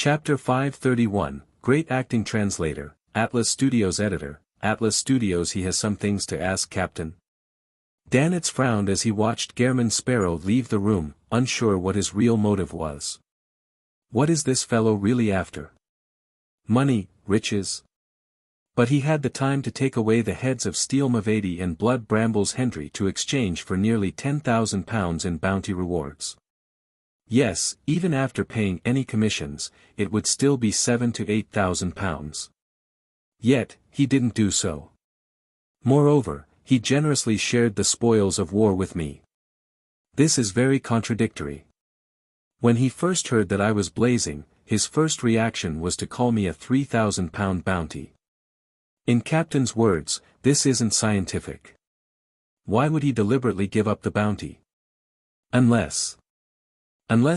Chapter 531, Great Acting Translator, Atlas Studios Editor, Atlas Studios. He has some things to ask, Captain. Danitz frowned as he watched Gehrman Sparrow leave the room, unsure what his real motive was. What is this fellow really after? Money, riches? But he had the time to take away the heads of Steel Mavady and Blood Brambles Hendry to exchange for nearly £10,000 in bounty rewards. Yes, even after paying any commissions, it would still be £7,000 to £8,000. Yet, he didn't do so. Moreover, he generously shared the spoils of war with me. This is very contradictory. When he first heard that I was blazing, his first reaction was to call me a £3,000 bounty. In Captain's words, this isn't scientific. Why would he deliberately give up the bounty? Unless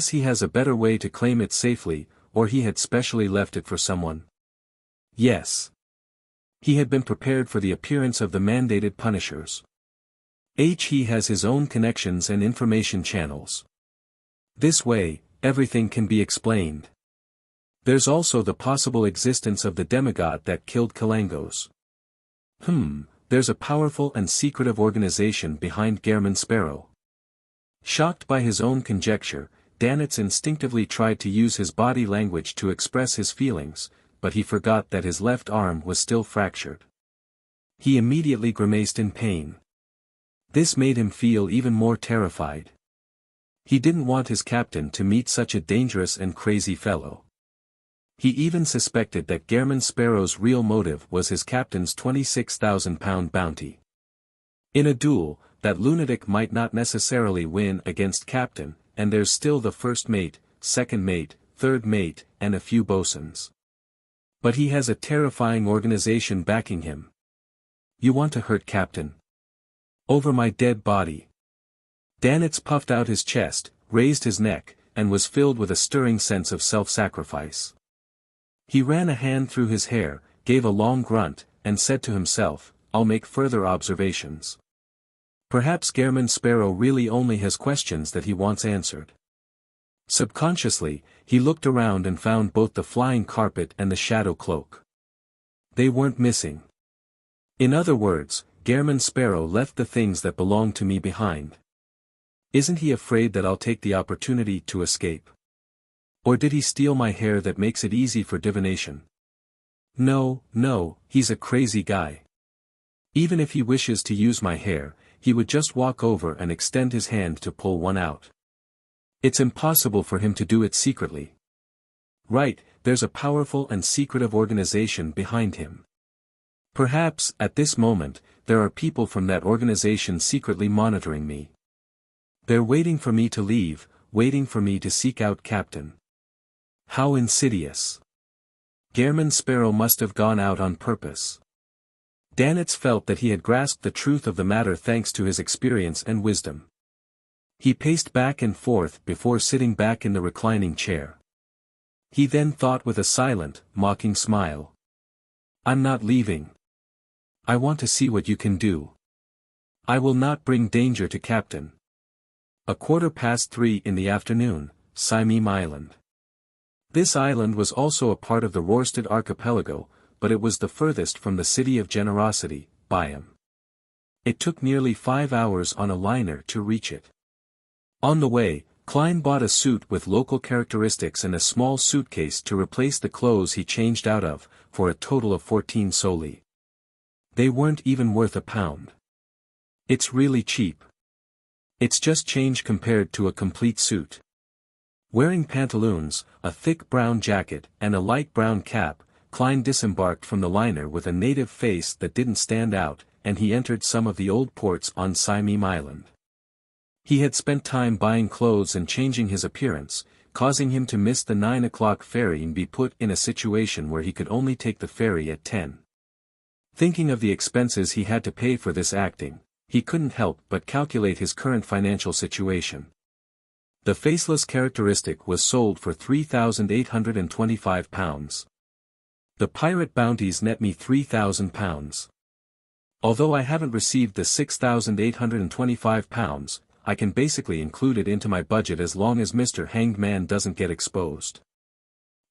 he has a better way to claim it safely, or he had specially left it for someone. Yes. He had been prepared for the appearance of the mandated punishers. He has his own connections and information channels. This way, everything can be explained. There's also the possible existence of the demigod that killed Kalangos. There's a powerful and secretive organization behind Gehrman Sparrow. Shocked by his own conjecture, Danitz instinctively tried to use his body language to express his feelings, but he forgot that his left arm was still fractured. He immediately grimaced in pain. This made him feel even more terrified. He didn't want his captain to meet such a dangerous and crazy fellow. He even suspected that Gehrman Sparrow's real motive was his captain's £26,000 bounty. In a duel, that lunatic might not necessarily win against Captain, and there's still the first mate, second mate, third mate, and a few bosuns. But he has a terrifying organization backing him. You want to hurt Captain? Over my dead body. Danitz puffed out his chest, raised his neck, and was filled with a stirring sense of self-sacrifice. He ran a hand through his hair, gave a long grunt, and said to himself, I'll make further observations. Perhaps Gehrman Sparrow really only has questions that he wants answered. Subconsciously, he looked around and found both the flying carpet and the shadow cloak. They weren't missing. In other words, Gehrman Sparrow left the things that belong to me behind. Isn't he afraid that I'll take the opportunity to escape? Or did he steal my hair that makes it easy for divination? No, he's a crazy guy. Even if he wishes to use my hair, he would just walk over and extend his hand to pull one out. It's impossible for him to do it secretly. Right, there's a powerful and secretive organization behind him. Perhaps, at this moment, there are people from that organization secretly monitoring me. They're waiting for me to leave, waiting for me to seek out Captain. How insidious. Gehrman Sparrow must have gone out on purpose. Danitz felt that he had grasped the truth of the matter thanks to his experience and wisdom. He paced back and forth before sitting back in the reclining chair. He then thought with a silent, mocking smile. I'm not leaving. I want to see what you can do. I will not bring danger to Captain. 3:15 in the afternoon, Simeem Island. This island was also a part of the Rorstad archipelago, but it was the furthest from the City of Generosity, Byam. It took nearly 5 hours on a liner to reach it. On the way, Klein bought a suit with local characteristics and a small suitcase to replace the clothes he changed out of, for a total of 14 soli. They weren't even worth £1. It's really cheap. It's just change compared to a complete suit. Wearing pantaloons, a thick brown jacket, and a light brown cap, Klein disembarked from the liner with a native face that didn't stand out, and he entered some of the old ports on Simeem Island. He had spent time buying clothes and changing his appearance, causing him to miss the 9 o'clock ferry and be put in a situation where he could only take the ferry at 10. Thinking of the expenses he had to pay for this acting, he couldn't help but calculate his current financial situation. The faceless characteristic was sold for £3,825. The pirate bounties net me £3,000. Although I haven't received the £6,825, I can basically include it into my budget as long as Mr. Hanged Man doesn't get exposed.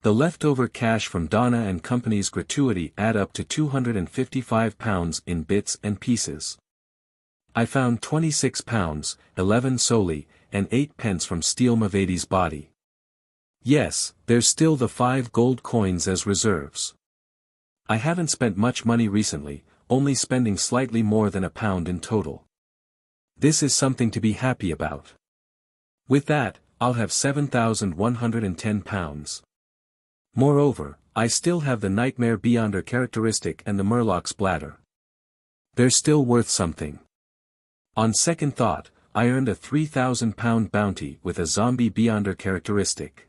The leftover cash from Donna and Company's gratuity add up to £255 in bits and pieces. I found £26, 11 solely, and 8 pence from Steele Mavedi's body. Yes, there's still the 5 gold coins as reserves. I haven't spent much money recently, only spending slightly more than £1 in total. This is something to be happy about. With that, I'll have £7,110. Moreover, I still have the Nightmare Beyonder characteristic and the Murloc's bladder. They're still worth something. On second thought, I earned a £3,000 bounty with a Zombie Beyonder characteristic.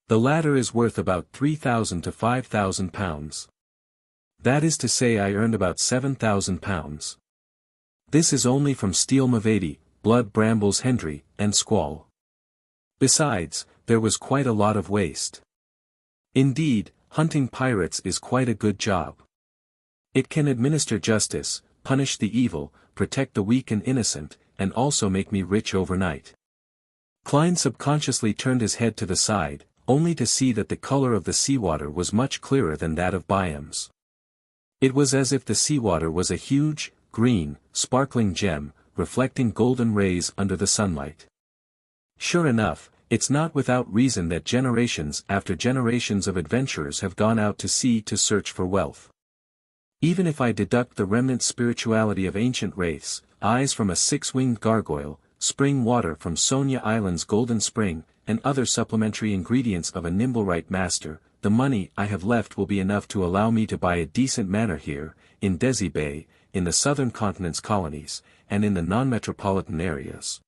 The latter is worth about £3,000 to £5,000. That is to say I earned about £7,000. This is only from Steele Mavedi, Blood Brambles Hendry, and Squall. Besides, there was quite a lot of waste. Indeed, hunting pirates is quite a good job. It can administer justice, punish the evil, protect the weak and innocent, and also make me rich overnight. Klein subconsciously turned his head to the side, only to see that the color of the seawater was much clearer than that of Byam's. It was as if the seawater was a huge, green, sparkling gem, reflecting golden rays under the sunlight. Sure enough, it's not without reason that generations after generations of adventurers have gone out to sea to search for wealth. Even if I deduct the remnant spirituality of ancient wraiths, eyes from a 6-winged gargoyle, spring water from Sonia Island's golden spring, and other supplementary ingredients of a Nimblewright master, the money I have left will be enough to allow me to buy a decent manor here, in Desi Bay, in the southern continent's colonies, and in the non-metropolitan areas.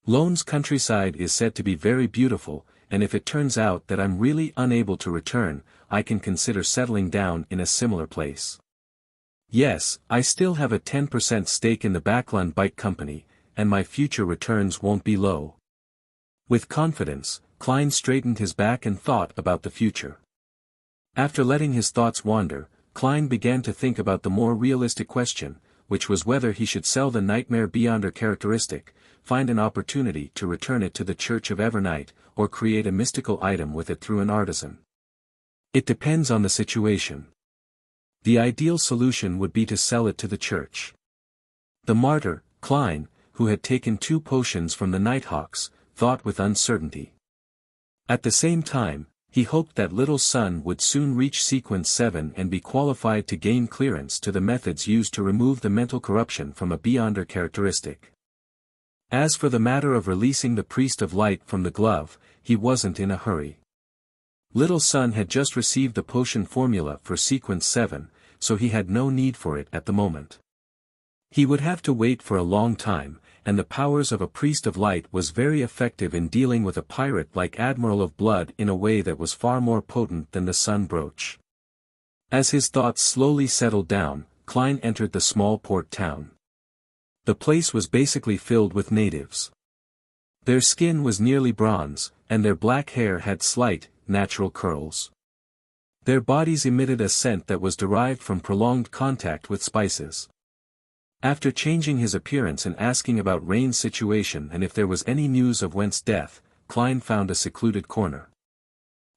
Lone's countryside is said to be very beautiful, and if it turns out that I'm really unable to return, I can consider settling down in a similar place. Yes, I still have a 10% stake in the Backlund Bike Company, and my future returns won't be low. With confidence, Klein straightened his back and thought about the future. After letting his thoughts wander, Klein began to think about the more realistic question, which was whether he should sell the Nightmare Beyonder characteristic, find an opportunity to return it to the Church of Evernight, or create a mystical item with it through an artisan. It depends on the situation. The ideal solution would be to sell it to the church. The martyr, Klein, who had taken 2 potions from the Nighthawks, thought with uncertainty. At the same time, he hoped that little son would soon reach Sequence 7 and be qualified to gain clearance to the methods used to remove the mental corruption from a Beyonder characteristic. As for the matter of releasing the Priest of Light from the glove, he wasn't in a hurry. Little son had just received the potion formula for Sequence 7, so he had no need for it at the moment. He would have to wait for a long time, and the powers of a Priest of Light was very effective in dealing with a pirate like Admiral of Blood in a way that was far more potent than the sun brooch. As his thoughts slowly settled down, Klein entered the small port town. The place was basically filled with natives. Their skin was nearly bronze, and their black hair had slight, natural curls. Their bodies emitted a scent that was derived from prolonged contact with spices. After changing his appearance and asking about Rain's situation and if there was any news of Went's death, Klein found a secluded corner.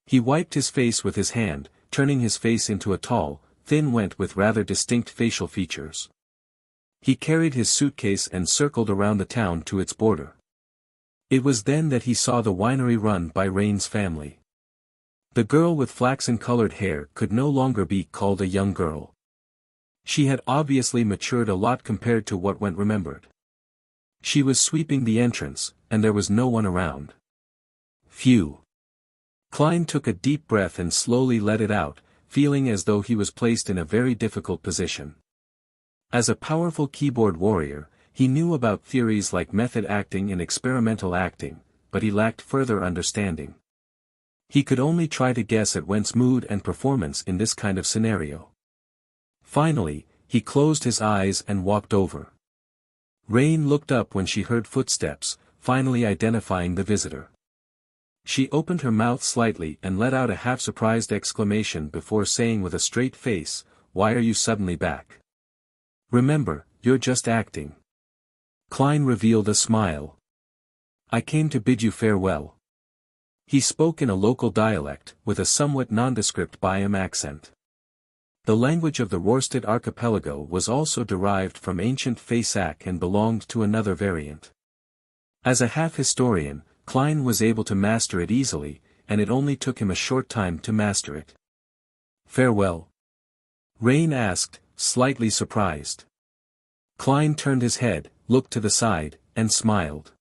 He wiped his face with his hand, turning his face into a tall, thin Went with rather distinct facial features. He carried his suitcase and circled around the town to its border. It was then that he saw the winery run by Rain's family. The girl with flaxen-colored hair could no longer be called a young girl. She had obviously matured a lot compared to what Went remembered. She was sweeping the entrance, and there was no one around. Phew. Klein took a deep breath and slowly let it out, feeling as though he was placed in a very difficult position. As a powerful keyboard warrior, he knew about theories like method acting and experimental acting, but he lacked further understanding. He could only try to guess at Went's mood and performance in this kind of scenario. Finally, he closed his eyes and walked over. Rain looked up when she heard footsteps, finally identifying the visitor. She opened her mouth slightly and let out a half-surprised exclamation before saying with a straight face, "Why are you suddenly back? Remember, you're just acting." Klein revealed a smile. "I came to bid you farewell." He spoke in a local dialect, with a somewhat nondescript Biam accent. The language of the Rorstad archipelago was also derived from ancient Faesak and belonged to another variant. As a half-historian, Klein was able to master it easily, and it only took him a short time to master it. "Farewell?" Rain asked, slightly surprised. Klein turned his head, looked to the side, and smiled.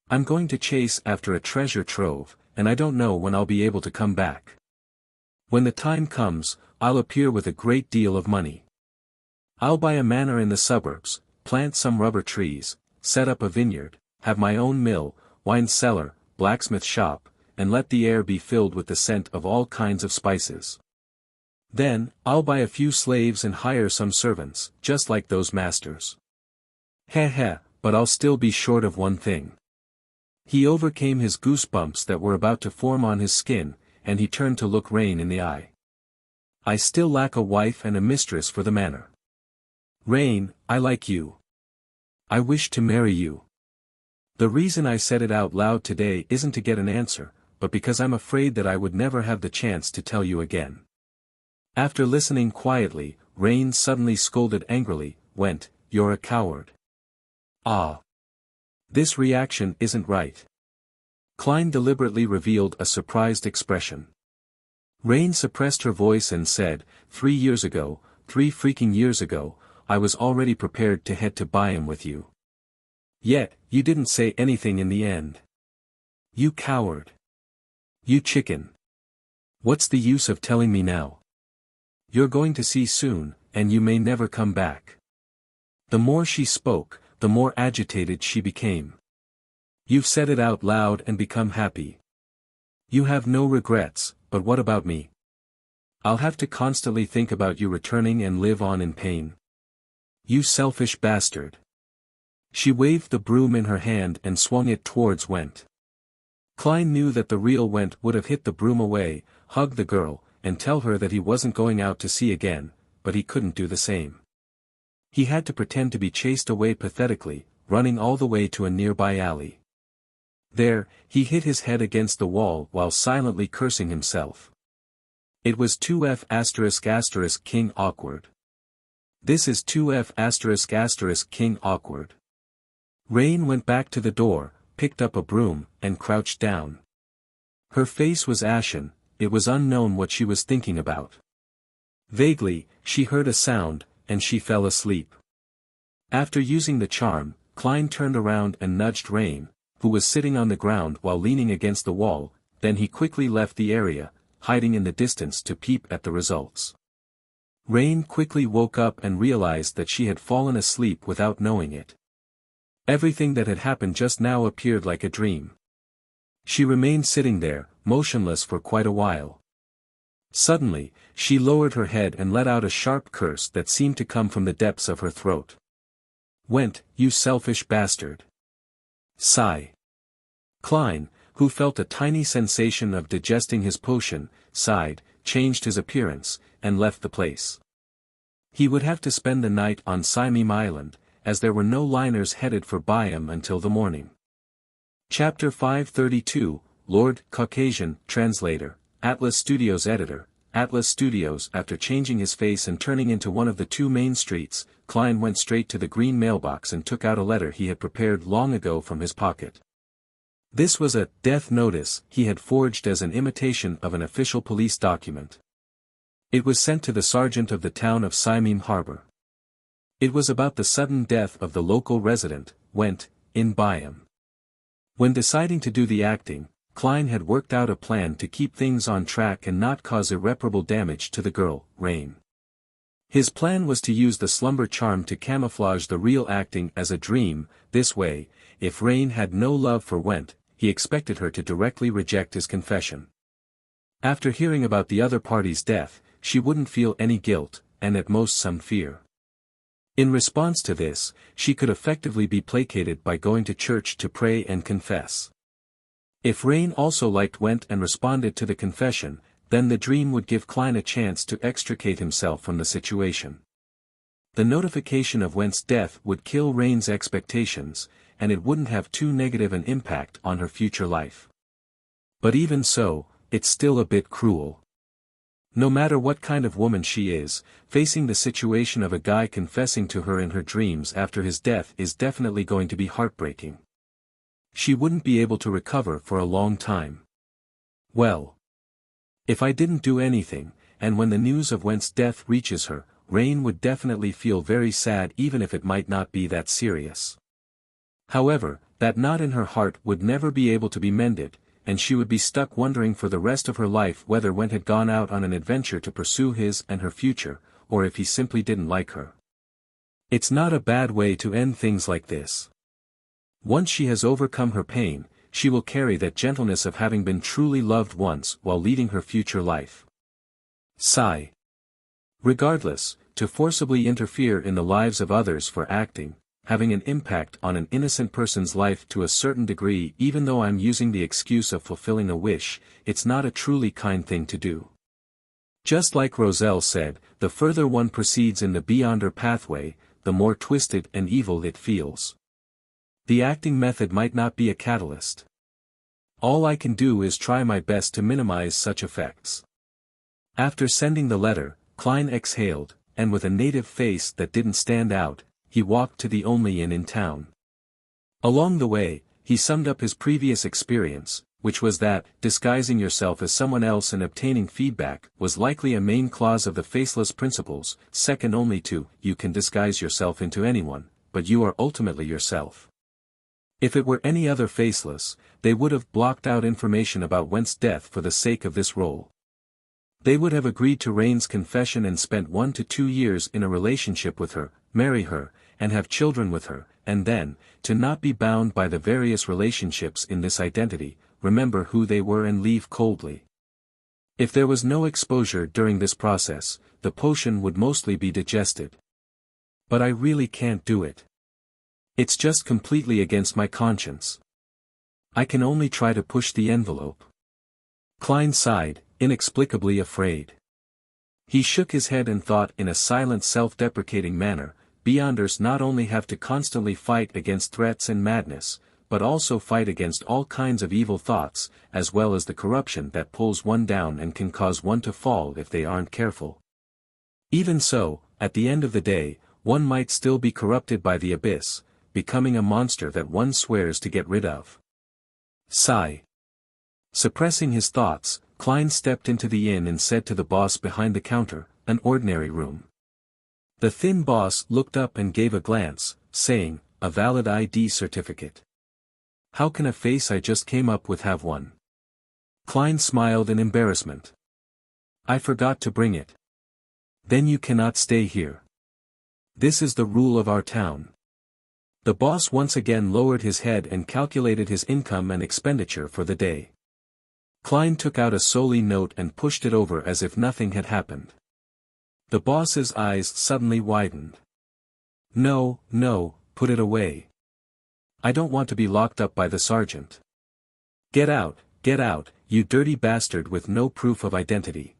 "I'm going to chase after a treasure trove, and I don't know when I'll be able to come back. When the time comes, I'll appear with a great deal of money. I'll buy a manor in the suburbs, plant some rubber trees, set up a vineyard, have my own mill, wine cellar, blacksmith shop, and let the air be filled with the scent of all kinds of spices. Then, I'll buy a few slaves and hire some servants, just like those masters. Heh, but I'll still be short of one thing." He overcame his goosebumps that were about to form on his skin, and he turned to look Rain in the eye. "I still lack a wife and a mistress for the manor. Rain, I like you. I wish to marry you. The reason I said it out loud today isn't to get an answer, but because I'm afraid that I would never have the chance to tell you again." After listening quietly, Rain suddenly scolded angrily, "Went, you're a coward. Ah. This reaction isn't right." Klein deliberately revealed a surprised expression. Rain suppressed her voice and said, 3 years ago, 3 freaking years ago, I was already prepared to head to Biam with you. Yet, you didn't say anything in the end. You coward. You chicken. What's the use of telling me now? You're going to see soon, and you may never come back." The more she spoke, the more agitated she became. "You've said it out loud and become happy. You have no regrets, but what about me? I'll have to constantly think about you returning and live on in pain. You selfish bastard." She waved the broom in her hand and swung it towards Went. Klein knew that the real Went would have hit the broom away, hug the girl, and tell her that he wasn't going out to sea again, but he couldn't do the same. He had to pretend to be chased away pathetically, running all the way to a nearby alley. There, he hit his head against the wall while silently cursing himself. It was 2F*** King awkward. This is 2F** King awkward. Rain went back to the door, picked up a broom, and crouched down. Her face was ashen, it was unknown what she was thinking about. Vaguely, she heard a sound, and she fell asleep. After using the charm, Klein turned around and nudged Rain, who was sitting on the ground while leaning against the wall, then he quickly left the area, hiding in the distance to peep at the results. Rain quickly woke up and realized that she had fallen asleep without knowing it. Everything that had happened just now appeared like a dream. She remained sitting there, motionless for quite a while. Suddenly, she lowered her head and let out a sharp curse that seemed to come from the depths of her throat. "Went, you selfish bastard." Sigh. Klein, who felt a tiny sensation of digesting his potion, sighed, changed his appearance, and left the place. He would have to spend the night on Simeem Island, as there were no liners headed for Biam until the morning. Chapter 532, Lord Caucasian, Translator, Atlas Studios Editor. Atlas Studios. After changing his face and turning into one of the 2 main streets, Klein went straight to the green mailbox and took out a letter he had prepared long ago from his pocket. This was a death notice he had forged as an imitation of an official police document. It was sent to the sergeant of the town of Simeem Harbor. It was about the sudden death of the local resident, Went, in Biam. When deciding to do the acting, Klein had worked out a plan to keep things on track and not cause irreparable damage to the girl, Rain. His plan was to use the slumber charm to camouflage the real acting as a dream. This way, if Rain had no love for Went, he expected her to directly reject his confession. After hearing about the other party's death, she wouldn't feel any guilt, and at most some fear. In response to this, she could effectively be placated by going to church to pray and confess. If Rain also liked Went and responded to the confession, then the dream would give Klein a chance to extricate himself from the situation. The notification of Went's death would kill Rain's expectations, and it wouldn't have too negative an impact on her future life. But even so, it's still a bit cruel. No matter what kind of woman she is, facing the situation of a guy confessing to her in her dreams after his death is definitely going to be heartbreaking. She wouldn't be able to recover for a long time. Well, if I didn't do anything, and when the news of Wen's death reaches her, Rain would definitely feel very sad even if it might not be that serious. However, that knot in her heart would never be able to be mended, and she would be stuck wondering for the rest of her life whether Wen had gone out on an adventure to pursue his and her future, or if he simply didn't like her. It's not a bad way to end things like this. Once she has overcome her pain, she will carry that gentleness of having been truly loved once while leading her future life. Sigh. Regardless, to forcibly interfere in the lives of others for acting, having an impact on an innocent person's life to a certain degree, even though I'm using the excuse of fulfilling a wish, it's not a truly kind thing to do. Just like Roselle said, the further one proceeds in the Beyonder pathway, the more twisted and evil it feels. The acting method might not be a catalyst. All I can do is try my best to minimize such effects. After sending the letter, Klein exhaled, and with a native face that didn't stand out, he walked to the only inn in town. Along the way, he summed up his previous experience, which was that, disguising yourself as someone else and obtaining feedback, was likely a main clause of the faceless principles, second only to, you can disguise yourself into anyone, but you are ultimately yourself. If it were any other faceless, they would have blocked out information about Wen's death for the sake of this role. They would have agreed to Rain's confession and spent 1 to 2 years in a relationship with her, marry her, and have children with her, and then, to not be bound by the various relationships in this identity, remember who they were and leave coldly. If there was no exposure during this process, the potion would mostly be digested. But I really can't do it. It's just completely against my conscience. I can only try to push the envelope. Klein sighed, inexplicably afraid. He shook his head and thought in a silent self-deprecating manner, Beyonders not only have to constantly fight against threats and madness, but also fight against all kinds of evil thoughts, as well as the corruption that pulls one down and can cause one to fall if they aren't careful. Even so, at the end of the day, one might still be corrupted by the abyss, becoming a monster that one swears to get rid of. Sigh. Suppressing his thoughts, Klein stepped into the inn and said to the boss behind the counter, an ordinary room. The thin boss looked up and gave a glance, saying, a valid ID certificate. How can a face I just came up with have one? Klein smiled in embarrassment. I forgot to bring it. Then you cannot stay here. This is the rule of our town. The boss once again lowered his head and calculated his income and expenditure for the day. Klein took out a Soli note and pushed it over as if nothing had happened. The boss's eyes suddenly widened. No, put it away. I don't want to be locked up by the sergeant. Get out, you dirty bastard with no proof of identity.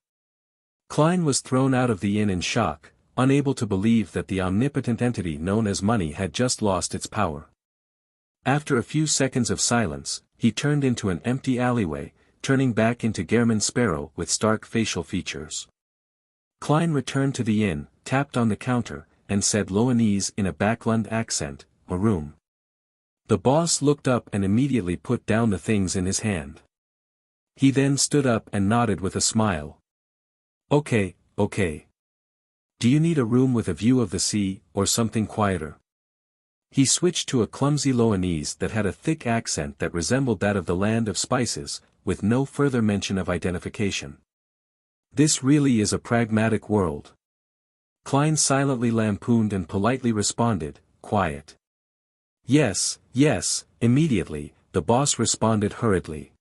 Klein was thrown out of the inn in shock, unable to believe that the omnipotent entity known as money had just lost its power. After a few seconds of silence, he turned into an empty alleyway, turning back into Gehrman Sparrow with stark facial features. Klein returned to the inn, tapped on the counter, and said Loanese in a Backland accent, a room. The boss looked up and immediately put down the things in his hand. He then stood up and nodded with a smile. Okay. Do you need a room with a view of the sea, or something quieter? He switched to a clumsy Loanese that had a thick accent that resembled that of the land of spices, with no further mention of identification. This really is a pragmatic world. Klein silently lampooned and politely responded, quiet. Yes, immediately, the boss responded hurriedly.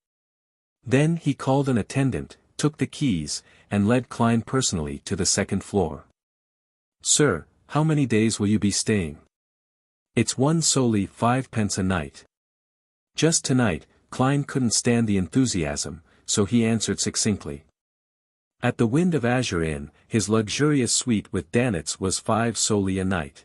Then he called an attendant, took the keys, and led Klein personally to the second floor. Sir, how many days will you be staying? It's 1 Soli 5 pence a night. Just tonight. Klein couldn't stand the enthusiasm, so he answered succinctly. At the Wind of Azure Inn, his luxurious suite with Danitz was 5 Soli a night.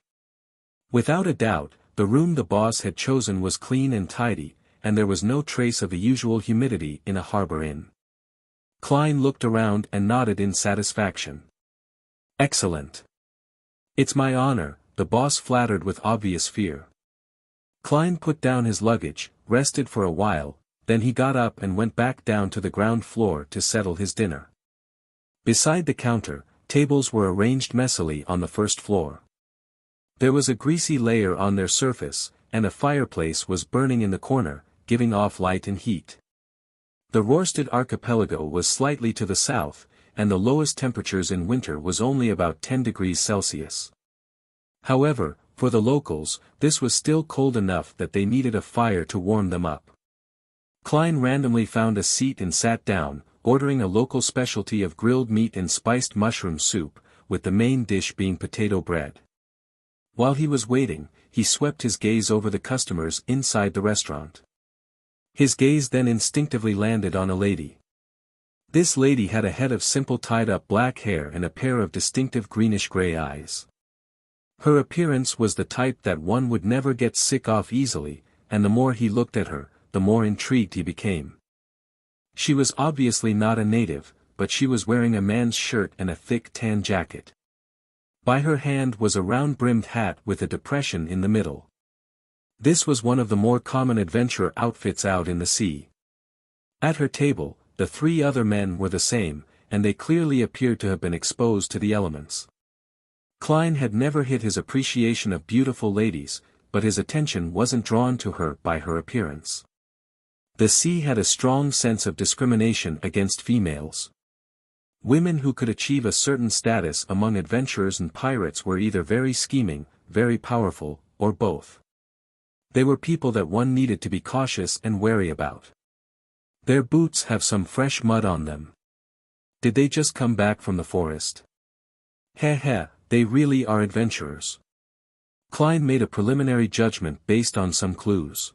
Without a doubt, the room the boss had chosen was clean and tidy, and there was no trace of the usual humidity in a harbor inn. Klein looked around and nodded in satisfaction. "Excellent. It's my honor," the boss flattered with obvious fear. Klein put down his luggage, rested for a while, then he got up and went back down to the ground floor to settle his dinner. Beside the counter, tables were arranged messily on the first floor. There was a greasy layer on their surface, and a fireplace was burning in the corner, giving off light and heat. The Rorsted archipelago was slightly to the south, and the lowest temperatures in winter was only about 10 degrees Celsius. However, for the locals, this was still cold enough that they needed a fire to warm them up. Klein randomly found a seat and sat down, ordering a local specialty of grilled meat and spiced mushroom soup, with the main dish being potato bread. While he was waiting, he swept his gaze over the customers inside the restaurant. His gaze then instinctively landed on a lady. This lady had a head of simple tied-up black hair and a pair of distinctive greenish-gray eyes. Her appearance was the type that one would never get sick of easily, and the more he looked at her, the more intrigued he became. She was obviously not a native, but she was wearing a man's shirt and a thick tan jacket. By her hand was a round-brimmed hat with a depression in the middle. This was one of the more common adventure outfits out in the sea. At her table, the three other men were the same, and they clearly appeared to have been exposed to the elements. Klein had never hid his appreciation of beautiful ladies, but his attention wasn't drawn to her by her appearance. The sea had a strong sense of discrimination against females. Women who could achieve a certain status among adventurers and pirates were either very scheming, very powerful, or both. They were people that one needed to be cautious and wary about. Their boots have some fresh mud on them. Did they just come back from the forest? Heh, they really are adventurers. Klein made a preliminary judgment based on some clues.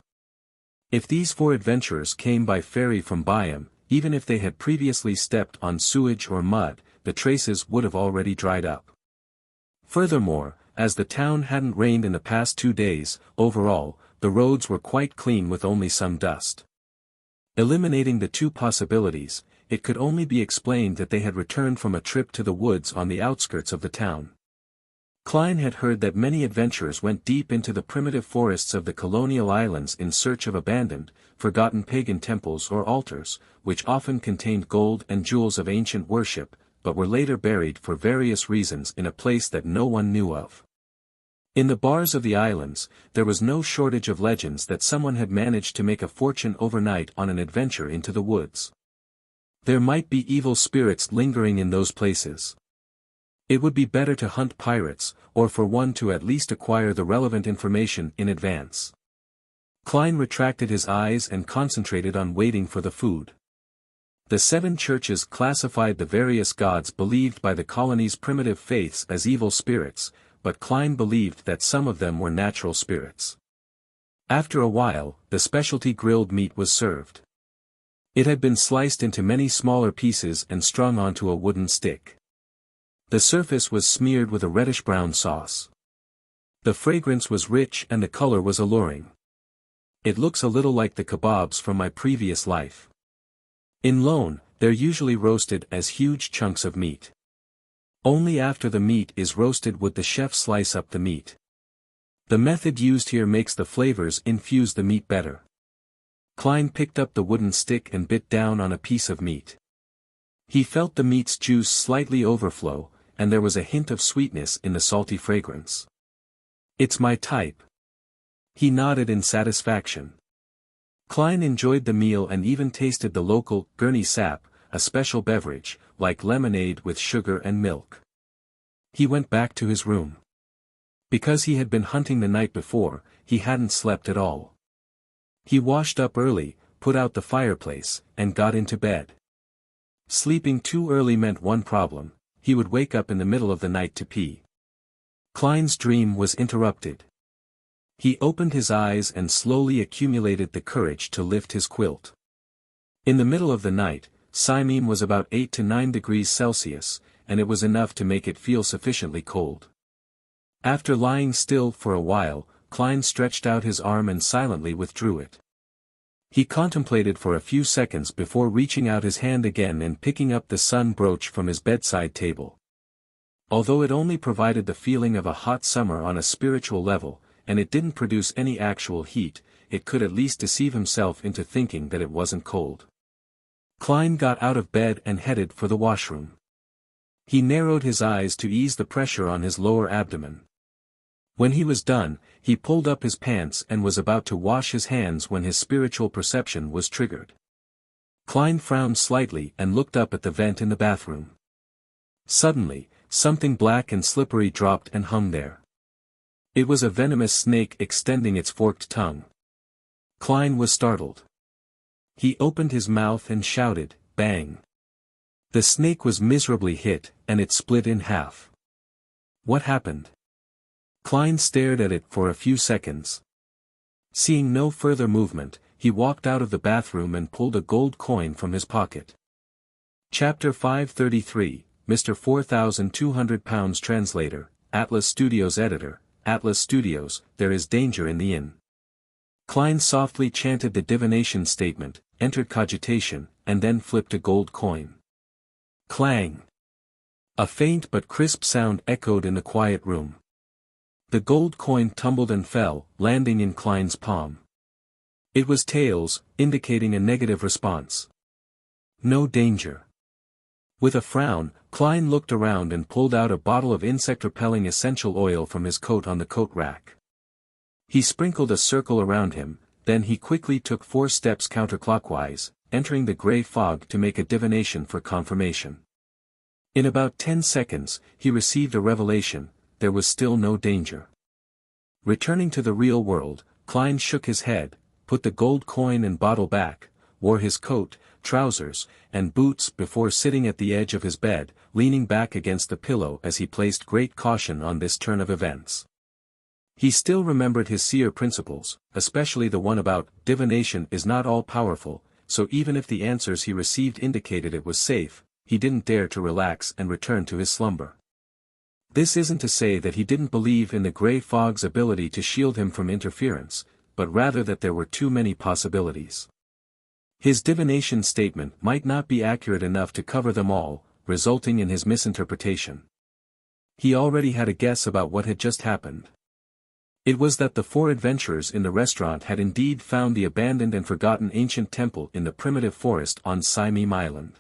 If these four adventurers came by ferry from Byam, even if they had previously stepped on sewage or mud, the traces would have already dried up. Furthermore, as the town hadn't rained in the past 2 days, overall, the roads were quite clean with only some dust. Eliminating the two possibilities, it could only be explained that they had returned from a trip to the woods on the outskirts of the town. Klein had heard that many adventurers went deep into the primitive forests of the colonial islands in search of abandoned, forgotten pagan temples or altars, which often contained gold and jewels of ancient worship, but were later buried for various reasons in a place that no one knew of. In the bars of the islands, there was no shortage of legends that someone had managed to make a fortune overnight on an adventure into the woods. There might be evil spirits lingering in those places. It would be better to hunt pirates, or for one to at least acquire the relevant information in advance. Klein retracted his eyes and concentrated on waiting for the food. The 7 churches classified the various gods believed by the colony's primitive faiths as evil spirits, but Klein believed that some of them were natural spirits. After a while, the specialty grilled meat was served. It had been sliced into many smaller pieces and strung onto a wooden stick. The surface was smeared with a reddish-brown sauce. The fragrance was rich and the color was alluring. It looks a little like the kebabs from my previous life. In Lone, they're usually roasted as huge chunks of meat. Only after the meat is roasted would the chef slice up the meat. The method used here makes the flavors infuse the meat better. Klein picked up the wooden stick and bit down on a piece of meat. He felt the meat's juice slightly overflow, and there was a hint of sweetness in the salty fragrance. It's my type. He nodded in satisfaction. Klein enjoyed the meal and even tasted the local Gurney sap, a special beverage, like lemonade with sugar and milk. He went back to his room. Because he had been hunting the night before, he hadn't slept at all. He washed up early, put out the fireplace, and got into bed. Sleeping too early meant one problem: he would wake up in the middle of the night to pee. Klein's dream was interrupted. He opened his eyes and slowly accumulated the courage to lift his quilt. In the middle of the night, Simeon was about 8 to 9 degrees Celsius, and it was enough to make it feel sufficiently cold. After lying still for a while, Klein stretched out his arm and silently withdrew it. He contemplated for a few seconds before reaching out his hand again and picking up the sun brooch from his bedside table. Although it only provided the feeling of a hot summer on a spiritual level, and it didn't produce any actual heat, it could at least deceive himself into thinking that it wasn't cold. Klein got out of bed and headed for the washroom. He narrowed his eyes to ease the pressure on his lower abdomen. When he was done, he pulled up his pants and was about to wash his hands when his spiritual perception was triggered. Klein frowned slightly and looked up at the vent in the bathroom. Suddenly, something black and slippery dropped and hung there. It was a venomous snake extending its forked tongue. Klein was startled. He opened his mouth and shouted, "Bang!" The snake was miserably hit, and it split in half. What happened? Klein stared at it for a few seconds. Seeing no further movement, he walked out of the bathroom and pulled a gold coin from his pocket. Chapter 533, Mr. 4,200 pounds Translator, Atlas Studios Editor, Atlas Studios, There is danger in the inn. Klein softly chanted the divination statement, entered cogitation, and then flipped a gold coin. Clang! A faint but crisp sound echoed in the quiet room. The gold coin tumbled and fell, landing in Klein's palm. It was tails, indicating a negative response. No danger. With a frown, Klein looked around and pulled out a bottle of insect-repelling essential oil from his coat on the coat rack. He sprinkled a circle around him, then he quickly took 4 steps counterclockwise, entering the grey fog to make a divination for confirmation. In about 10 seconds, he received a revelation: there was still no danger. Returning to the real world, Klein shook his head, put the gold coin and bottle back, wore his coat, trousers, and boots before sitting at the edge of his bed, leaning back against the pillow as he placed great caution on this turn of events. He still remembered his seer principles, especially the one about divination is not all-powerful, so even if the answers he received indicated it was safe, he didn't dare to relax and return to his slumber. This isn't to say that he didn't believe in the grey fog's ability to shield him from interference, but rather that there were too many possibilities. His divination statement might not be accurate enough to cover them all, resulting in his misinterpretation. He already had a guess about what had just happened. It was that the 4 adventurers in the restaurant had indeed found the abandoned and forgotten ancient temple in the primitive forest on Simeem Island.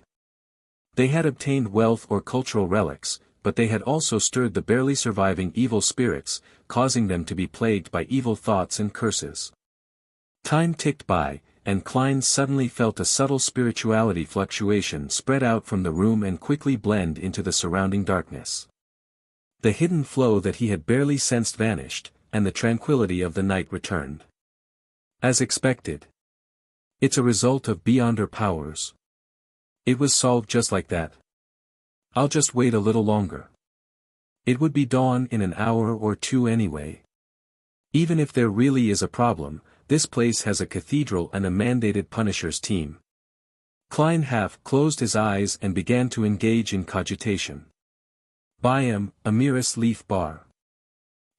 They had obtained wealth or cultural relics, but they had also stirred the barely surviving evil spirits, causing them to be plagued by evil thoughts and curses. Time ticked by, and Klein suddenly felt a subtle spirituality fluctuation spread out from the room and quickly blend into the surrounding darkness. The hidden flow that he had barely sensed vanished, and the tranquility of the night returned. As expected. It's a result of beyonder powers. It was solved just like that. I'll just wait a little longer. It would be dawn in an hour or 2 anyway. Even if there really is a problem, this place has a cathedral and a mandated Punishers team. Klein half closed his eyes and began to engage in cogitation. Byam, Amiris Leaf Bar.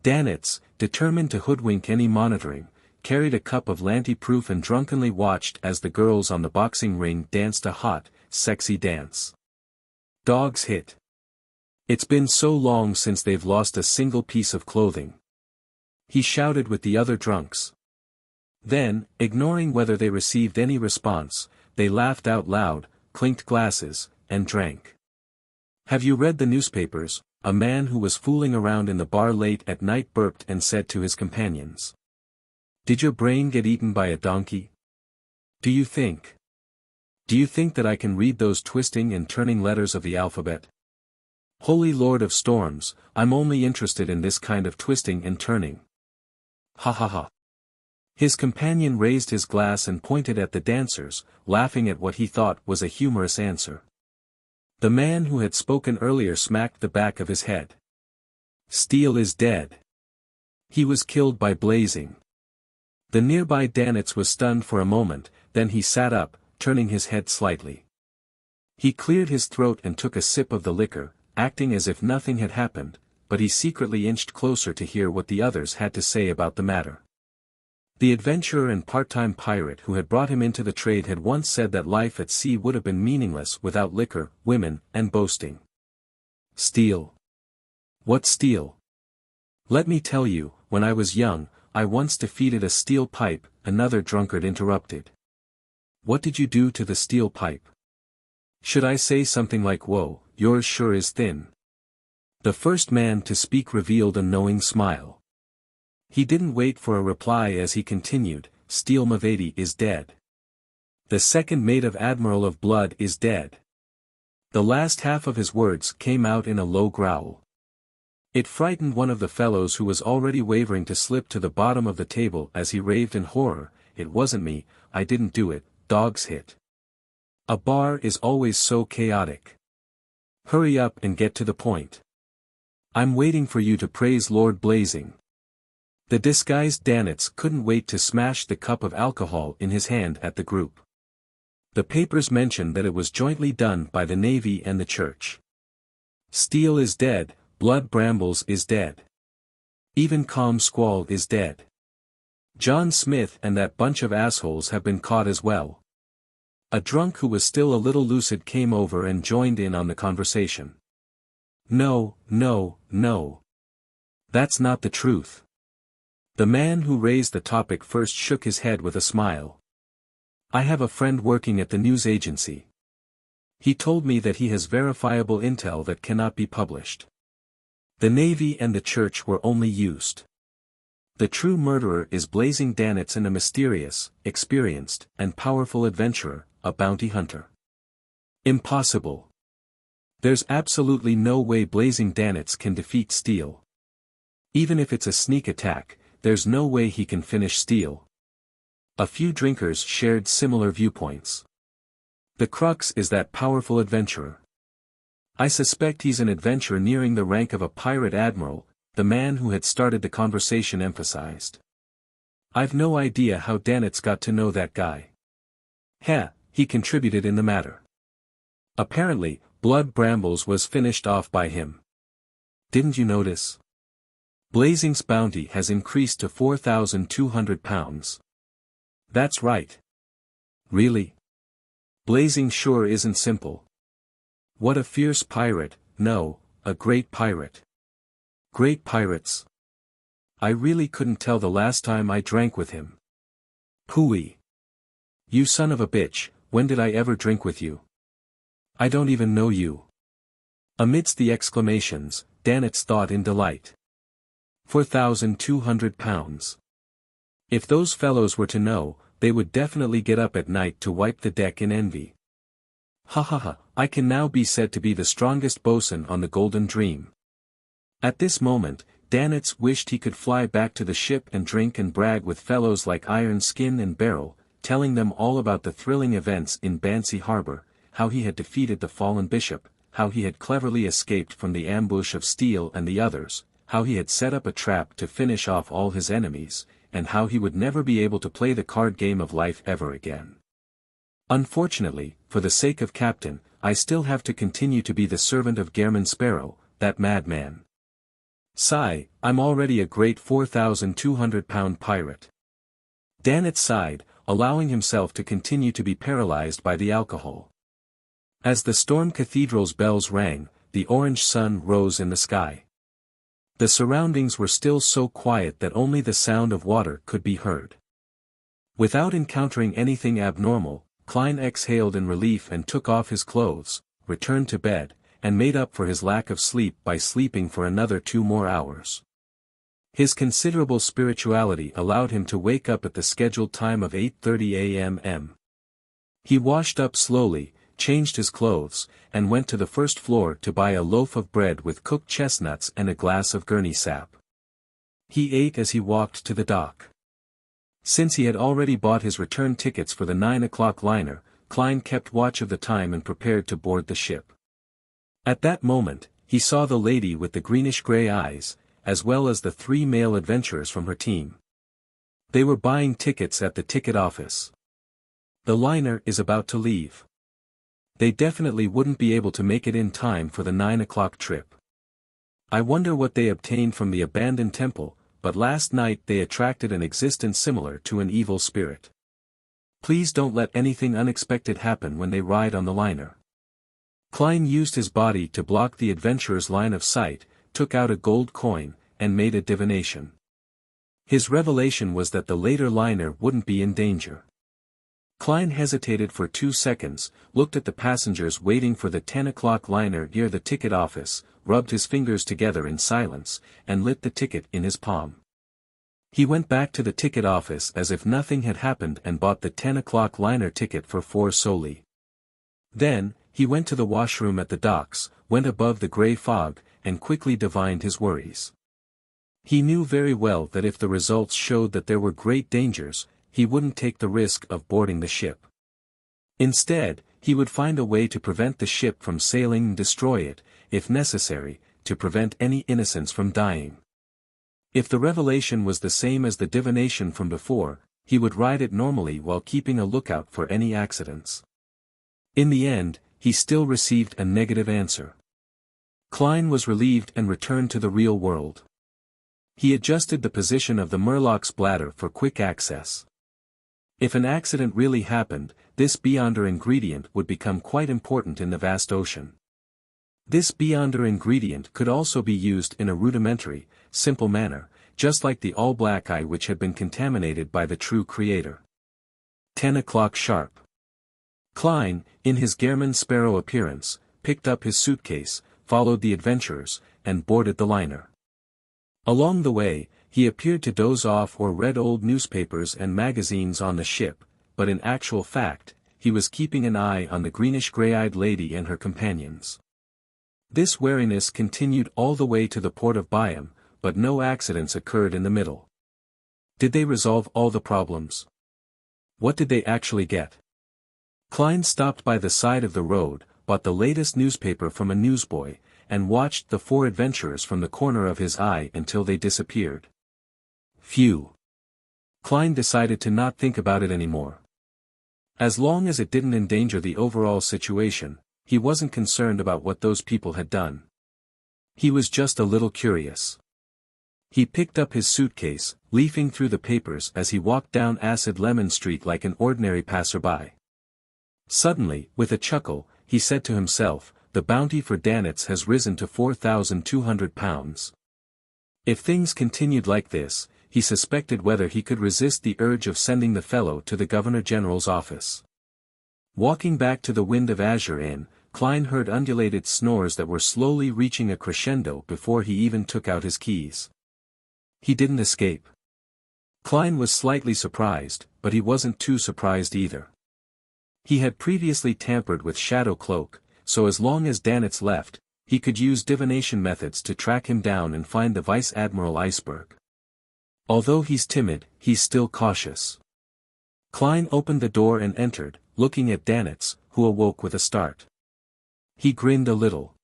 Danitz, determined to hoodwink any monitoring, carried a cup of Lanty-proof and drunkenly watched as the girls on the boxing ring danced a hot, sexy dance. Dogs hit. It's been so long since they've lost a single piece of clothing. He shouted with the other drunks. Then, ignoring whether they received any response, they laughed out loud, clinked glasses, and drank. Have you read the newspapers? A man who was fooling around in the bar late at night burped and said to his companions. Did your brain get eaten by a donkey? Do you think that I can read those twisting and turning letters of the alphabet? Holy Lord of Storms, I'm only interested in this kind of twisting and turning. Ha ha ha. His companion raised his glass and pointed at the dancers, laughing at what he thought was a humorous answer. The man who had spoken earlier smacked the back of his head. Steele is dead. He was killed by blazing. The nearby Danitz was stunned for a moment, then he sat up, turning his head slightly. He cleared his throat and took a sip of the liquor, acting as if nothing had happened, but he secretly inched closer to hear what the others had to say about the matter. The adventurer and part-time pirate who had brought him into the trade had once said that life at sea would have been meaningless without liquor, women, and boasting. Steel. What steel? Let me tell you, when I was young, I once defeated a steel pipe, another drunkard interrupted. What did you do to the steel pipe? Should I say something like, whoa, yours sure is thin? The first man to speak revealed a knowing smile. He didn't wait for a reply as he continued, Steel Mavady is dead. The second mate of Admiral of Blood is dead. The last half of his words came out in a low growl. It frightened one of the fellows who was already wavering to slip to the bottom of the table as he raved in horror, it wasn't me, I didn't do it, dogs hit. A bar is always so chaotic. Hurry up and get to the point. I'm waiting for you to praise Lord Blazing. The disguised Danitz couldn't wait to smash the cup of alcohol in his hand at the group. The papers mentioned that it was jointly done by the Navy and the Church. Steel is dead, Blood Brambles is dead. Even Calm Squall is dead. John Smith and that bunch of assholes have been caught as well. A drunk who was still a little lucid came over and joined in on the conversation. No, no, no. That's not the truth. The man who raised the topic first shook his head with a smile. I have a friend working at the news agency. He told me that he has verifiable intel that cannot be published. The Navy and the Church were only used. The true murderer is Blazing Danitz and a mysterious, experienced, and powerful adventurer, a bounty hunter. Impossible. There's absolutely no way Blazing Danitz can defeat Steel. Even if it's a sneak attack, there's no way he can finish Steel. A few drinkers shared similar viewpoints. The crux is that powerful adventurer. I suspect he's an adventurer nearing the rank of a pirate admiral, the man who had started the conversation emphasized. I've no idea how Danitz got to know that guy. Heh, he contributed in the matter. Apparently, Blood Brambles was finished off by him. Didn't you notice? Blazing's bounty has increased to 4,200 pounds. That's right. Really? Blazing sure isn't simple. What a fierce pirate, no, a great pirate. Great pirates. I really couldn't tell the last time I drank with him. Hooey. You son of a bitch, when did I ever drink with you? I don't even know you. Amidst the exclamations, Danitz thought in delight. 4,200 pounds. If those fellows were to know, they would definitely get up at night to wipe the deck in envy. Ha ha ha, I can now be said to be the strongest bosun on the Golden Dream. At this moment, Danitz wished he could fly back to the ship and drink and brag with fellows like Iron Skin and Beryl, telling them all about the thrilling events in Bansi Harbor, how he had defeated the fallen bishop, how he had cleverly escaped from the ambush of Steel and the others, how he had set up a trap to finish off all his enemies, and how he would never be able to play the card game of life ever again. Unfortunately, for the sake of Captain, I still have to continue to be the servant of Gehrman Sparrow, that madman. Sigh, I'm already a great 4,200-pound pirate. Danitz sighed, allowing himself to continue to be paralyzed by the alcohol. As the Storm Cathedral's bells rang, the orange sun rose in the sky. The surroundings were still so quiet that only the sound of water could be heard. Without encountering anything abnormal, Klein exhaled in relief and took off his clothes, returned to bed, and made up for his lack of sleep by sleeping for another 2 more hours. His considerable spirituality allowed him to wake up at the scheduled time of 8:30 a.m. He washed up slowly, changed his clothes, and went to the first floor to buy a loaf of bread with cooked chestnuts and a glass of gurney sap. He ate as he walked to the dock. Since he had already bought his return tickets for the 9 o'clock liner, Klein kept watch of the time and prepared to board the ship. At that moment, he saw the lady with the greenish-gray eyes, as well as the 3 male adventurers from her team. They were buying tickets at the ticket office. The liner is about to leave. They definitely wouldn't be able to make it in time for the 9 o'clock trip. I wonder what they obtained from the abandoned temple, but last night they attracted an existence similar to an evil spirit. Please don't let anything unexpected happen when they ride on the liner. Klein used his body to block the adventurer's line of sight, took out a gold coin, and made a divination. His revelation was that the later liner wouldn't be in danger. Klein hesitated for 2 seconds, looked at the passengers waiting for the 10 o'clock liner near the ticket office, rubbed his fingers together in silence, and lit the ticket in his palm. He went back to the ticket office as if nothing had happened and bought the 10 o'clock liner ticket for 4 soldi. Then, he went to the washroom at the docks, went above the grey fog, and quickly divined his worries. He knew very well that if the results showed that there were great dangers, he wouldn't take the risk of boarding the ship. Instead, he would find a way to prevent the ship from sailing and destroy it, if necessary, to prevent any innocents from dying. If the revelation was the same as the divination from before, he would ride it normally while keeping a lookout for any accidents. In the end, he still received a negative answer. Klein was relieved and returned to the real world. He adjusted the position of the Murloc's bladder for quick access. If an accident really happened, this Beyonder ingredient would become quite important in the vast ocean. This Beyonder ingredient could also be used in a rudimentary, simple manner, just like the all-black eye which had been contaminated by the true creator. 10 o'clock sharp. Klein, in his Gehrman Sparrow appearance, picked up his suitcase, followed the adventurers, and boarded the liner. Along the way, he appeared to doze off or read old newspapers and magazines on the ship, but in actual fact, he was keeping an eye on the greenish-gray-eyed lady and her companions. This wariness continued all the way to the port of Byam, but no accidents occurred in the middle. Did they resolve all the problems? What did they actually get? Klein stopped by the side of the road, bought the latest newspaper from a newsboy, and watched the 4 adventurers from the corner of his eye until they disappeared. Phew. Klein decided to not think about it anymore. As long as it didn't endanger the overall situation, he wasn't concerned about what those people had done. He was just a little curious. He picked up his suitcase, leafing through the papers as he walked down Acid Lemon Street like an ordinary passerby. Suddenly, with a chuckle, he said to himself, the bounty for Danitz has risen to £4,200. If things continued like this, he suspected whether he could resist the urge of sending the fellow to the Governor-General's office. Walking back to the Wind of Azure Inn, Klein heard undulated snores that were slowly reaching a crescendo before he even took out his keys. He didn't escape. Klein was slightly surprised, but he wasn't too surprised either. He had previously tampered with Shadow Cloak, so as long as Danitz left, he could use divination methods to track him down and find the Vice Admiral Iceberg. Although he's timid, he's still cautious. Klein opened the door and entered, looking at Danitz, who awoke with a start. He grinned a little.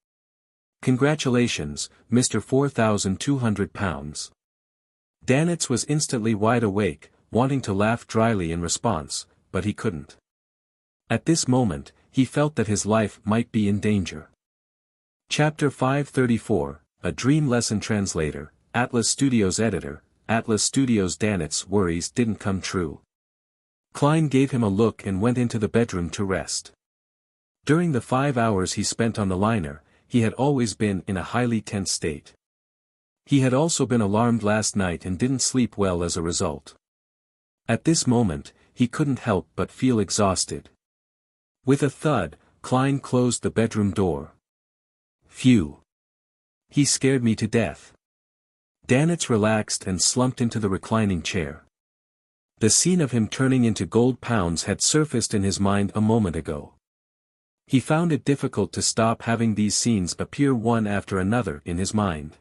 Congratulations, Mr. £4,200. Danitz was instantly wide awake, wanting to laugh dryly in response, but he couldn't. At this moment, he felt that his life might be in danger. Chapter 534, A Dream Lesson Translator, Atlas Studios Editor, Atlas Studios. Danitz's worries didn't come true. Klein gave him a look and went into the bedroom to rest. During the 5 hours he spent on the liner, he had always been in a highly tense state. He had also been alarmed last night and didn't sleep well as a result. At this moment, he couldn't help but feel exhausted. With a thud, Klein closed the bedroom door. Phew. He scared me to death. Danitz relaxed and slumped into the reclining chair. The scene of him turning into gold pounds had surfaced in his mind a moment ago. He found it difficult to stop having these scenes appear one after another in his mind.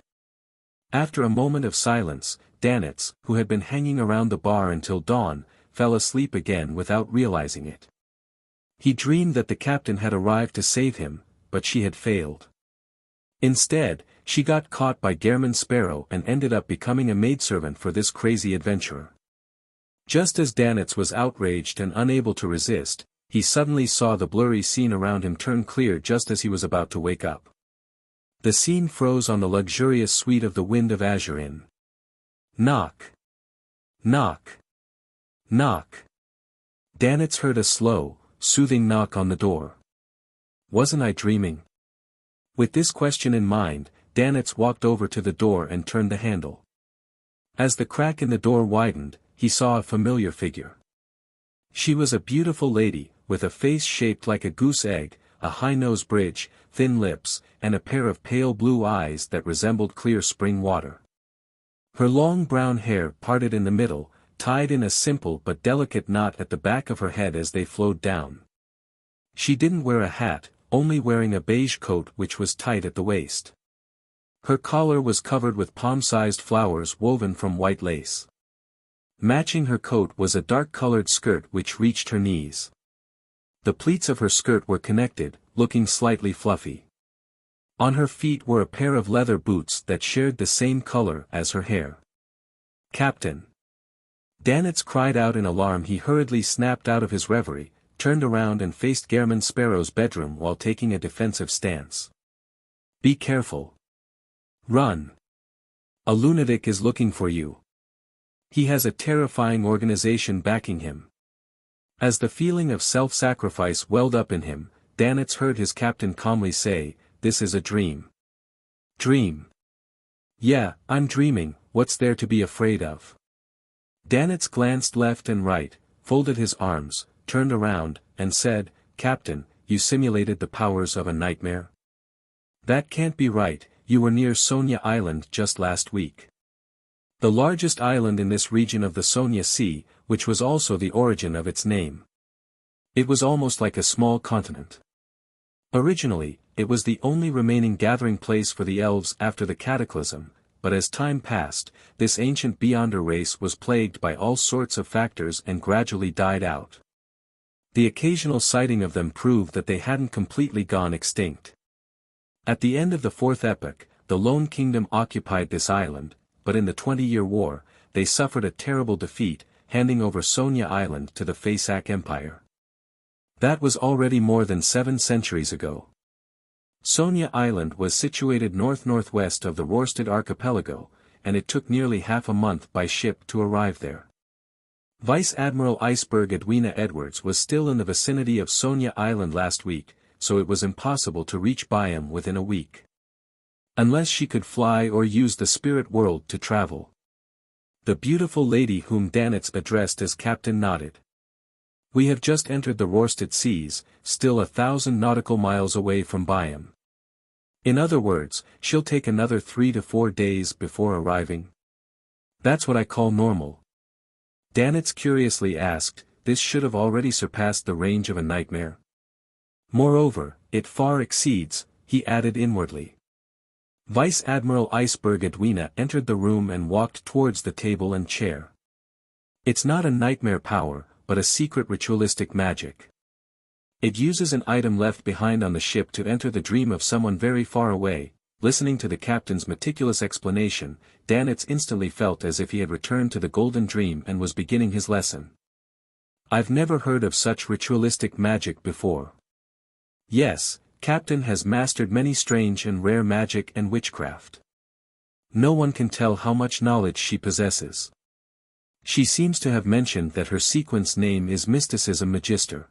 After a moment of silence, Danitz, who had been hanging around the bar until dawn, fell asleep again without realizing it. He dreamed that the captain had arrived to save him, but she had failed. Instead, she got caught by Gehrman Sparrow and ended up becoming a maidservant for this crazy adventurer. Just as Danitz was outraged and unable to resist, he suddenly saw the blurry scene around him turn clear just as he was about to wake up. The scene froze on the luxurious suite of the Wind of Azure Inn. Knock. Knock. Knock. Danitz heard a slow, soothing knock on the door. Wasn't I dreaming? With this question in mind, Danitz walked over to the door and turned the handle. As the crack in the door widened, he saw a familiar figure. She was a beautiful lady, with a face shaped like a goose egg, a high nose bridge, thin lips, and a pair of pale blue eyes that resembled clear spring water. Her long brown hair parted in the middle, tied in a simple but delicate knot at the back of her head as they flowed down. She didn't wear a hat, only wearing a beige coat which was tight at the waist. Her collar was covered with palm-sized flowers woven from white lace. Matching her coat was a dark-colored skirt which reached her knees. The pleats of her skirt were connected, looking slightly fluffy. On her feet were a pair of leather boots that shared the same color as her hair. "Captain!" Danitz cried out in alarm. He hurriedly snapped out of his reverie, turned around and faced Gehrman Sparrow's bedroom while taking a defensive stance. "Be careful. Run. A lunatic is looking for you. He has a terrifying organization backing him." As the feeling of self-sacrifice welled up in him, Danitz heard his captain calmly say, "This is a dream." "Dream? Yeah, I'm dreaming, what's there to be afraid of?" Danitz glanced left and right, folded his arms, turned around, and said, "Captain, you simulated the powers of a nightmare? That can't be right, you were near Sonia Island just last week. The largest island in this region of the Sonia Sea, which was also the origin of its name. It was almost like a small continent. Originally, it was the only remaining gathering place for the elves after the cataclysm, but as time passed, this ancient Beyonder race was plagued by all sorts of factors and gradually died out. The occasional sighting of them proved that they hadn't completely gone extinct. At the end of the Fourth Epoch, the Lone Kingdom occupied this island, but in the 20-Year War, they suffered a terrible defeat, handing over Sonia Island to the Faesak Empire. That was already more than 7 centuries ago. Sonia Island was situated north-northwest of the Rorstad archipelago, and it took nearly half a month by ship to arrive there. Vice Admiral Iceberg Edwina Edwards was still in the vicinity of Sonia Island last week, so it was impossible to reach Byam within a week. Unless she could fly or use the spirit world to travel. The beautiful lady whom Danitz addressed as Captain nodded. "We have just entered the Rorstad seas, still 1,000 nautical miles away from Byam. In other words, she'll take another 3 to 4 days before arriving." "That's what I call normal." Danitz curiously asked, "This should have already surpassed the range of a nightmare. Moreover, it far exceeds," he added inwardly. Vice Admiral Iceberg Edwina entered the room and walked towards the table and chair. "It's not a nightmare power, but a secret ritualistic magic. It uses an item left behind on the ship to enter the dream of someone very far away." Listening to the captain's meticulous explanation, Danitz instantly felt as if he had returned to the Golden Dream and was beginning his lesson. "I've never heard of such ritualistic magic before." "Yes, Captain has mastered many strange and rare magic and witchcraft. No one can tell how much knowledge she possesses. She seems to have mentioned that her sequence name is Mysticism Magister.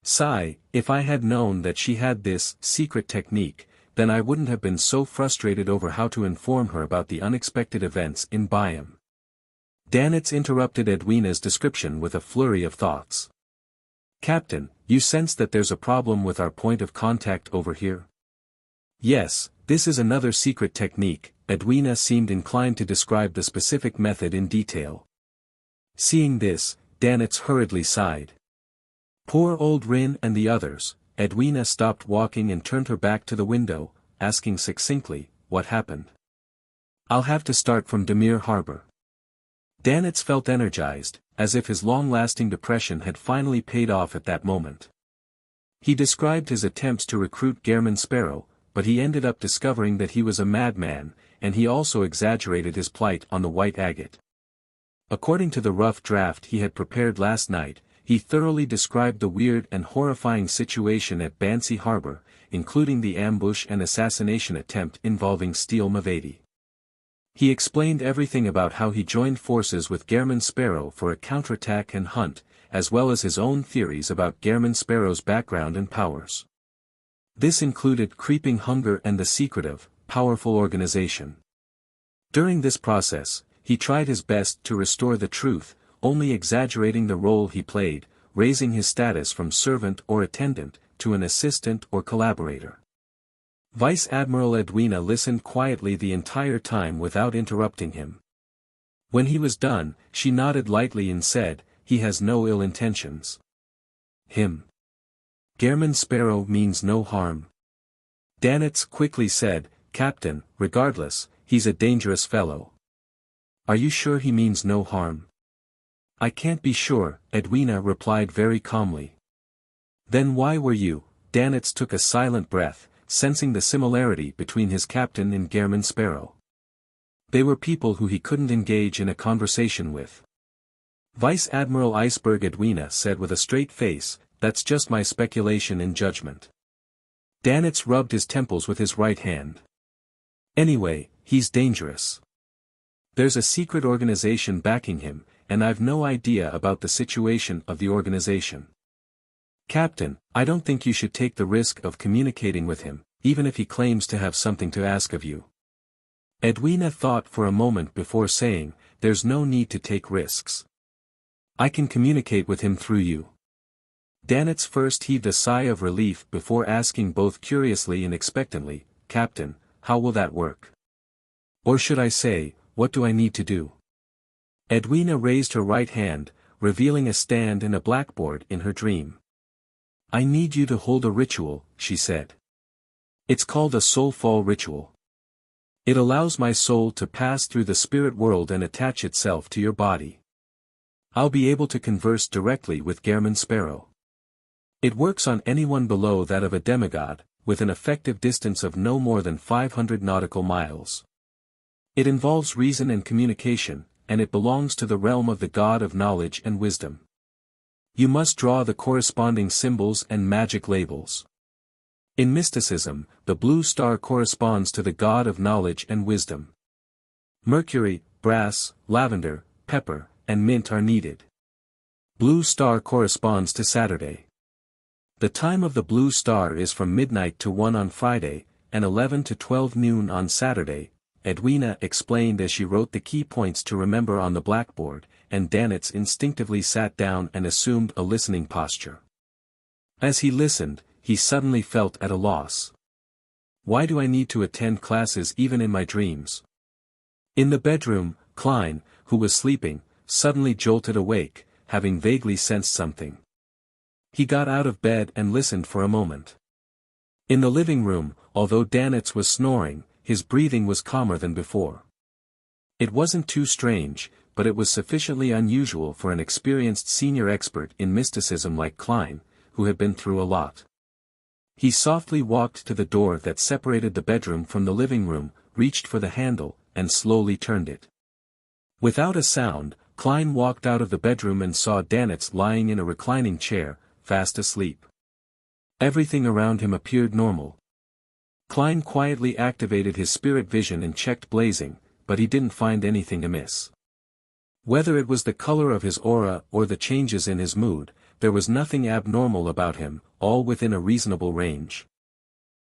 Sigh, if I had known that she had this secret technique, then I wouldn't have been so frustrated over how to inform her about the unexpected events in Byam." Danitz interrupted Edwina's description with a flurry of thoughts. "Captain, you sense that there's a problem with our point of contact over here?" "Yes, this is another secret technique." Edwina seemed inclined to describe the specific method in detail. Seeing this, Danitz hurriedly sighed. "Poor old Rin and the others." Edwina stopped walking and turned her back to the window, asking succinctly, "What happened?" "I'll have to start from Demir Harbor." Danitz felt energized, as if his long-lasting depression had finally paid off at that moment. He described his attempts to recruit Gehrman Sparrow, but he ended up discovering that he was a madman, and he also exaggerated his plight on the White Agate. According to the rough draft he had prepared last night, he thoroughly described the weird and horrifying situation at Bansi Harbor, including the ambush and assassination attempt involving Steel Mavedi. He explained everything about how he joined forces with Gehrman Sparrow for a counterattack and hunt, as well as his own theories about Gehrman Sparrow's background and powers. This included creeping hunger and the secretive, powerful organization. During this process, he tried his best to restore the truth, only exaggerating the role he played, raising his status from servant or attendant to an assistant or collaborator. Vice Admiral Edwina listened quietly the entire time without interrupting him. When he was done, she nodded lightly and said, "He has no ill intentions." Him. Gehrman Sparrow means no harm. Danitz quickly said, "Captain, regardless, he's a dangerous fellow." "Are you sure he means no harm?" "I can't be sure," Edwina replied very calmly. "Then why were you?" Danitz took a silent breath, sensing the similarity between his captain and Gehrman Sparrow. They were people who he couldn't engage in a conversation with. Vice Admiral Iceberg Edwina said with a straight face, "That's just my speculation and judgment." Danitz rubbed his temples with his right hand. "Anyway, he's dangerous. There's a secret organization backing him, and I've no idea about the situation of the organization. Captain, I don't think you should take the risk of communicating with him, even if he claims to have something to ask of you." Edwina thought for a moment before saying, "There's no need to take risks. I can communicate with him through you." Danitz first heaved a sigh of relief before asking both curiously and expectantly, "Captain, how will that work? Or should I say, what do I need to do?" Edwina raised her right hand, revealing a stand and a blackboard in her dream. "I need you to hold a ritual," she said. "It's called a soul fall ritual. It allows my soul to pass through the spirit world and attach itself to your body. I'll be able to converse directly with Gehrman Sparrow. It works on anyone below that of a demigod, with an effective distance of no more than 500 nautical miles. It involves reason and communication, and it belongs to the realm of the god of knowledge and wisdom. You must draw the corresponding symbols and magic labels. In mysticism, the blue star corresponds to the god of knowledge and wisdom. Mercury, brass, lavender, pepper, and mint are needed. Blue star corresponds to Saturday. The time of the blue star is from midnight to 1 on Friday, and 11 to 12 noon on Saturday, Edwina explained as she wrote the key points to remember on the blackboard, and Danitz instinctively sat down and assumed a listening posture. As he listened, he suddenly felt at a loss. Why do I need to attend classes even in my dreams? In the bedroom, Klein, who was sleeping, suddenly jolted awake, having vaguely sensed something. He got out of bed and listened for a moment. In the living room, although Danitz was snoring, his breathing was calmer than before. It wasn't too strange, but it was sufficiently unusual for an experienced senior expert in mysticism like Klein, who had been through a lot. He softly walked to the door that separated the bedroom from the living room, reached for the handle, and slowly turned it. Without a sound, Klein walked out of the bedroom and saw Danitz lying in a reclining chair, fast asleep. Everything around him appeared normal. Klein quietly activated his spirit vision and checked blazing, but he didn't find anything amiss. Whether it was the color of his aura or the changes in his mood, there was nothing abnormal about him, all within a reasonable range.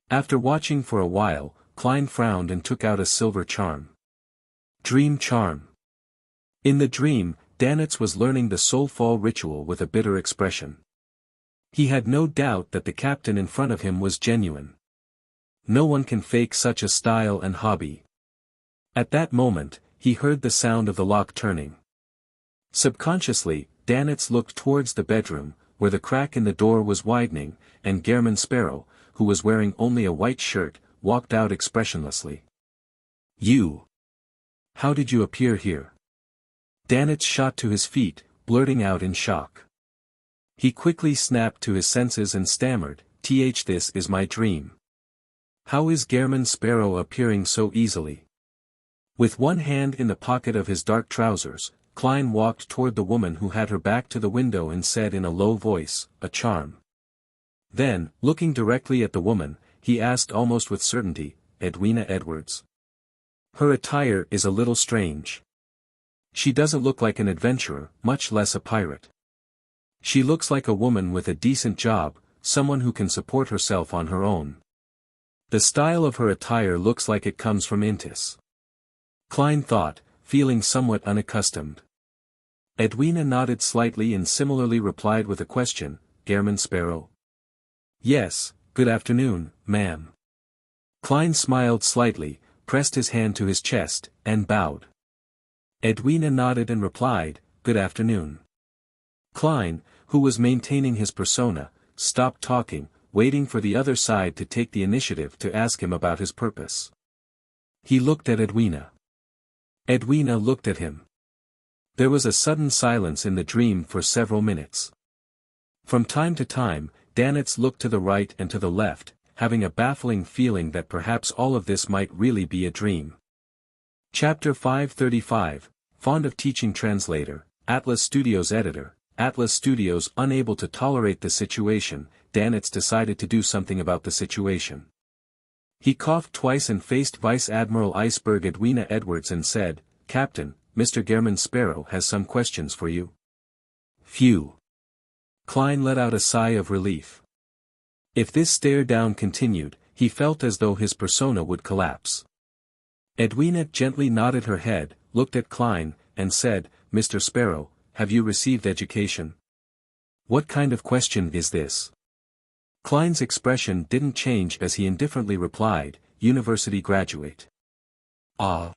After watching for a while, Klein frowned and took out a silver charm. Dream charm. In the dream, Danitz was learning the soul fall ritual with a bitter expression. He had no doubt that the captain in front of him was genuine. No one can fake such a style and hobby. At that moment, he heard the sound of the lock turning. Subconsciously, Danitz looked towards the bedroom, where the crack in the door was widening, and Gehrman Sparrow, who was wearing only a white shirt, walked out expressionlessly. "You! How did you appear here?" Danitz shot to his feet, blurting out in shock. He quickly snapped to his senses and stammered, "This is my dream. How is Gehrman Sparrow appearing so easily?" With one hand in the pocket of his dark trousers, Klein walked toward the woman who had her back to the window and said in a low voice, "A charm." Then, looking directly at the woman, he asked almost with certainty, "Edwina Edwards?" Her attire is a little strange. She doesn't look like an adventurer, much less a pirate. She looks like a woman with a decent job, someone who can support herself on her own. The style of her attire looks like it comes from Intis. Klein thought, feeling somewhat unaccustomed. Edwina nodded slightly and similarly replied with a question, Gairman Sparrow? Yes, good afternoon, ma'am. Klein smiled slightly, pressed his hand to his chest, and bowed. Edwina nodded and replied, good afternoon. Klein, who was maintaining his persona, stopped talking, waiting for the other side to take the initiative to ask him about his purpose. He looked at Edwina. Edwina looked at him. There was a sudden silence in the dream for several minutes. From time to time, Danitz looked to the right and to the left, having a baffling feeling that perhaps all of this might really be a dream. Chapter 535, Fond of Teaching Translator, Atlas Studios Editor. Atlas Studios unable to tolerate the situation, Danitz decided to do something about the situation. He coughed twice and faced Vice Admiral Iceberg Edwina Edwards and said, Captain, Mr. Gairman Sparrow has some questions for you. Phew. Klein let out a sigh of relief. If this stare down continued, he felt as though his persona would collapse. Edwina gently nodded her head, looked at Klein, and said, Mr. Sparrow, have you received education? What kind of question is this? Klein's expression didn't change as he indifferently replied, University graduate. Ah.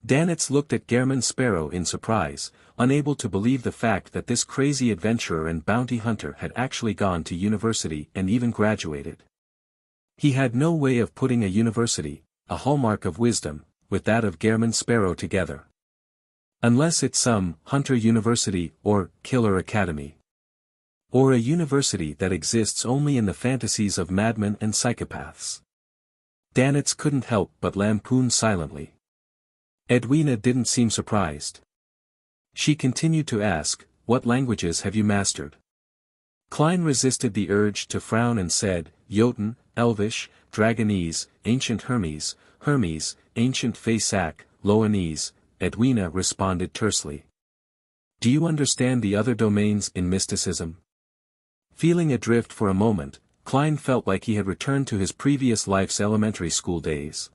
Danitz looked at Gairman Sparrow in surprise, unable to believe the fact that this crazy adventurer and bounty hunter had actually gone to university and even graduated. He had no way of putting a university, a hallmark of wisdom, with that of Gairman Sparrow together. Unless it's some Hunter University or Killer Academy. Or a university that exists only in the fantasies of madmen and psychopaths. Danitz couldn't help but lampoon silently. Edwina didn't seem surprised. She continued to ask, what languages have you mastered? Klein resisted the urge to frown and said, Jotun, Elvish, Dragonese, Ancient Hermes, Ancient Faesac, Loanese. Edwina responded tersely. Do you understand the other domains in mysticism? Feeling adrift for a moment, Klein felt like he had returned to his previous life's elementary school days.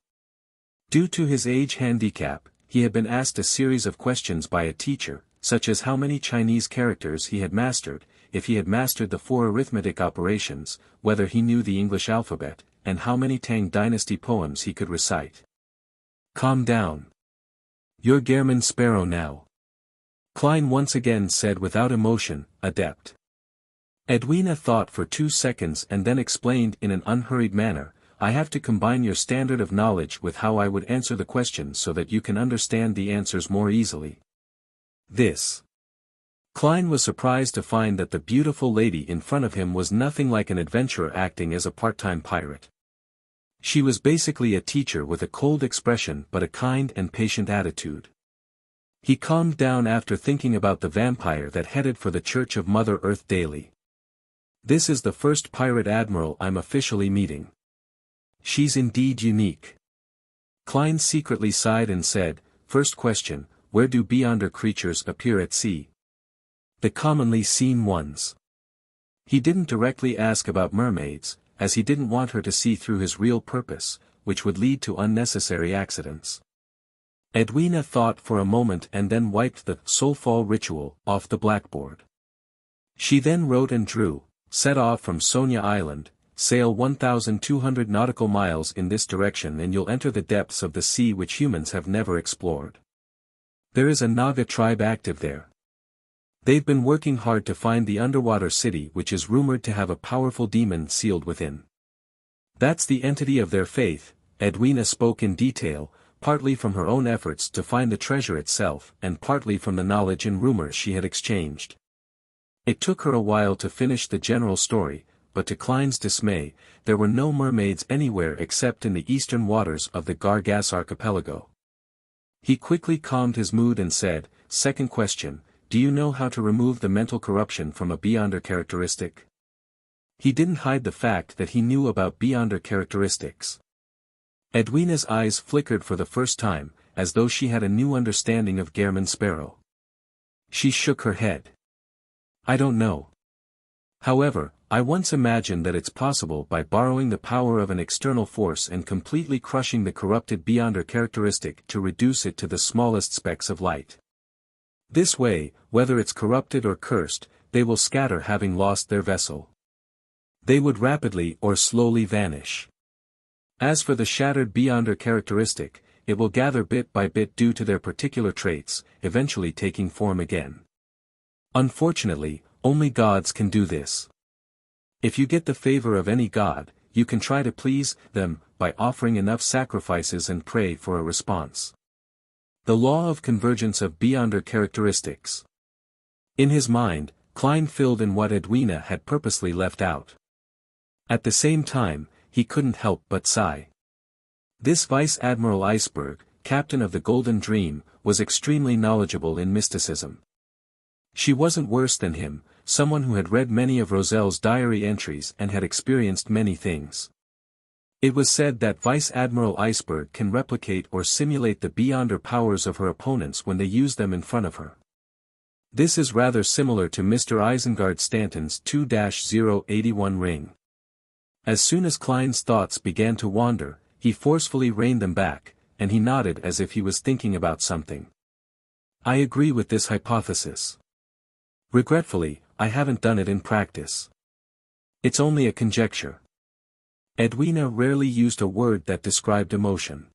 Due to his age handicap, he had been asked a series of questions by a teacher, such as how many Chinese characters he had mastered, if he had mastered the 4 arithmetic operations, whether he knew the English alphabet, and how many Tang Dynasty poems he could recite. Calm down. You're Gairman Sparrow now. Klein once again said without emotion, adept. Edwina thought for 2 seconds and then explained in an unhurried manner, I have to combine your standard of knowledge with how I would answer the question so that you can understand the answers more easily. This. Klein was surprised to find that the beautiful lady in front of him was nothing like an adventurer acting as a part-time pirate. She was basically a teacher with a cold expression but a kind and patient attitude. He calmed down after thinking about the vampire that headed for the Church of Mother Earth daily. This is the first pirate admiral I'm officially meeting. She's indeed unique. Klein secretly sighed and said, First question, where do beyonder creatures appear at sea? The commonly seen ones. He didn't directly ask about mermaids, as he didn't want her to see through his real purpose, which would lead to unnecessary accidents. Edwina thought for a moment and then wiped the soulfall ritual off the blackboard. She then wrote and drew, set off from Sonia Island, sail 1,200 nautical miles in this direction and you'll enter the depths of the sea which humans have never explored. There is a Naga tribe active there. They've been working hard to find the underwater city which is rumored to have a powerful demon sealed within. That's the entity of their faith, Edwina spoke in detail, partly from her own efforts to find the treasure itself and partly from the knowledge and rumors she had exchanged. It took her a while to finish the general story, but to Klein's dismay, there were no mermaids anywhere except in the eastern waters of the Gargas archipelago. He quickly calmed his mood and said, Second question, do you know how to remove the mental corruption from a beyonder characteristic? He didn't hide the fact that he knew about beyonder characteristics. Edwina's eyes flickered for the first time, as though she had a new understanding of Gehrman Sparrow. She shook her head. I don't know. However, I once imagined that it's possible by borrowing the power of an external force and completely crushing the corrupted beyonder characteristic to reduce it to the smallest specks of light. This way, whether it's corrupted or cursed, they will scatter having lost their vessel. They would rapidly or slowly vanish. As for the shattered beyonder characteristic, it will gather bit by bit due to their particular traits, eventually taking form again. Unfortunately, only gods can do this. If you get the favor of any god, you can try to please them by offering enough sacrifices and pray for a response. The law of convergence of beyonder characteristics. In his mind, Klein filled in what Edwina had purposely left out. At the same time, he couldn't help but sigh. This Vice Admiral Iceberg, captain of the Golden Dream, was extremely knowledgeable in mysticism. She wasn't worse than him, someone who had read many of Roselle's diary entries and had experienced many things. It was said that Vice Admiral Iceberg can replicate or simulate the beyonder powers of her opponents when they use them in front of her. This is rather similar to Mr. Isengard Stanton's 2-081 ring. As soon as Klein's thoughts began to wander, he forcefully reined them back, and he nodded as if he was thinking about something. I agree with this hypothesis. Regretfully, I haven't done it in practice. It's only a conjecture. Edwina rarely used a word that described emotion.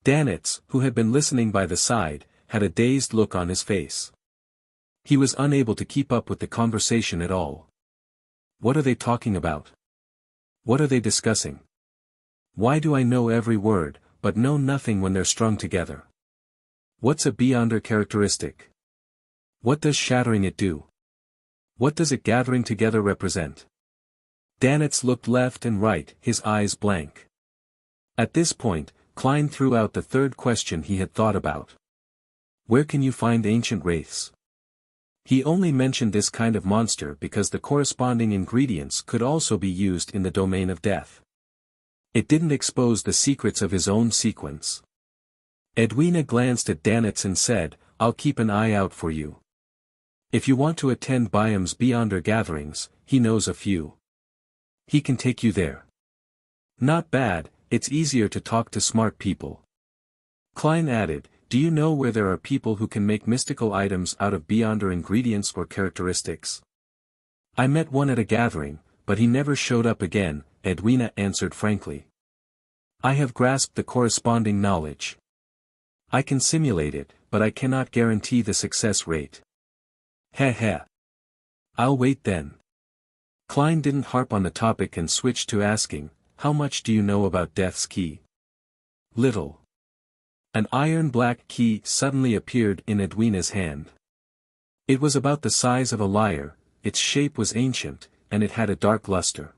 Danitz, who had been listening by the side, had a dazed look on his face. He was unable to keep up with the conversation at all. What are they talking about? What are they discussing? Why do I know every word, but know nothing when they're strung together? What's a beyonder characteristic? What does shattering it do? What does it gathering together represent? Danitz looked left and right, his eyes blank. At this point, Klein threw out the third question he had thought about. Where can you find ancient wraiths? He only mentioned this kind of monster because the corresponding ingredients could also be used in the domain of death. It didn't expose the secrets of his own sequence. Edwina glanced at Danitz and said, I'll keep an eye out for you. If you want to attend Biam's Beyonder gatherings, he knows a few. He can take you there. Not bad, it's easier to talk to smart people. Klein added, do you know where there are people who can make mystical items out of Beyonder ingredients or characteristics? I met one at a gathering, but he never showed up again, Edwina answered frankly. I have grasped the corresponding knowledge. I can simulate it, but I cannot guarantee the success rate. Heh heh. I'll wait then. Klein didn't harp on the topic and switched to asking, how much do you know about Death's Key? Little. An iron-black key suddenly appeared in Edwina's hand. It was about the size of a lyre, its shape was ancient, and it had a dark luster.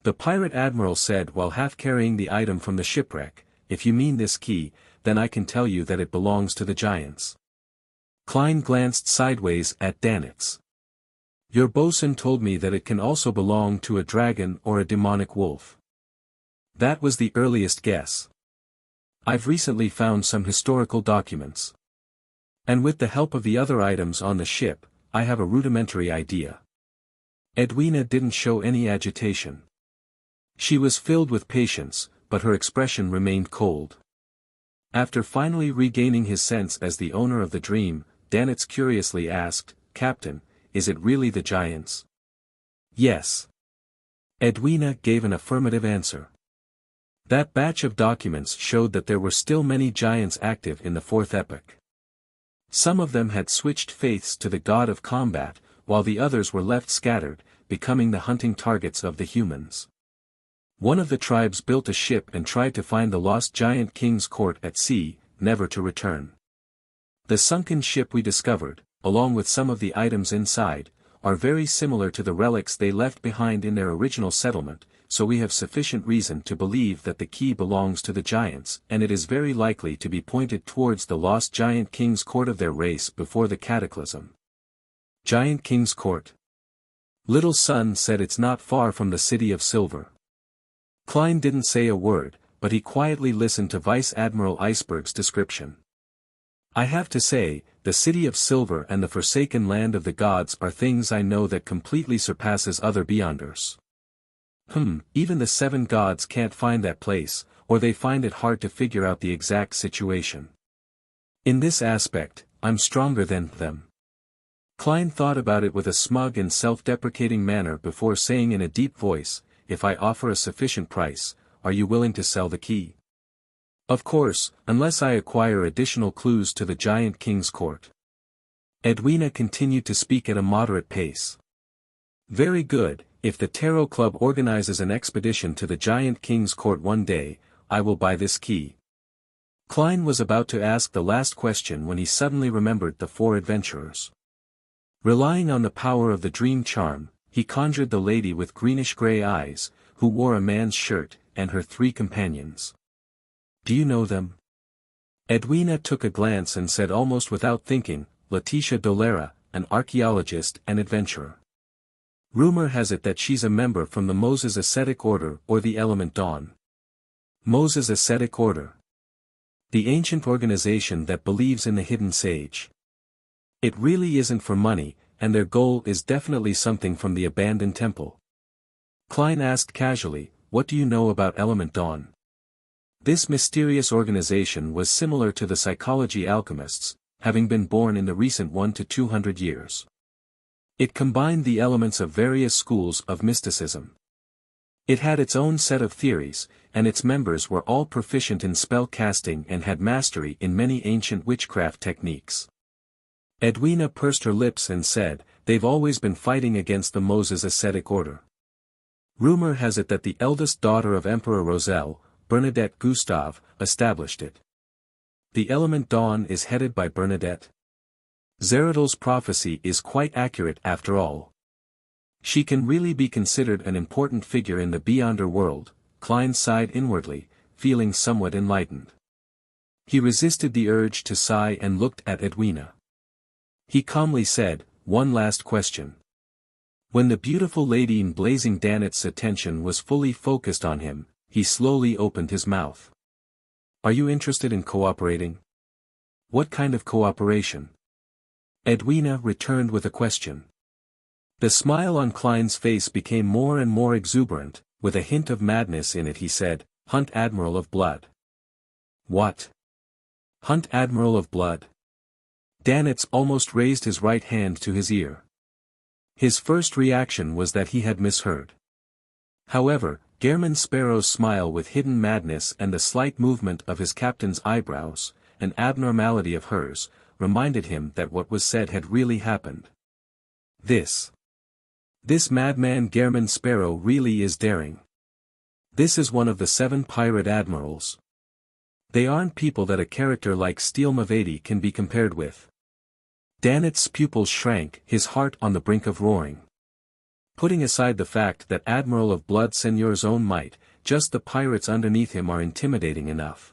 The pirate admiral said while half-carrying the item from the shipwreck, if you mean this key, then I can tell you that it belongs to the giants. Klein glanced sideways at Danitz. Your bosun told me that it can also belong to a dragon or a demonic wolf. That was the earliest guess. I've recently found some historical documents. And with the help of the other items on the ship, I have a rudimentary idea. Edwina didn't show any agitation. She was filled with patience, but her expression remained cold. After finally regaining his sense as the owner of the dream, Danitz curiously asked, Captain, is it really the giants? Yes. Edwina gave an affirmative answer. That batch of documents showed that there were still many giants active in the Fourth Epoch. Some of them had switched faiths to the god of combat, while the others were left scattered, becoming the hunting targets of the humans. One of the tribes built a ship and tried to find the lost giant king's court at sea, never to return. The sunken ship we discovered, along with some of the items inside, are very similar to the relics they left behind in their original settlement, so we have sufficient reason to believe that the key belongs to the giants, and it is very likely to be pointed towards the lost giant king's court of their race before the cataclysm. Giant King's Court. Little Sun said it's not far from the City of Silver. Klein didn't say a word, but he quietly listened to Vice Admiral Iceberg's description. I have to say, the City of Silver and the Forsaken Land of the Gods are things I know that completely surpasses other Beyonders. Even the 7 gods can't find that place, or they find it hard to figure out the exact situation. In this aspect, I'm stronger than them. Klein thought about it with a smug and self-deprecating manner before saying in a deep voice, if I offer a sufficient price, are you willing to sell the key? Of course, unless I acquire additional clues to the Giant King's court. Edwina continued to speak at a moderate pace. Very good, if the Tarot Club organizes an expedition to the Giant King's court one day, I will buy this key. Klein was about to ask the last question when he suddenly remembered the 4 adventurers. Relying on the power of the dream charm, he conjured the lady with greenish-gray eyes, who wore a man's shirt, and her 3 companions. Do you know them? Edwina took a glance and said almost without thinking, Letitia Dolera, an archaeologist and adventurer. Rumor has it that she's a member from the Moses Ascetic Order or the Element Dawn. Moses Ascetic Order. The ancient organization that believes in the hidden sage. It really isn't for money, and their goal is definitely something from the abandoned temple. Klein asked casually, what do you know about Element Dawn? This mysterious organization was similar to the psychology alchemists, having been born in the recent 1 to 200 years. It combined the elements of various schools of mysticism. It had its own set of theories, and its members were all proficient in spell casting and had mastery in many ancient witchcraft techniques. Edwina pursed her lips and said, they've always been fighting against the Moses Ascetic Order. Rumor has it that the eldest daughter of Emperor Roselle, Bernadette Gustave, established it. The Element Dawn is headed by Bernadette. Zeradol's prophecy is quite accurate after all. She can really be considered an important figure in the Beyonder world. Klein sighed inwardly, feeling somewhat enlightened. He resisted the urge to sigh and looked at Edwina. He calmly said, one last question. When the beautiful lady in blazing Danet's attention was fully focused on him, he slowly opened his mouth. Are you interested in cooperating? What kind of cooperation? Edwina returned with a question. The smile on Klein's face became more and more exuberant, with a hint of madness in it. He said, Hunt Admiral of Blood. What? Hunt Admiral of Blood? Danitz almost raised his right hand to his ear. His first reaction was that he had misheard. However, Gehrman Sparrow's smile with hidden madness and the slight movement of his captain's eyebrows, an abnormality of hers, reminded him that what was said had really happened. This madman Gehrman Sparrow really is daring. This is one of the 7 pirate admirals. They aren't people that a character like Steel Mavedi can be compared with. Danitz's pupils shrank, his heart on the brink of roaring. Putting aside the fact that Admiral of Blood Seigneur's own might, just the pirates underneath him are intimidating enough.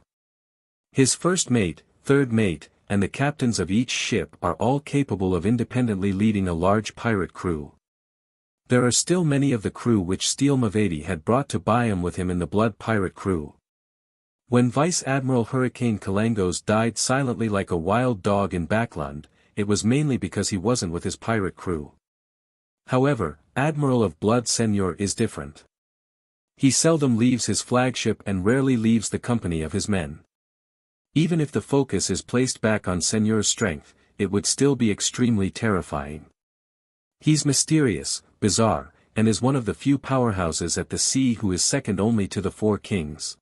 His first mate, third mate, and the captains of each ship are all capable of independently leading a large pirate crew. There are still many of the crew which Steel Mavedi had brought to Byam with him in the Blood Pirate crew. When Vice Admiral Hurricane Kalangos died silently like a wild dog in Backlund, it was mainly because he wasn't with his pirate crew. However, Admiral of Blood Seigneur is different. He seldom leaves his flagship and rarely leaves the company of his men. Even if the focus is placed back on Seigneur's strength, it would still be extremely terrifying. He's mysterious, bizarre, and is one of the few powerhouses at the sea who is second only to the 4 kings.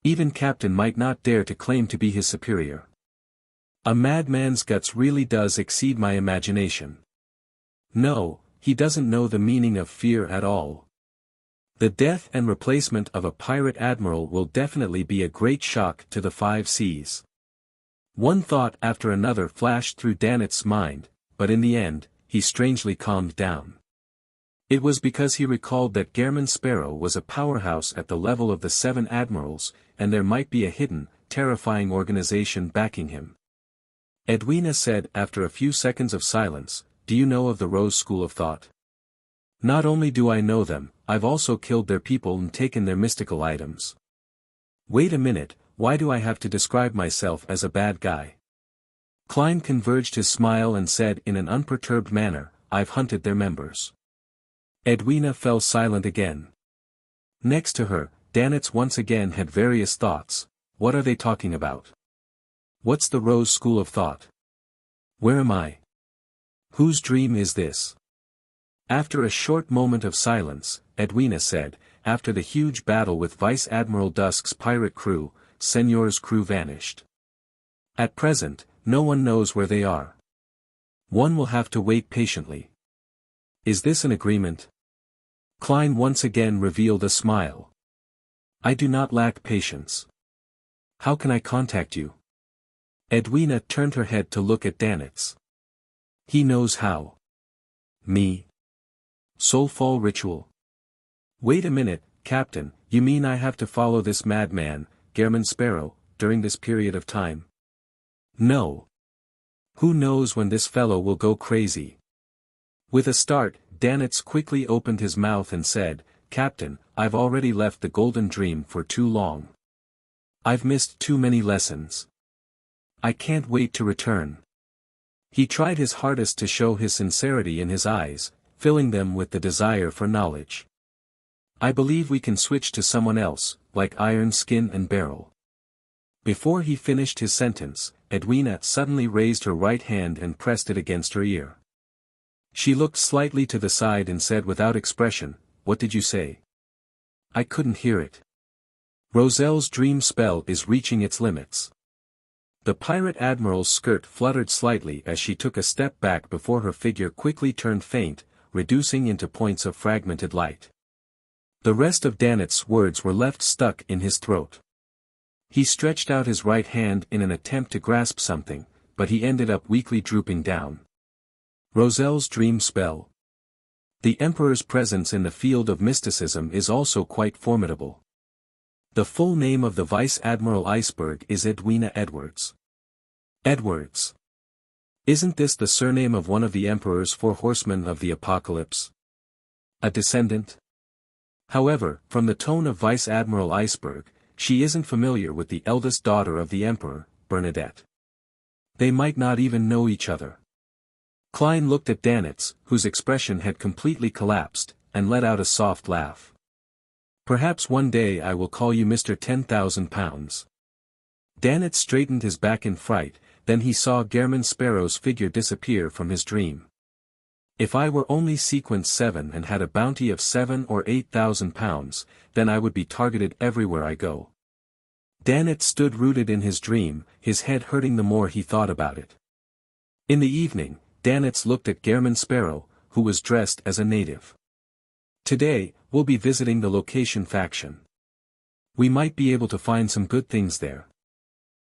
Even Captain might not dare to claim to be his superior. A madman's guts really does exceed my imagination. No, he doesn't know the meaning of fear at all. The death and replacement of a pirate admiral will definitely be a great shock to the 5 seas. One thought after another flashed through Danitz's mind, but in the end, he strangely calmed down. It was because he recalled that Gehrman Sparrow was a powerhouse at the level of the 7 admirals, and there might be a hidden, terrifying organization backing him. Edwina said after a few seconds of silence, do you know of the Rose School of Thought? Not only do I know them, I've also killed their people and taken their mystical items. Wait a minute, why do I have to describe myself as a bad guy? Klein converged his smile and said in an unperturbed manner, I've hunted their members. Edwina fell silent again. Next to her, Danitz once again had various thoughts. What are they talking about? What's the Rose School of Thought? Where am I? Whose dream is this? After a short moment of silence, Edwina said, after the huge battle with Vice Admiral Dusk's pirate crew, Senor's crew vanished. At present, no one knows where they are. One will have to wait patiently. Is this an agreement? Klein once again revealed a smile. I do not lack patience. How can I contact you? Edwina turned her head to look at Danitz. He knows how. Me? Soulfall ritual? Wait a minute, Captain, you mean I have to follow this madman, Gehrman Sparrow, during this period of time? No. Who knows when this fellow will go crazy? With a start, Danitz quickly opened his mouth and said, Captain, I've already left the Golden Dream for too long. I've missed too many lessons. I can't wait to return. He tried his hardest to show his sincerity in his eyes, filling them with the desire for knowledge. I believe we can switch to someone else, like Iron Skin and Beryl. Before he finished his sentence, Edwina suddenly raised her right hand and pressed it against her ear. She looked slightly to the side and said without expression, What did you say? I couldn't hear it. Roselle's dream spell is reaching its limits. The pirate admiral's skirt fluttered slightly as she took a step back before her figure quickly turned faint, reducing into points of fragmented light. The rest of Danitz's words were left stuck in his throat. He stretched out his right hand in an attempt to grasp something, but he ended up weakly drooping down. Roselle's dream spell. The Emperor's presence in the field of mysticism is also quite formidable. The full name of the Vice Admiral Iceberg is Edwina Edwards. Edwards. Isn't this the surname of one of the Emperor's 4 horsemen of the apocalypse? A descendant? However, from the tone of Vice Admiral Iceberg, she isn't familiar with the eldest daughter of the Emperor, Bernadette. They might not even know each other. Klein looked at Danitz, whose expression had completely collapsed, and let out a soft laugh. Perhaps one day I will call you Mr. 10,000 pounds. Danitz straightened his back in fright, then he saw Gehrman Sparrow's figure disappear from his dream. If I were only sequence 7 and had a bounty of 7 or 8,000 pounds, then I would be targeted everywhere I go. Danitz stood rooted in his dream, his head hurting the more he thought about it. In the evening, Danitz looked at Gehrman Sparrow, who was dressed as a native. Today, we'll be visiting the location faction. We might be able to find some good things there.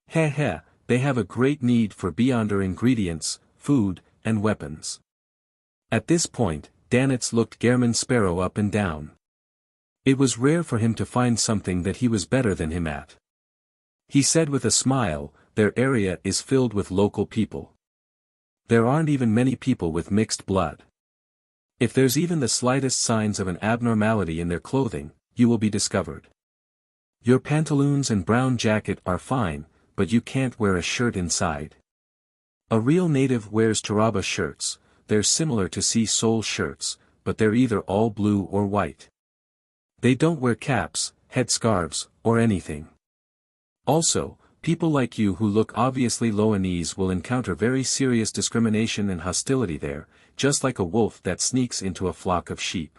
Heh, they have a great need for Beyonder ingredients, food, and weapons. At this point, Danitz looked Gehrman Sparrow up and down. It was rare for him to find something that he was better than him at. He said with a smile, their area is filled with local people. There aren't even many people with mixed blood. If there's even the slightest signs of an abnormality in their clothing, you will be discovered. Your pantaloons and brown jacket are fine, but you can't wear a shirt inside. A real native wears Taraba shirts. They're similar to Sea Soul shirts, but they're either all blue or white. They don't wear caps, headscarves, or anything. Also, people like you who look obviously Loanese will encounter very serious discrimination and hostility there, just like a wolf that sneaks into a flock of sheep.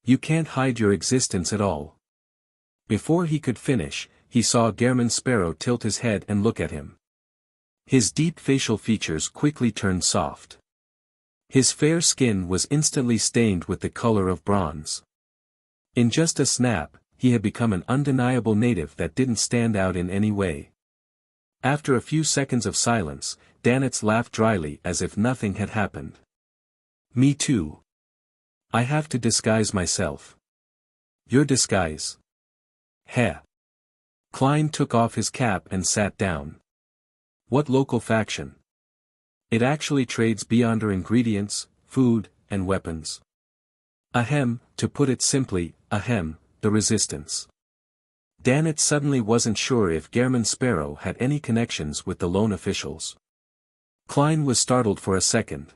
You can't hide your existence at all. Before he could finish, he saw Gehrman Sparrow tilt his head and look at him. His deep facial features quickly turned soft. His fair skin was instantly stained with the color of bronze. In just a snap, he had become an undeniable native that didn't stand out in any way. After a few seconds of silence, Danitz laughed dryly as if nothing had happened. Me too. I have to disguise myself. Your disguise? Heh. Klein took off his cap and sat down. What local faction? It actually trades Beyonder ingredients, food, and weapons. Ahem, to put it simply, ahem, the resistance. Danitz suddenly wasn't sure if Gehrman Sparrow had any connections with the loan officials. Klein was startled for a second.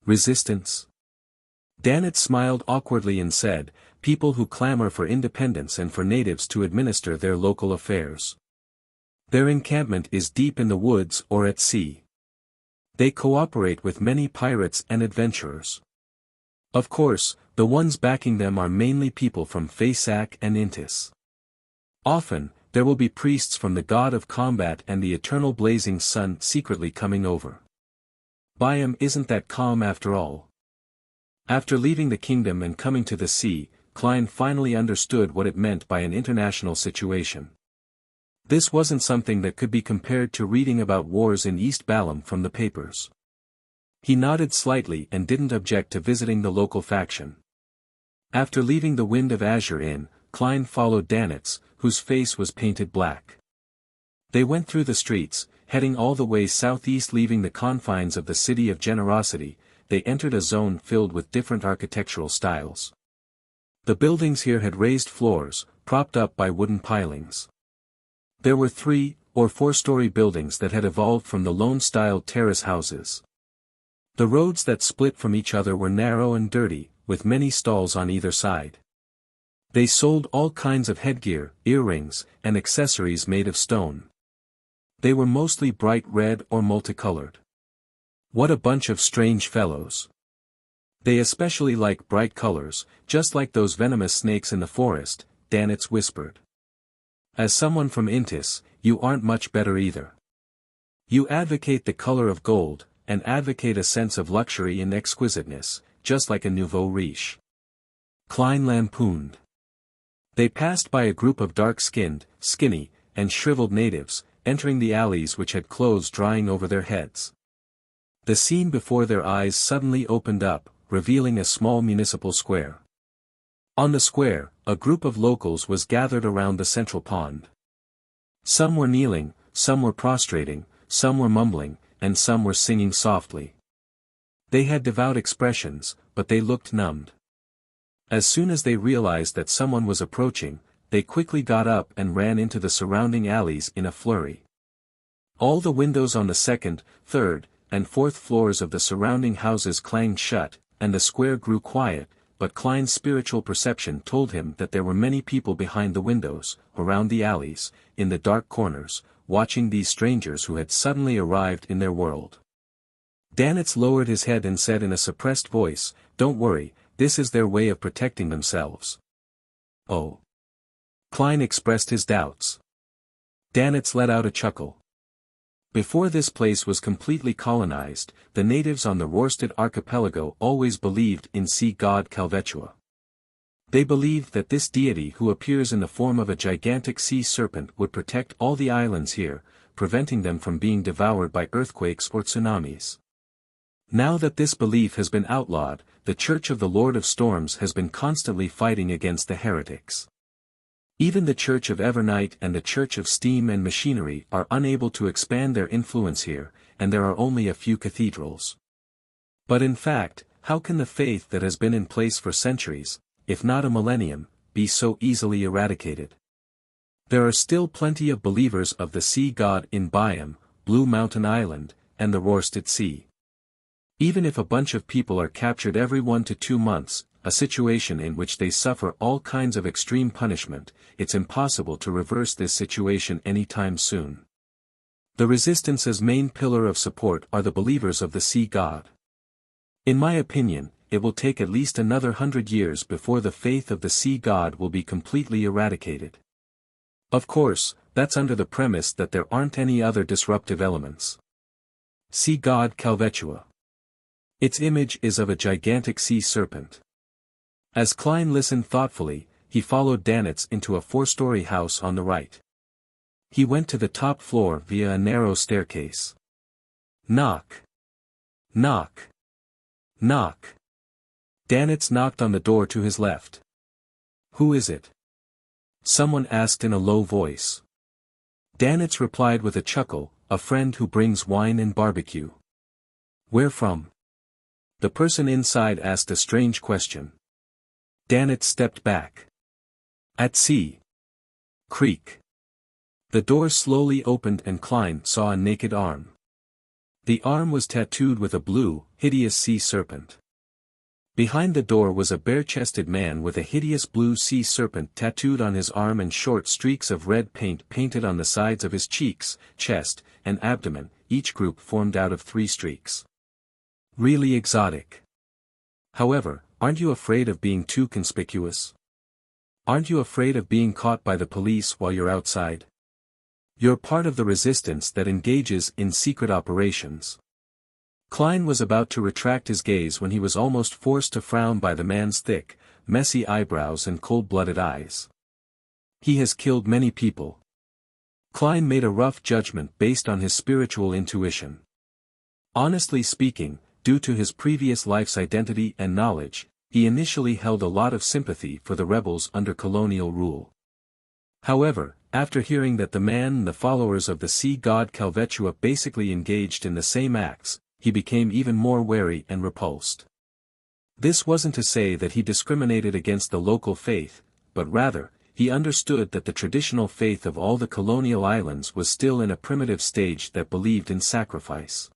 Resistance? Danitz smiled awkwardly and said, people who clamor for independence and for natives to administer their local affairs. Their encampment is deep in the woods or at sea. They cooperate with many pirates and adventurers. Of course, the ones backing them are mainly people from Fasak and Intis. Often, there will be priests from the god of combat and the eternal blazing sun secretly coming over. Byam isn't that calm after all. After leaving the kingdom and coming to the sea, Klein finally understood what it meant by an international situation. This wasn't something that could be compared to reading about wars in East Balam from the papers. He nodded slightly and didn't object to visiting the local faction. After leaving the Wind of Azure Inn, Klein followed Danitz, whose face was painted black. They went through the streets, heading all the way southeast. Leaving the confines of the City of Generosity, they entered a zone filled with different architectural styles. The buildings here had raised floors, propped up by wooden pilings. There were 3- or 4-story buildings that had evolved from the Lone-style terrace houses. The roads that split from each other were narrow and dirty, with many stalls on either side. They sold all kinds of headgear, earrings, and accessories made of stone. They were mostly bright red or multicolored. What a bunch of strange fellows. They especially like bright colors, just like those venomous snakes in the forest, Danitz whispered. As someone from Intis, you aren't much better either. You advocate the color of gold, and advocate a sense of luxury and exquisiteness, just like a nouveau riche. Klein lampooned. They passed by a group of dark-skinned, skinny, and shriveled natives, entering the alleys which had clothes drying over their heads. The scene before their eyes suddenly opened up, revealing a small municipal square. On the square, a group of locals was gathered around the central pond. Some were kneeling, some were prostrating, some were mumbling, and some were singing softly. They had devout expressions, but they looked numbed. As soon as they realized that someone was approaching, they quickly got up and ran into the surrounding alleys in a flurry. All the windows on the 2nd, 3rd, and 4th floors of the surrounding houses clanged shut, and the square grew quiet, but Klein's spiritual perception told him that there were many people behind the windows, around the alleys, in the dark corners, watching these strangers who had suddenly arrived in their world. Danitz lowered his head and said in a suppressed voice, "Don't worry, this is their way of protecting themselves." Oh. Klein expressed his doubts. Danitz let out a chuckle. Before this place was completely colonized, the natives on the Rorstad archipelago always believed in sea god Calvetua. They believed that this deity who appears in the form of a gigantic sea serpent would protect all the islands here, preventing them from being devoured by earthquakes or tsunamis. Now that this belief has been outlawed, the Church of the Lord of Storms has been constantly fighting against the heretics. Even the Church of Evernight and the Church of Steam and Machinery are unable to expand their influence here, and there are only a few cathedrals. But in fact, how can the faith that has been in place for centuries, if not a millennium, be so easily eradicated? There are still plenty of believers of the sea god in Byam, Blue Mountain Island, and the Rorstad Sea. Even if a bunch of people are captured every 1 to 2 months, a situation in which they suffer all kinds of extreme punishment, it's impossible to reverse this situation anytime soon. The Resistance's main pillar of support are the believers of the sea god. In my opinion, it will take at least another 100 years before the faith of the sea god will be completely eradicated. Of course, that's under the premise that there aren't any other disruptive elements. Sea god Calvetua. Its image is of a gigantic sea serpent. As Klein listened thoughtfully, he followed Danitz into a 4-story house on the right. He went to the top floor via a narrow staircase. Knock. Knock. Knock. Danitz knocked on the door to his left. "Who is it?" someone asked in a low voice. Danitz replied with a chuckle, "A friend who brings wine and barbecue." "Where from?" the person inside asked a strange question. Danitz stepped back. "At sea." Creak. The door slowly opened and Klein saw a naked arm. The arm was tattooed with a blue, hideous sea serpent. Behind the door was a bare-chested man with a hideous blue sea serpent tattooed on his arm and short streaks of red paint painted on the sides of his cheeks, chest, and abdomen, each group formed out of 3 streaks. Really exotic. However, aren't you afraid of being too conspicuous? Aren't you afraid of being caught by the police while you're outside? You're part of the resistance that engages in secret operations. Klein was about to retract his gaze when he was almost forced to frown by the man's thick, messy eyebrows and cold-blooded eyes. He has killed many people. Klein made a rough judgment based on his spiritual intuition. Honestly speaking, due to his previous life's identity and knowledge, he initially held a lot of sympathy for the rebels under colonial rule. However, after hearing that the man and the followers of the sea god Calvetua basically engaged in the same acts, he became even more wary and repulsed. This wasn't to say that he discriminated against the local faith, but rather, he understood that the traditional faith of all the colonial islands was still in a primitive stage that believed in sacrifice.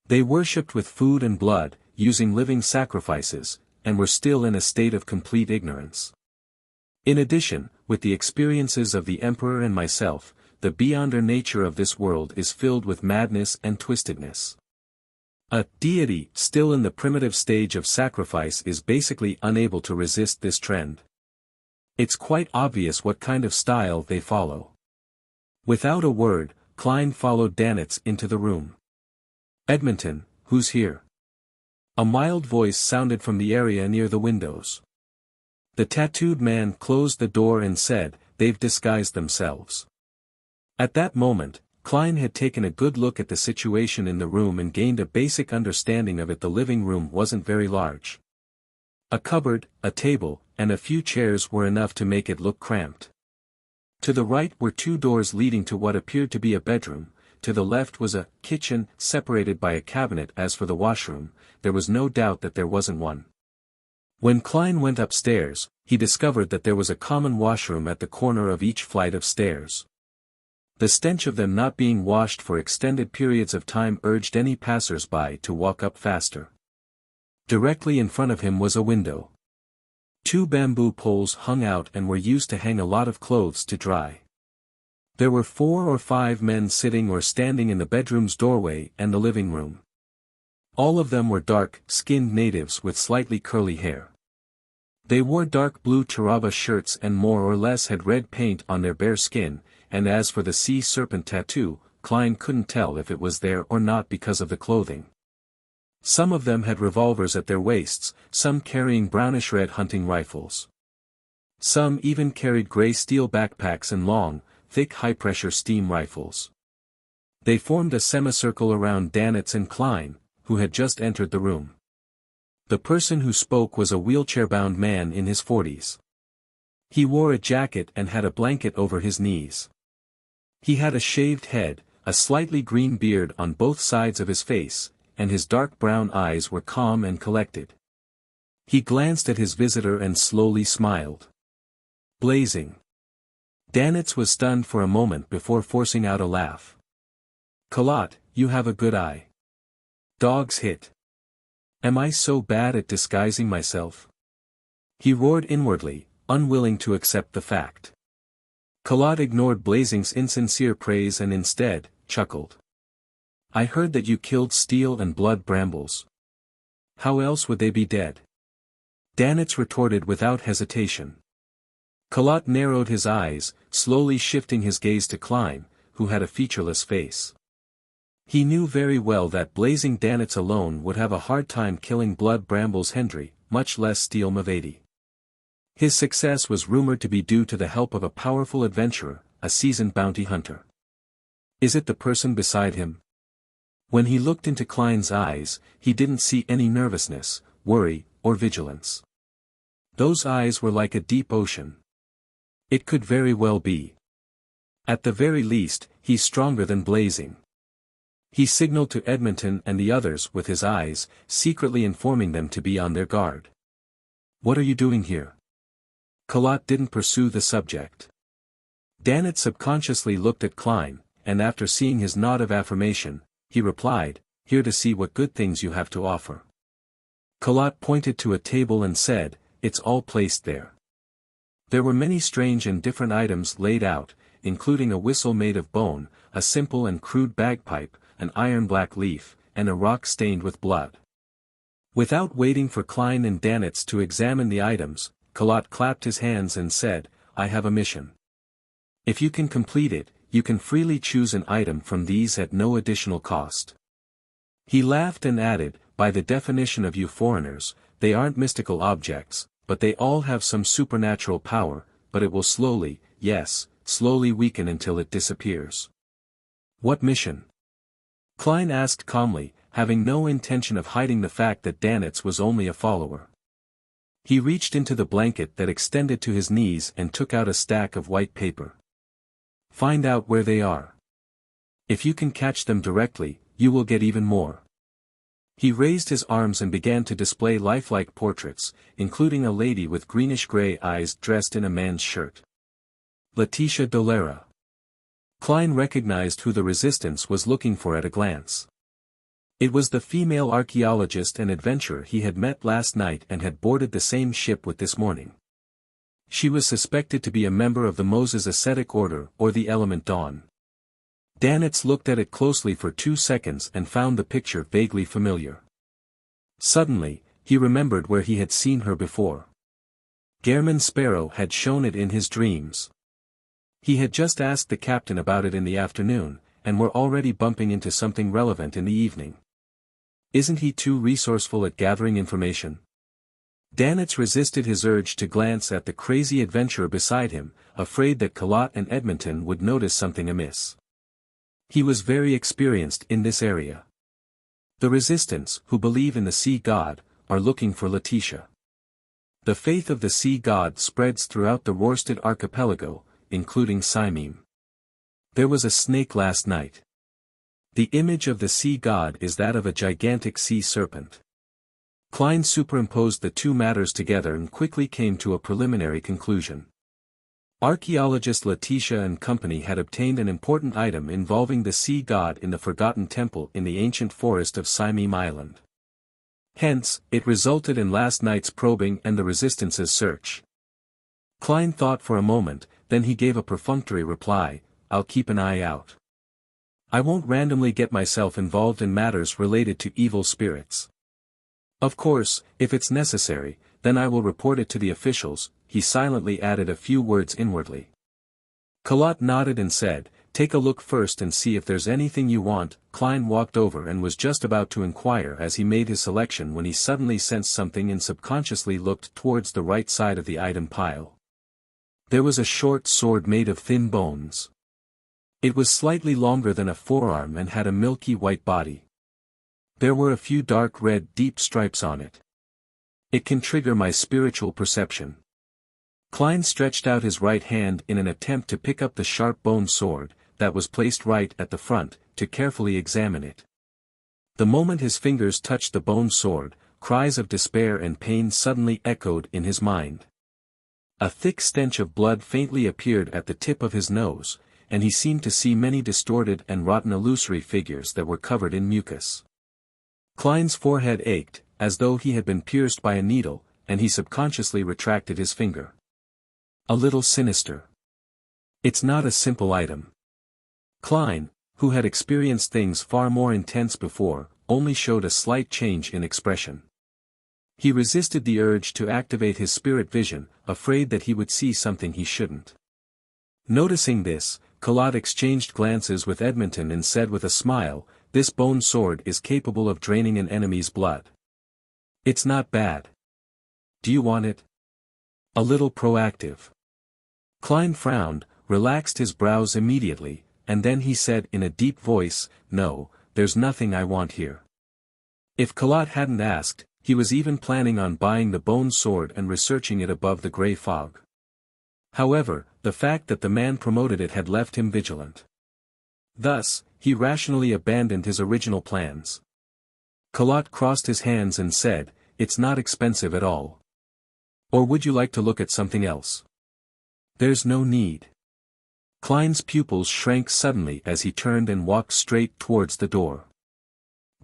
They worshipped with food and blood, using living sacrifices, and were still in a state of complete ignorance. In addition, with the experiences of the Emperor and myself, the beyonder nature of this world is filled with madness and twistedness. A deity still in the primitive stage of sacrifice is basically unable to resist this trend. It's quite obvious what kind of style they follow. Without a word, Klein followed Danitz into the room. "Edmonton, who's here?" A mild voice sounded from the area near the windows. The tattooed man closed the door and said, "They've disguised themselves." At that moment, Klein had taken a good look at the situation in the room and gained a basic understanding of it. The living room wasn't very large. A cupboard, a table, and a few chairs were enough to make it look cramped. To the right were 2 doors leading to what appeared to be a bedroom, to the left was a kitchen separated by a cabinet. As for the washroom, there was no doubt that there wasn't one. When Klein went upstairs, he discovered that there was a common washroom at the corner of each flight of stairs. The stench of them not being washed for extended periods of time urged any passers-by to walk up faster. Directly in front of him was a window. 2 bamboo poles hung out and were used to hang a lot of clothes to dry. There were 4 or 5 men sitting or standing in the bedroom's doorway and the living room. All of them were dark-skinned natives with slightly curly hair. They wore dark blue charaba shirts and more or less had red paint on their bare skin, and as for the sea serpent tattoo, Klein couldn't tell if it was there or not because of the clothing. Some of them had revolvers at their waists, some carrying brownish-red hunting rifles. Some even carried gray steel backpacks and long, thick high-pressure steam rifles. They formed a semicircle around Danitz and Klein, who had just entered the room. The person who spoke was a wheelchair-bound man in his 40s. He wore a jacket and had a blanket over his knees. He had a shaved head, a slightly green beard on both sides of his face, and his dark brown eyes were calm and collected. He glanced at his visitor and slowly smiled. "Blazing." Danitz was stunned for a moment before forcing out a laugh. "Kalat, you have a good eye. Dogs hit. Am I so bad at disguising myself?" He roared inwardly, unwilling to accept the fact. Kalat ignored Blazing's insincere praise and instead, chuckled. "I heard that you killed steel and blood brambles. How else would they be dead?" Danitz retorted without hesitation. Kalat narrowed his eyes, slowly shifting his gaze to Klein, who had a featureless face. He knew very well that Blazing Danitz alone would have a hard time killing blood brambles Hendry, much less Steel Mavady. His success was rumored to be due to the help of a powerful adventurer, a seasoned bounty hunter. Is it the person beside him? When he looked into Klein's eyes, he didn't see any nervousness, worry, or vigilance. Those eyes were like a deep ocean. It could very well be. At the very least, he's stronger than Blazing. He signaled to Edmonton and the others with his eyes, secretly informing them to be on their guard. "What are you doing here?" Kalat didn't pursue the subject. Dannett subconsciously looked at Klein, and after seeing his nod of affirmation, he replied, "Here to see what good things you have to offer." Kalat pointed to a table and said, "It's all placed there." There were many strange and different items laid out, including a whistle made of bone, a simple and crude bagpipe, an iron-black leaf, and a rock stained with blood. Without waiting for Klein and Dannett to examine the items, Kalat clapped his hands and said, "I have a mission. If you can complete it, you can freely choose an item from these at no additional cost." He laughed and added, "By the definition of you foreigners, they aren't mystical objects, but they all have some supernatural power, but it will slowly, yes, slowly weaken until it disappears." "What mission?" Klein asked calmly, having no intention of hiding the fact that Dannett was only a follower. He reached into the blanket that extended to his knees and took out a stack of white paper. "Find out where they are. If you can catch them directly, you will get even more." He raised his arms and began to display lifelike portraits, including a lady with greenish-gray eyes dressed in a man's shirt. Letitia Dolera. Klein recognized who the resistance was looking for at a glance. It was the female archaeologist and adventurer he had met last night and had boarded the same ship with this morning. She was suspected to be a member of the Moses Ascetic Order or the Element Dawn. Dannett looked at it closely for 2 seconds and found the picture vaguely familiar. Suddenly, he remembered where he had seen her before. Gehrman Sparrow had shown it in his dreams. He had just asked the captain about it in the afternoon, and were already bumping into something relevant in the evening. Isn't he too resourceful at gathering information? Dannett resisted his urge to glance at the crazy adventurer beside him, afraid that Kalat and Edmonton would notice something amiss. He was very experienced in this area. The resistance, who believe in the sea god, are looking for Letitia. The faith of the sea god spreads throughout the Rorstad archipelago, including Simim. There was a snake last night. The image of the sea god is that of a gigantic sea serpent. Klein superimposed the two matters together and quickly came to a preliminary conclusion. Archaeologist Letitia and company had obtained an important item involving the sea god in the Forgotten Temple in the ancient forest of Simim Island. Hence, it resulted in last night's probing and the Resistance's search. Klein thought for a moment, then he gave a perfunctory reply, "I'll keep an eye out. I won't randomly get myself involved in matters related to evil spirits. Of course, if it's necessary, then I will report it to the officials." He silently added a few words inwardly. Kalat nodded and said, "Take a look first and see if there's anything you want." Klein walked over and was just about to inquire as he made his selection when he suddenly sensed something and subconsciously looked towards the right side of the item pile. There was a short sword made of thin bones. It was slightly longer than a forearm and had a milky white body. There were a few dark red deep stripes on it. It can trigger my spiritual perception. Klein stretched out his right hand in an attempt to pick up the sharp bone sword, that was placed right at the front, to carefully examine it. The moment his fingers touched the bone sword, cries of despair and pain suddenly echoed in his mind. A thick stench of blood faintly appeared at the tip of his nose, and he seemed to see many distorted and rotten illusory figures that were covered in mucus. Klein's forehead ached, as though he had been pierced by a needle, and he subconsciously retracted his finger. A little sinister. It's not a simple item. Klein, who had experienced things far more intense before, only showed a slight change in expression. He resisted the urge to activate his spirit vision, afraid that he would see something he shouldn't. Noticing this, Kalat exchanged glances with Edmonton and said with a smile, "This bone sword is capable of draining an enemy's blood. It's not bad. Do you want it? A little proactive." Klein frowned, relaxed his brows immediately, and then he said in a deep voice, "No, there's nothing I want here." If Kalat hadn't asked, he was even planning on buying the bone sword and researching it above the grey fog. However, the fact that the man promoted it had left him vigilant. Thus, he rationally abandoned his original plans. Kalat crossed his hands and said, "It's not expensive at all. Or would you like to look at something else?" "There's no need." Klein's pupils shrank suddenly as he turned and walked straight towards the door.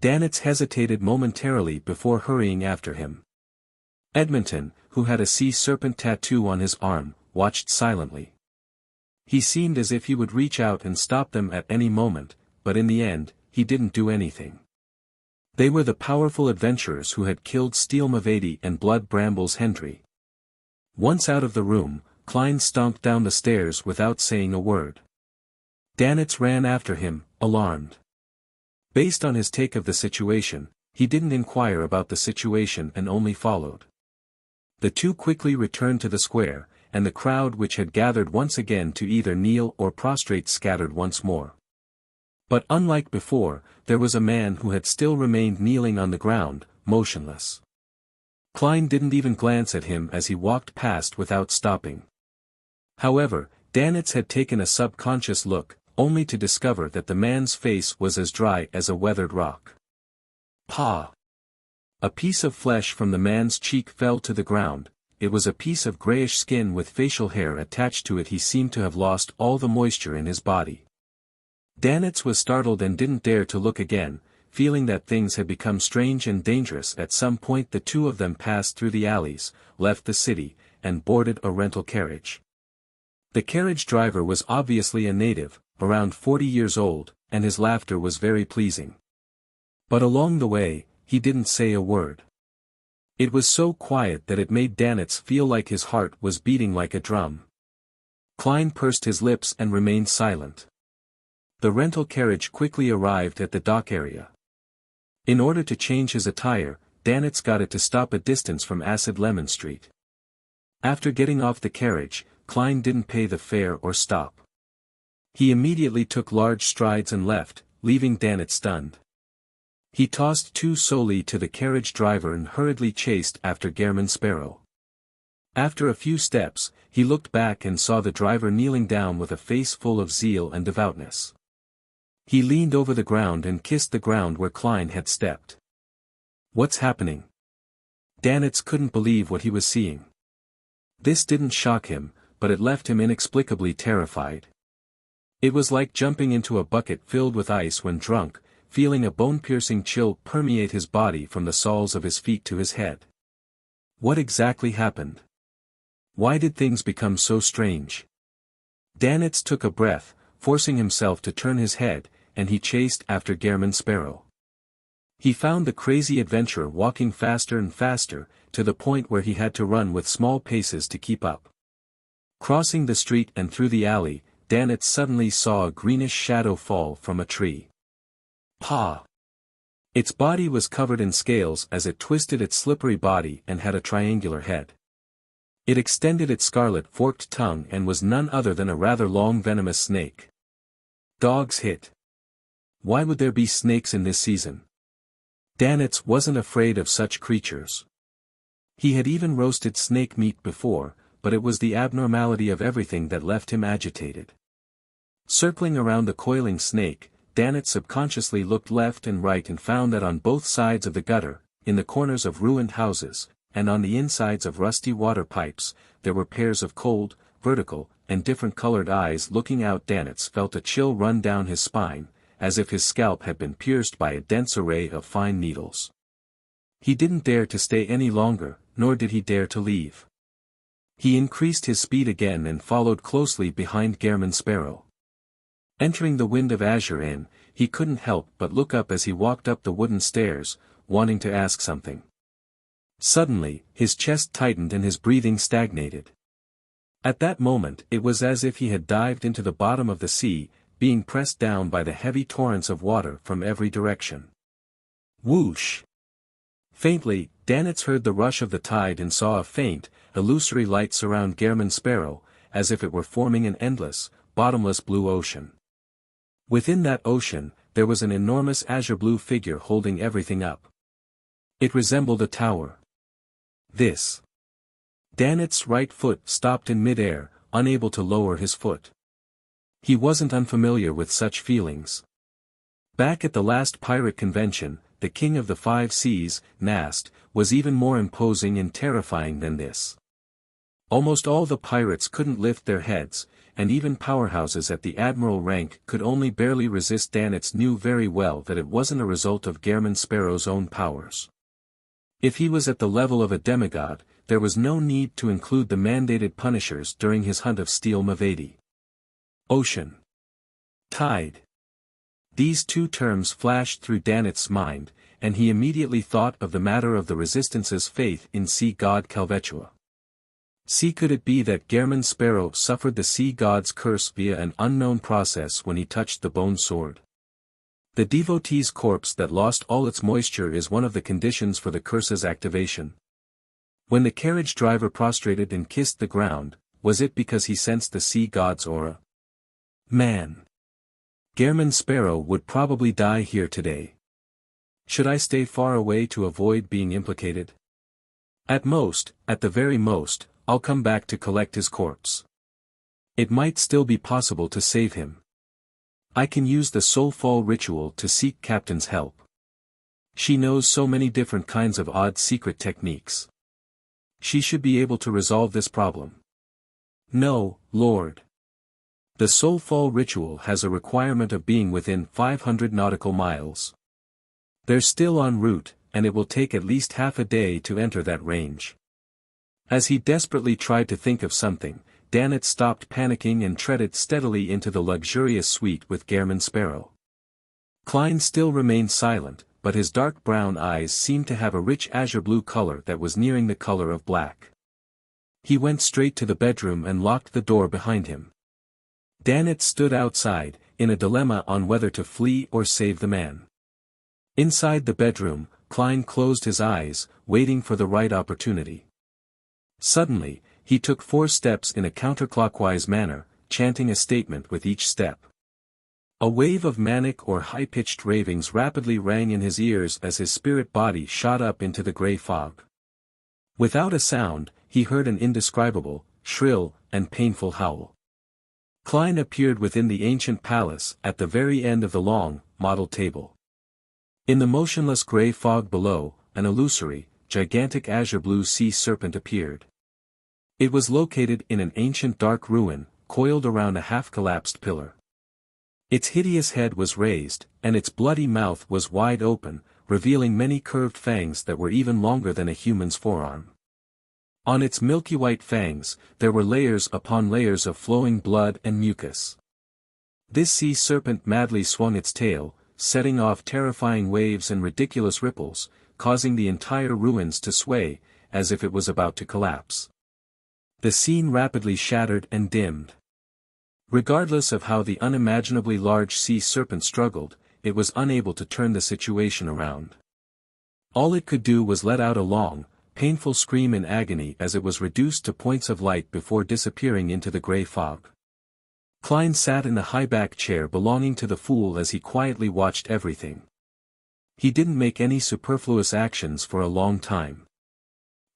Danitz hesitated momentarily before hurrying after him. Edmonton, who had a sea serpent tattoo on his arm, watched silently. He seemed as if he would reach out and stop them at any moment, but in the end, he didn't do anything. They were the powerful adventurers who had killed Steel Mavady and Blood Brambles Hendry. Once out of the room, Klein stomped down the stairs without saying a word. Danitz ran after him, alarmed. Based on his take of the situation, he didn't inquire about the situation and only followed. The two quickly returned to the square, and the crowd which had gathered once again to either kneel or prostrate scattered once more. But unlike before, there was a man who had still remained kneeling on the ground, motionless. Klein didn't even glance at him as he walked past without stopping. However, Danitz had taken a subconscious look, only to discover that the man's face was as dry as a weathered rock. Pa! A piece of flesh from the man's cheek fell to the ground. It was a piece of grayish skin with facial hair attached to it. He seemed to have lost all the moisture in his body. Danitz was startled and didn't dare to look again, feeling that things had become strange and dangerous. At some point the two of them passed through the alleys, left the city, and boarded a rental carriage. The carriage driver was obviously a native, around 40 years old, and his laughter was very pleasing. But along the way, he didn't say a word. It was so quiet that it made Danitz feel like his heart was beating like a drum. Klein pursed his lips and remained silent. The rental carriage quickly arrived at the dock area. In order to change his attire, Danitz got it to stop a distance from Acid Lemon Street. After getting off the carriage, Klein didn't pay the fare or stop. He immediately took large strides and left, leaving Danitz stunned. He tossed 2 soldi to the carriage driver and hurriedly chased after German Sparrow. After a few steps, he looked back and saw the driver kneeling down with a face full of zeal and devoutness. He leaned over the ground and kissed the ground where Klein had stepped. What's happening? Danitz couldn't believe what he was seeing. This didn't shock him, but it left him inexplicably terrified. It was like jumping into a bucket filled with ice when drunk, feeling a bone-piercing chill permeate his body from the soles of his feet to his head. What exactly happened? Why did things become so strange? Danitz took a breath, forcing himself to turn his head, and he chased after German Sparrow. He found the crazy adventurer walking faster and faster, to the point where he had to run with small paces to keep up. Crossing the street and through the alley, Danitz suddenly saw a greenish shadow fall from a tree. Pa! Its body was covered in scales as it twisted its slippery body and had a triangular head. It extended its scarlet forked tongue and was none other than a rather long venomous snake. Dogs hit. Why would there be snakes in this season? Danitz wasn't afraid of such creatures. He had even roasted snake meat before, but it was the abnormality of everything that left him agitated. Circling around the coiling snake, Danitz subconsciously looked left and right and found that on both sides of the gutter, in the corners of ruined houses, and on the insides of rusty water pipes, there were pairs of cold, vertical, and different-colored eyes looking out. Danitz felt a chill run down his spine, as if his scalp had been pierced by a dense array of fine needles. He didn't dare to stay any longer, nor did he dare to leave. He increased his speed again and followed closely behind German Sparrow. Entering the Wind of Azure Inn, he couldn't help but look up as he walked up the wooden stairs, wanting to ask something. Suddenly, his chest tightened and his breathing stagnated. At that moment it was as if he had dived into the bottom of the sea, being pressed down by the heavy torrents of water from every direction. Whoosh! Faintly, Danitz heard the rush of the tide and saw a faint, illusory light surround German Sparrow, as if it were forming an endless, bottomless blue ocean. Within that ocean, there was an enormous azure-blue figure holding everything up. It resembled a tower. Danitz's right foot stopped in mid-air, unable to lower his foot. He wasn't unfamiliar with such feelings. Back at the last pirate convention, the King of the Five Seas, Nast, was even more imposing and terrifying than this. Almost all the pirates couldn't lift their heads, and even powerhouses at the admiral rank could only barely resist. Danitz knew very well that it wasn't a result of Gehrman Sparrow's own powers. If he was at the level of a demigod, there was no need to include the mandated punishers during his hunt of Steel Mavedi. Ocean. Tide. These two terms flashed through Danitz's mind, and he immediately thought of the matter of the Resistance's faith in sea god Calvetua. Could it be that Gehrman Sparrow suffered the sea god's curse via an unknown process when he touched the bone sword? The devotee's corpse that lost all its moisture is one of the conditions for the curse's activation. When the carriage driver prostrated and kissed the ground, was it because he sensed the sea god's aura? Man. Gehrman Sparrow would probably die here today. Should I stay far away to avoid being implicated? At the very most, I'll come back to collect his corpse. It might still be possible to save him. I can use the Soulfall ritual to seek Captain's help. She knows so many different kinds of odd secret techniques. She should be able to resolve this problem. No, Lord. The Soulfall ritual has a requirement of being within 500 nautical miles. They're still en route, and it will take at least half a day to enter that range. As he desperately tried to think of something, Danitz stopped panicking and treaded steadily into the luxurious suite with Gehrman Sparrow. Klein still remained silent, but his dark brown eyes seemed to have a rich azure-blue color that was nearing the color of black. He went straight to the bedroom and locked the door behind him. Danitz stood outside, in a dilemma on whether to flee or save the man. Inside the bedroom, Klein closed his eyes, waiting for the right opportunity. Suddenly, he took 4 steps in a counterclockwise manner, chanting a statement with each step. A wave of manic or high-pitched ravings rapidly rang in his ears as his spirit body shot up into the gray fog. Without a sound, he heard an indescribable, shrill, and painful howl. Klein appeared within the ancient palace at the very end of the long, model table. In the motionless gray fog below, an illusory, gigantic azure-blue sea serpent appeared. It was located in an ancient dark ruin, coiled around a half-collapsed pillar. Its hideous head was raised, and its bloody mouth was wide open, revealing many curved fangs that were even longer than a human's forearm. On its milky white fangs, there were layers upon layers of flowing blood and mucus. This sea serpent madly swung its tail, setting off terrifying waves and ridiculous ripples, causing the entire ruins to sway, as if it was about to collapse. The scene rapidly shattered and dimmed. Regardless of how the unimaginably large sea serpent struggled, it was unable to turn the situation around. All it could do was let out a long, painful scream in agony as it was reduced to points of light before disappearing into the gray fog. Klein sat in the high-back chair belonging to the fool as he quietly watched everything. He didn't make any superfluous actions for a long time.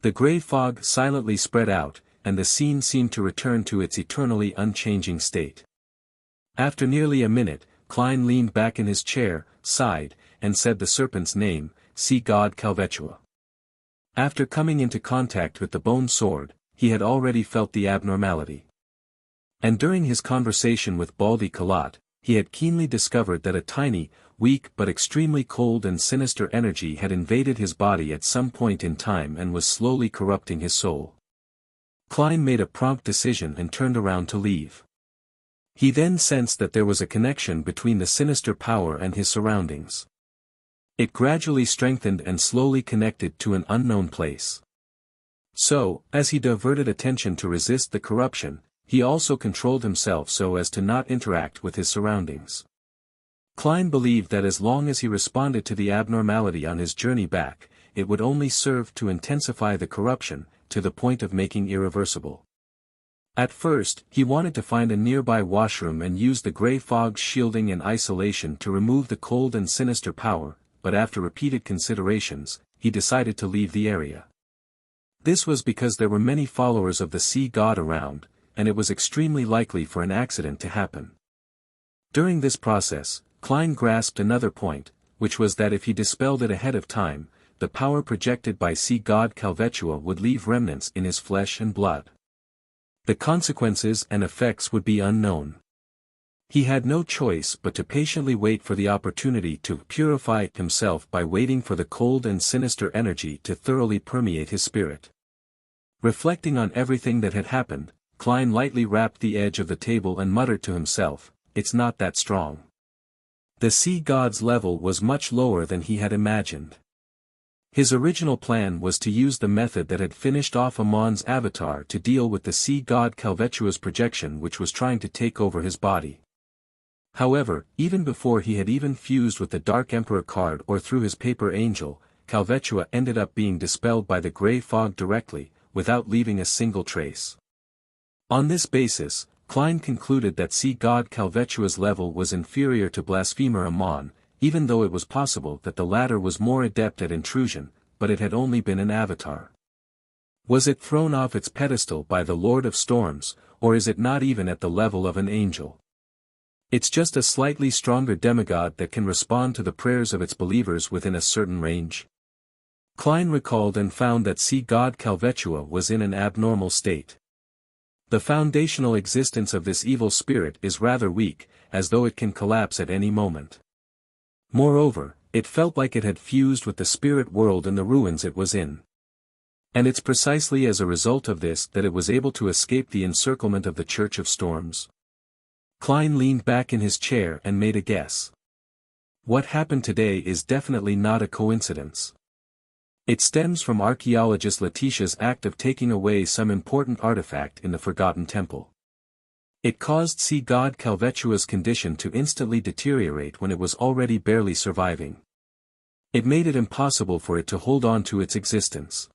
The gray fog silently spread out, and the scene seemed to return to its eternally unchanging state. After nearly a minute, Klein leaned back in his chair, sighed, and said the serpent's name, Sea God Calvetua. After coming into contact with the bone sword, he had already felt the abnormality. And during his conversation with Baldy Kalat, he had keenly discovered that a tiny, weak but extremely cold and sinister energy had invaded his body at some point in time and was slowly corrupting his soul. Klein made a prompt decision and turned around to leave. He then sensed that there was a connection between the sinister power and his surroundings. It gradually strengthened and slowly connected to an unknown place. So, as he diverted attention to resist the corruption, he also controlled himself so as to not interact with his surroundings. Klein believed that as long as he responded to the abnormality on his journey back, it would only serve to intensify the corruption, to the point of making irreversible. At first, he wanted to find a nearby washroom and use the gray fog's shielding and isolation to remove the cold and sinister power, but after repeated considerations, he decided to leave the area. This was because there were many followers of the sea god around, and it was extremely likely for an accident to happen. During this process, Klein grasped another point, which was that if he dispelled it ahead of time, the power projected by sea god Calvetua would leave remnants in his flesh and blood. The consequences and effects would be unknown. He had no choice but to patiently wait for the opportunity to purify himself by waiting for the cold and sinister energy to thoroughly permeate his spirit. Reflecting on everything that had happened, Klein lightly rapped the edge of the table and muttered to himself, "It's not that strong." The sea god's level was much lower than he had imagined. His original plan was to use the method that had finished off Amon's avatar to deal with the sea god Calvetua's projection, which was trying to take over his body. However, even before he had even fused with the Dark Emperor card or through his paper angel, Calvetua ended up being dispelled by the grey fog directly, without leaving a single trace. On this basis, Klein concluded that sea god Calvetua's level was inferior to blasphemer Amon, even though it was possible that the latter was more adept at intrusion, but it had only been an avatar. Was it thrown off its pedestal by the Lord of Storms, or is it not even at the level of an angel? It's just a slightly stronger demigod that can respond to the prayers of its believers within a certain range. Klein recalled and found that sea god Calvetua was in an abnormal state. The foundational existence of this evil spirit is rather weak, as though it can collapse at any moment. Moreover, it felt like it had fused with the spirit world and the ruins it was in. And it's precisely as a result of this that it was able to escape the encirclement of the Church of Storms. Klein leaned back in his chair and made a guess. What happened today is definitely not a coincidence. It stems from archaeologist Letitia's act of taking away some important artifact in the Forgotten Temple. It caused sea god Calvetua's condition to instantly deteriorate when it was already barely surviving. It made it impossible for it to hold on to its existence.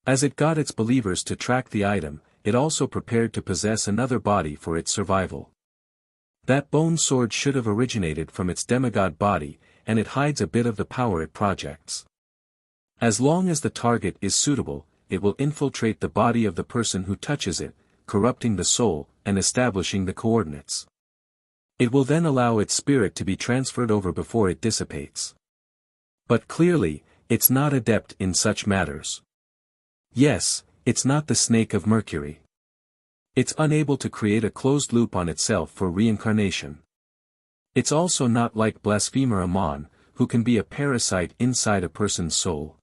As it got its believers to track the item, it also prepared to possess another body for its survival. That bone sword should have originated from its demigod body, and it hides a bit of the power it projects. As long as the target is suitable, it will infiltrate the body of the person who touches it, corrupting the soul, and establishing the coordinates. It will then allow its spirit to be transferred over before it dissipates. But clearly, it's not adept in such matters. Yes, it's not the snake of Mercury. It's unable to create a closed loop on itself for reincarnation. It's also not like blasphemer Amon, who can be a parasite inside a person's soul.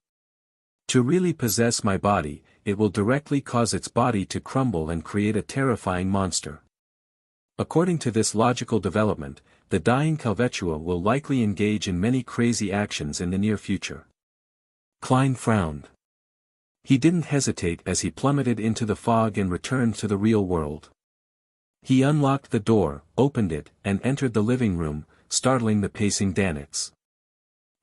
To really possess my body, it will directly cause its body to crumble and create a terrifying monster. According to this logical development, the dying Calvetua will likely engage in many crazy actions in the near future. Klein frowned. He didn't hesitate as he plummeted into the fog and returned to the real world. He unlocked the door, opened it, and entered the living room, startling the pacing Danitz.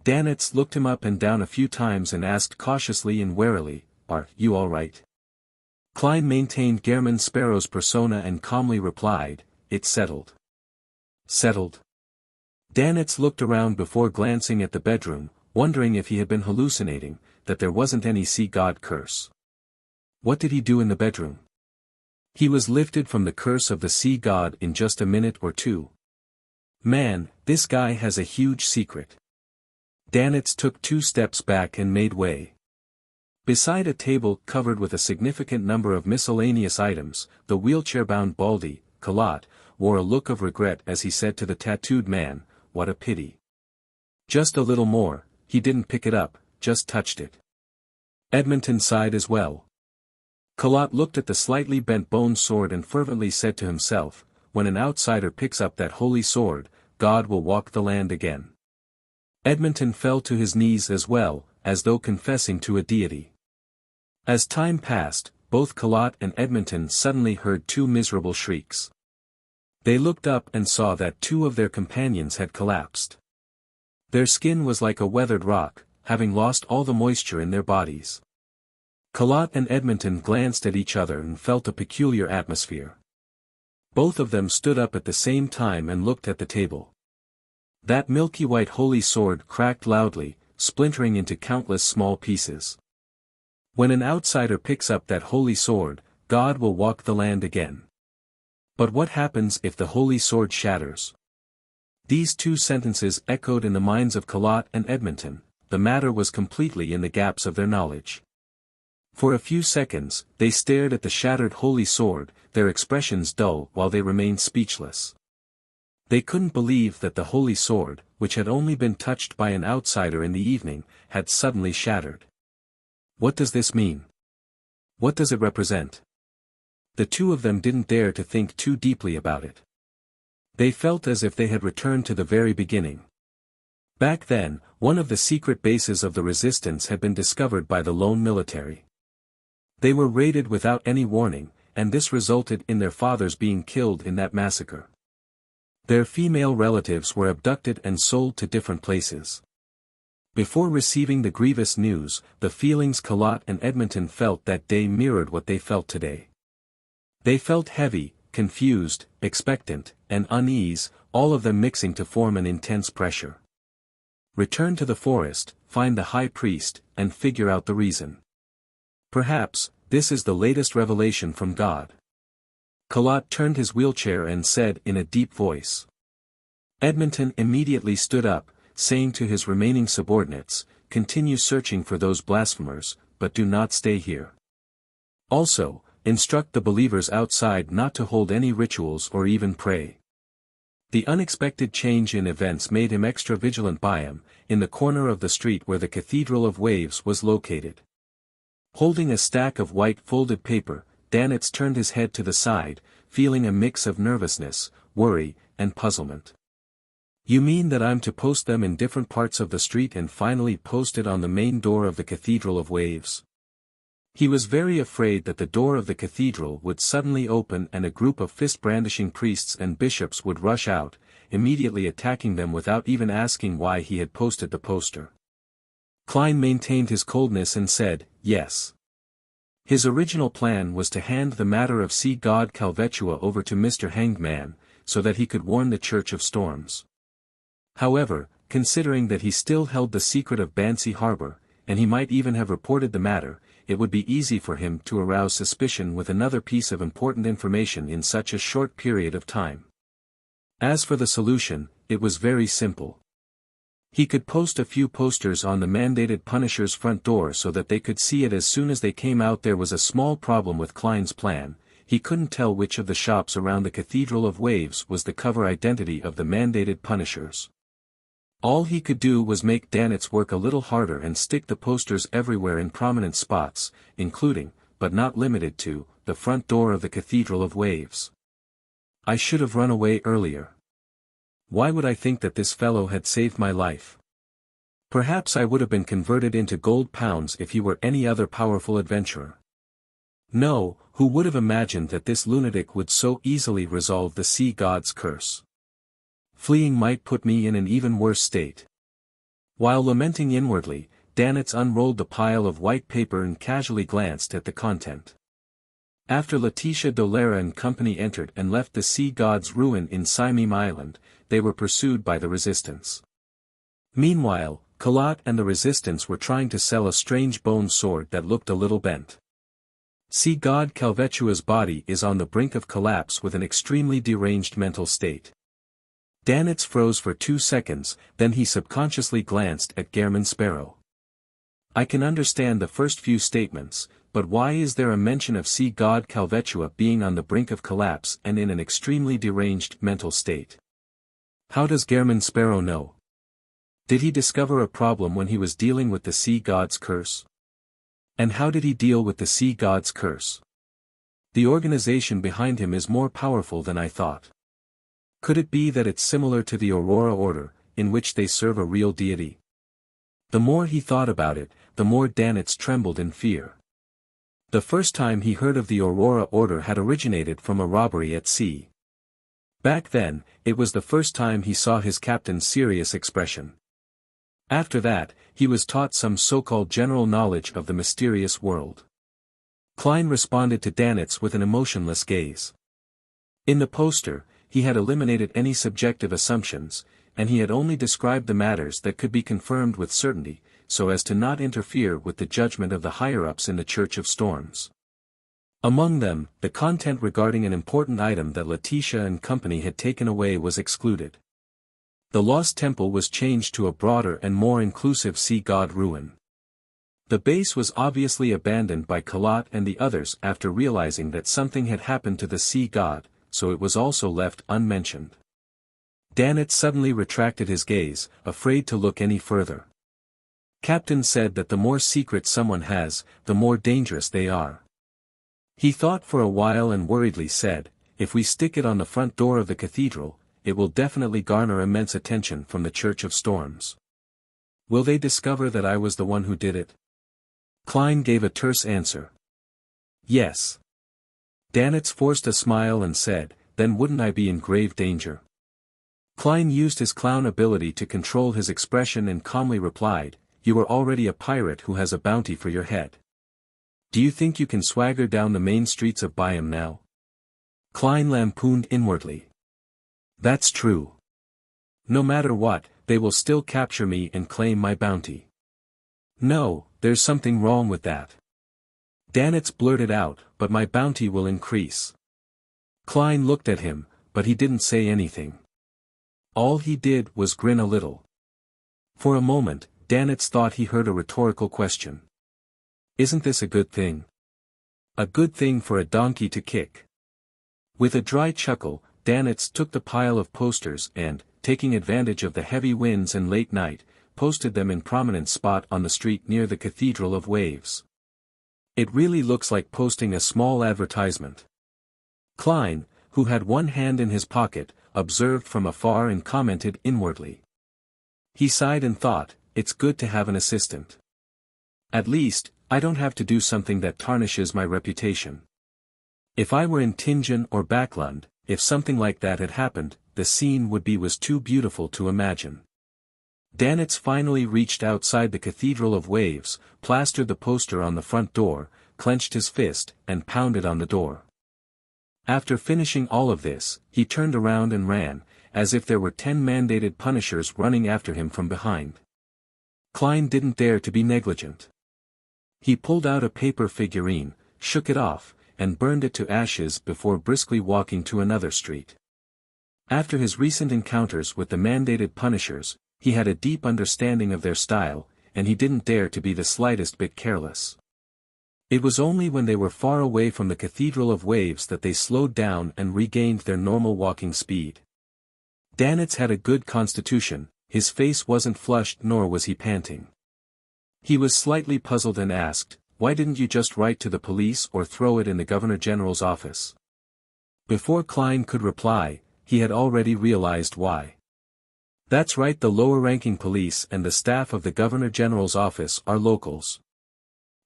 Danitz looked him up and down a few times and asked cautiously and warily, "Are you all right?" Klein maintained Gehrman Sparrow's persona and calmly replied, "It's settled." Settled? Danitz looked around before glancing at the bedroom, wondering if he had been hallucinating, that there wasn't any sea god curse. What did he do in the bedroom? He was lifted from the curse of the sea god in just a minute or two. Man, this guy has a huge secret. Danitz took 2 steps back and made way. Beside a table covered with a significant number of miscellaneous items, the wheelchair-bound Baldy, Kalat, wore a look of regret as he said to the tattooed man, "What a pity. Just a little more, he didn't pick it up, just touched it." Edmonton sighed as well. Kalat looked at the slightly bent bone sword and fervently said to himself, "When an outsider picks up that holy sword, God will walk the land again." Edmonton fell to his knees as well, as though confessing to a deity. As time passed, both Kalat and Edmonton suddenly heard 2 miserable shrieks. They looked up and saw that 2 of their companions had collapsed. Their skin was like a weathered rock, having lost all the moisture in their bodies. Kalat and Edmonton glanced at each other and felt a peculiar atmosphere. Both of them stood up at the same time and looked at the table. That milky white holy sword cracked loudly, splintering into countless small pieces. When an outsider picks up that holy sword, God will walk the land again. But what happens if the holy sword shatters? These 2 sentences echoed in the minds of Kalat and Edmonton. The matter was completely in the gaps of their knowledge. For a few seconds, they stared at the shattered holy sword, their expressions dull while they remained speechless. They couldn't believe that the holy sword, which had only been touched by an outsider in the evening, had suddenly shattered. What does this mean? What does it represent? The two of them didn't dare to think too deeply about it. They felt as if they had returned to the very beginning. Back then, one of the secret bases of the resistance had been discovered by the lone military. They were raided without any warning, and this resulted in their fathers being killed in that massacre. Their female relatives were abducted and sold to different places. Before receiving the grievous news, the feelings Colot and Edmonton felt that day mirrored what they felt today. They felt heavy, confused, expectant, and unease, all of them mixing to form an intense pressure. Return to the forest, find the high priest, and figure out the reason. Perhaps, this is the latest revelation from God. Colot turned his wheelchair and said in a deep voice. Edmonton immediately stood up, saying to his remaining subordinates, "Continue searching for those blasphemers, but do not stay here. Also, instruct the believers outside not to hold any rituals or even pray." The unexpected change in events made him extra vigilant. By him, in the corner of the street where the Cathedral of Waves was located. Holding a stack of white folded paper, Danitz turned his head to the side, feeling a mix of nervousness, worry, and puzzlement. "You mean that I'm to post them in different parts of the street and finally post it on the main door of the Cathedral of Waves?" He was very afraid that the door of the cathedral would suddenly open and a group of fist-brandishing priests and bishops would rush out, immediately attacking them without even asking why he had posted the poster. Klein maintained his coldness and said, "Yes." His original plan was to hand the matter of Sea God Calvetua over to Mr. Hanged Man, so that he could warn the Church of Storms. However, considering that he still held the secret of Bansi Harbor, and he might even have reported the matter, it would be easy for him to arouse suspicion with another piece of important information in such a short period of time. As for the solution, it was very simple. He could post a few posters on the mandated Punisher's front door so that they could see it as soon as they came out. There was a small problem with Klein's plan. He couldn't tell which of the shops around the Cathedral of Waves was the cover identity of the mandated Punishers. All he could do was make Danitz work a little harder and stick the posters everywhere in prominent spots, including, but not limited to, the front door of the Cathedral of Waves. "I should have run away earlier. Why would I think that this fellow had saved my life? Perhaps I would have been converted into gold pounds if he were any other powerful adventurer. No, who would have imagined that this lunatic would so easily resolve the sea god's curse? Fleeing might put me in an even worse state." While lamenting inwardly, Danitz unrolled the pile of white paper and casually glanced at the content. After Letitia Dolera and company entered and left the sea god's ruin in Simeem Island, they were pursued by the resistance. Meanwhile, Colot and the resistance were trying to sell a strange bone sword that looked a little bent. Sea god Calvetua's body is on the brink of collapse with an extremely deranged mental state. Danitz froze for 2 seconds, then he subconsciously glanced at Gehrman Sparrow. "I can understand the first few statements, but why is there a mention of sea god Calvetua being on the brink of collapse and in an extremely deranged mental state? How does Gehrman Sparrow know? Did he discover a problem when he was dealing with the sea god's curse? And how did he deal with the sea god's curse? The organization behind him is more powerful than I thought. Could it be that it's similar to the Aurora Order, in which they serve a real deity?" The more he thought about it, the more Danitz trembled in fear. The first time he heard of the Aurora Order had originated from a robbery at sea. Back then, it was the first time he saw his captain's serious expression. After that, he was taught some so-called general knowledge of the mysterious world. Klein responded to Danitz with an emotionless gaze. In the poster, he had eliminated any subjective assumptions, and he had only described the matters that could be confirmed with certainty, so as to not interfere with the judgment of the higher-ups in the Church of Storms. Among them, the content regarding an important item that Letitia and company had taken away was excluded. The lost temple was changed to a broader and more inclusive sea god ruin. The base was obviously abandoned by Kalat and the others after realizing that something had happened to the sea god, so it was also left unmentioned. Danitz suddenly retracted his gaze, afraid to look any further. Captain said that the more secret someone has, the more dangerous they are. He thought for a while and worriedly said, if we stick it on the front door of the cathedral, it will definitely garner immense attention from the Church of Storms. Will they discover that I was the one who did it? Klein gave a terse answer. Yes. Danitz forced a smile and said, then wouldn't I be in grave danger? Klein used his clown ability to control his expression and calmly replied, you are already a pirate who has a bounty for your head. Do you think you can swagger down the main streets of Byam now? Klein lampooned inwardly. That's true. No matter what, they will still capture me and claim my bounty. No, there's something wrong with that. Danitz blurted out, but my bounty will increase. Klein looked at him, but he didn't say anything. All he did was grin a little. For a moment, Danitz thought he heard a rhetorical question. Isn't this a good thing? A good thing for a donkey to kick. With a dry chuckle, Danitz took the pile of posters and, taking advantage of the heavy winds and late night, posted them in prominent spot on the street near the Cathedral of Waves. It really looks like posting a small advertisement. Klein, who had one hand in his pocket, observed from afar and commented inwardly. He sighed and thought, it's good to have an assistant. At least, I don't have to do something that tarnishes my reputation. If I were in Tingen or Backlund, if something like that had happened, the scene would be was too beautiful to imagine. Danitz finally reached outside the Cathedral of Waves, plastered the poster on the front door, clenched his fist, and pounded on the door. After finishing all of this, he turned around and ran, as if there were 10 mandated punishers running after him from behind. Klein didn't dare to be negligent. He pulled out a paper figurine, shook it off, and burned it to ashes before briskly walking to another street. After his recent encounters with the mandated punishers, he had a deep understanding of their style, and he didn't dare to be the slightest bit careless. It was only when they were far away from the Cathedral of Waves that they slowed down and regained their normal walking speed. Danitz had a good constitution, his face wasn't flushed nor was he panting. He was slightly puzzled and asked, why didn't you just write to the police or throw it in the Governor General's office? Before Klein could reply, he had already realized why. That's right, the lower-ranking police and the staff of the Governor General's office are locals.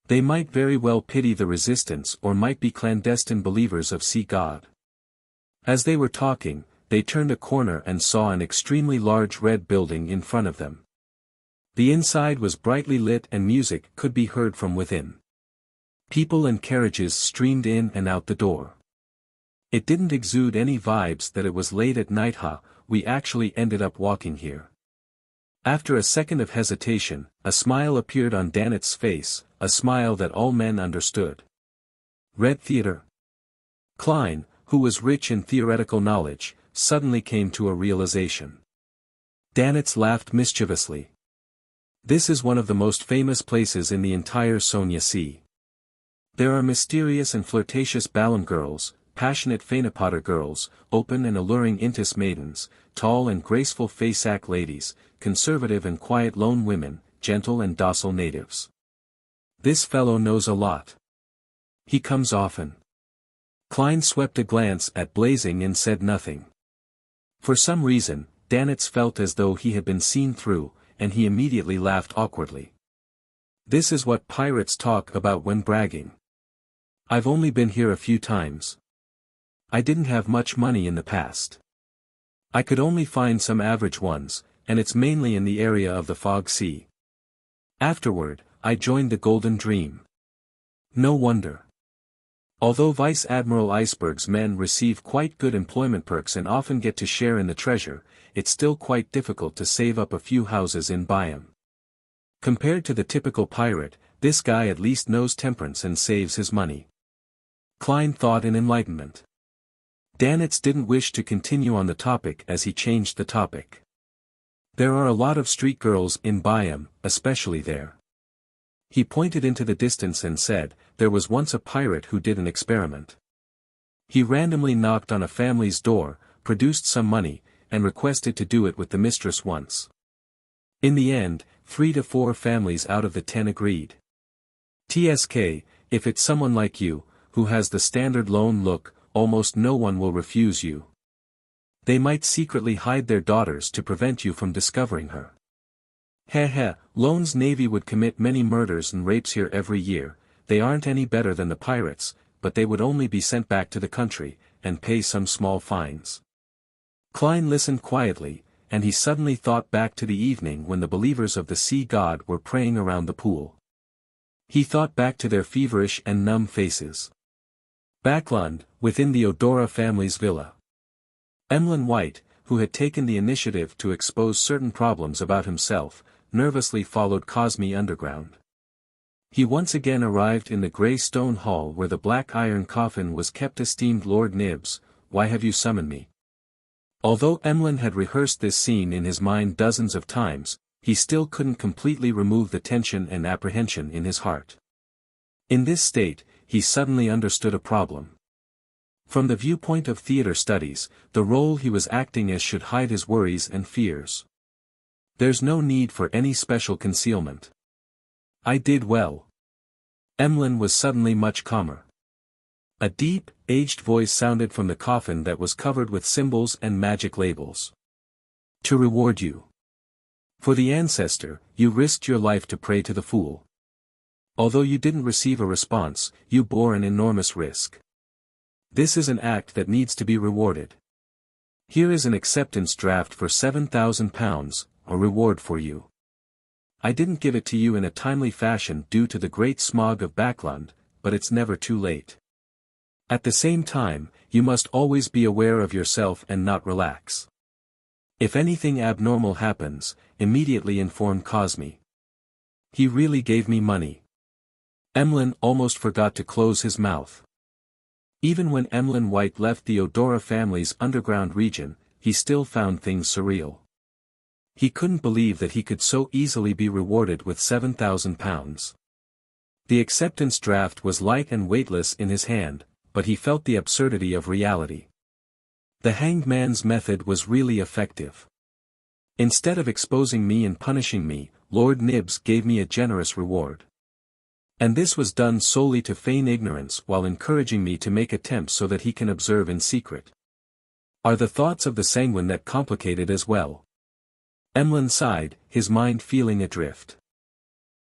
They might very well pity the resistance or might be clandestine believers of Sea God. As they were talking, they turned a corner and saw an extremely large red building in front of them. The inside was brightly lit and music could be heard from within. People and carriages streamed in and out the door. It didn't exude any vibes that it was late at night. We actually ended up walking here. After a second of hesitation, a smile appeared on Danitz's face, a smile that all men understood. Red Theater. Klein, who was rich in theoretical knowledge, suddenly came to a realization. Danitz laughed mischievously. This is one of the most famous places in the entire Sonia Sea. There are mysterious and flirtatious Balam girls, passionate Fainapotter girls, open and alluring Intis maidens, tall and graceful Fasak ladies, conservative and quiet lone women, gentle and docile natives. This fellow knows a lot. He comes often. Klein swept a glance at Blazing and said nothing. For some reason, Danitz felt as though he had been seen through, and he immediately laughed awkwardly. This is what pirates talk about when bragging. I've only been here a few times. I didn't have much money in the past. I could only find some average ones, and it's mainly in the area of the Fog Sea. Afterward, I joined the Golden Dream. No wonder. Although Vice Admiral Iceberg's men receive quite good employment perks and often get to share in the treasure, it's still quite difficult to save up a few houses in Byam. Compared to the typical pirate, this guy at least knows temperance and saves his money. Klein thought in enlightenment. Danitz didn't wish to continue on the topic as he changed the topic. There are a lot of street girls in Byam, especially there. He pointed into the distance and said, "There was once a pirate who did an experiment. He randomly knocked on a family's door, produced some money, and requested to do it with the mistress once. In the end, 3 to 4 families out of the 10 agreed. TSK, if it's someone like you, who has the standard lone look, almost no one will refuse you. They might secretly hide their daughters to prevent you from discovering her. Heh, Lone's Navy would commit many murders and rapes here every year. They aren't any better than the pirates, but they would only be sent back to the country, and pay some small fines." Klein listened quietly, and he suddenly thought back to the evening when the believers of the sea god were praying around the pool. He thought back to their feverish and numb faces. Backlund, within the Odora family's villa. Emlyn White, who had taken the initiative to expose certain problems about himself, nervously followed Cosme underground. He once again arrived in the grey stone hall where the black iron coffin was kept. "Esteemed Lord Nibs, why have you summoned me?" Although Emlyn had rehearsed this scene in his mind dozens of times, he still couldn't completely remove the tension and apprehension in his heart. In this state, he suddenly understood a problem. From the viewpoint of theater studies, the role he was acting as should hide his worries and fears. There's no need for any special concealment. I did well. Emlyn was suddenly much calmer. A deep, aged voice sounded from the coffin that was covered with symbols and magic labels. "To reward you. For the ancestor, you risked your life to pray to the fool. Although you didn't receive a response, you bore an enormous risk. This is an act that needs to be rewarded. Here is an acceptance draft for £7,000, a reward for you. I didn't give it to you in a timely fashion due to the great smog of Backlund, but it's never too late. At the same time, you must always be aware of yourself and not relax. If anything abnormal happens, immediately inform Cosme. He really gave me money." Emlyn almost forgot to close his mouth. Even when Emlyn White left the Odora family's underground region, he still found things surreal. He couldn't believe that he could so easily be rewarded with £7,000. The acceptance draft was light and weightless in his hand, but he felt the absurdity of reality. The hanged man's method was really effective. Instead of exposing me and punishing me, Lord Nibs gave me a generous reward. And this was done solely to feign ignorance while encouraging me to make attempts so that he can observe in secret. Are the thoughts of the sanguine that complicated as well? Emlyn sighed, his mind feeling adrift.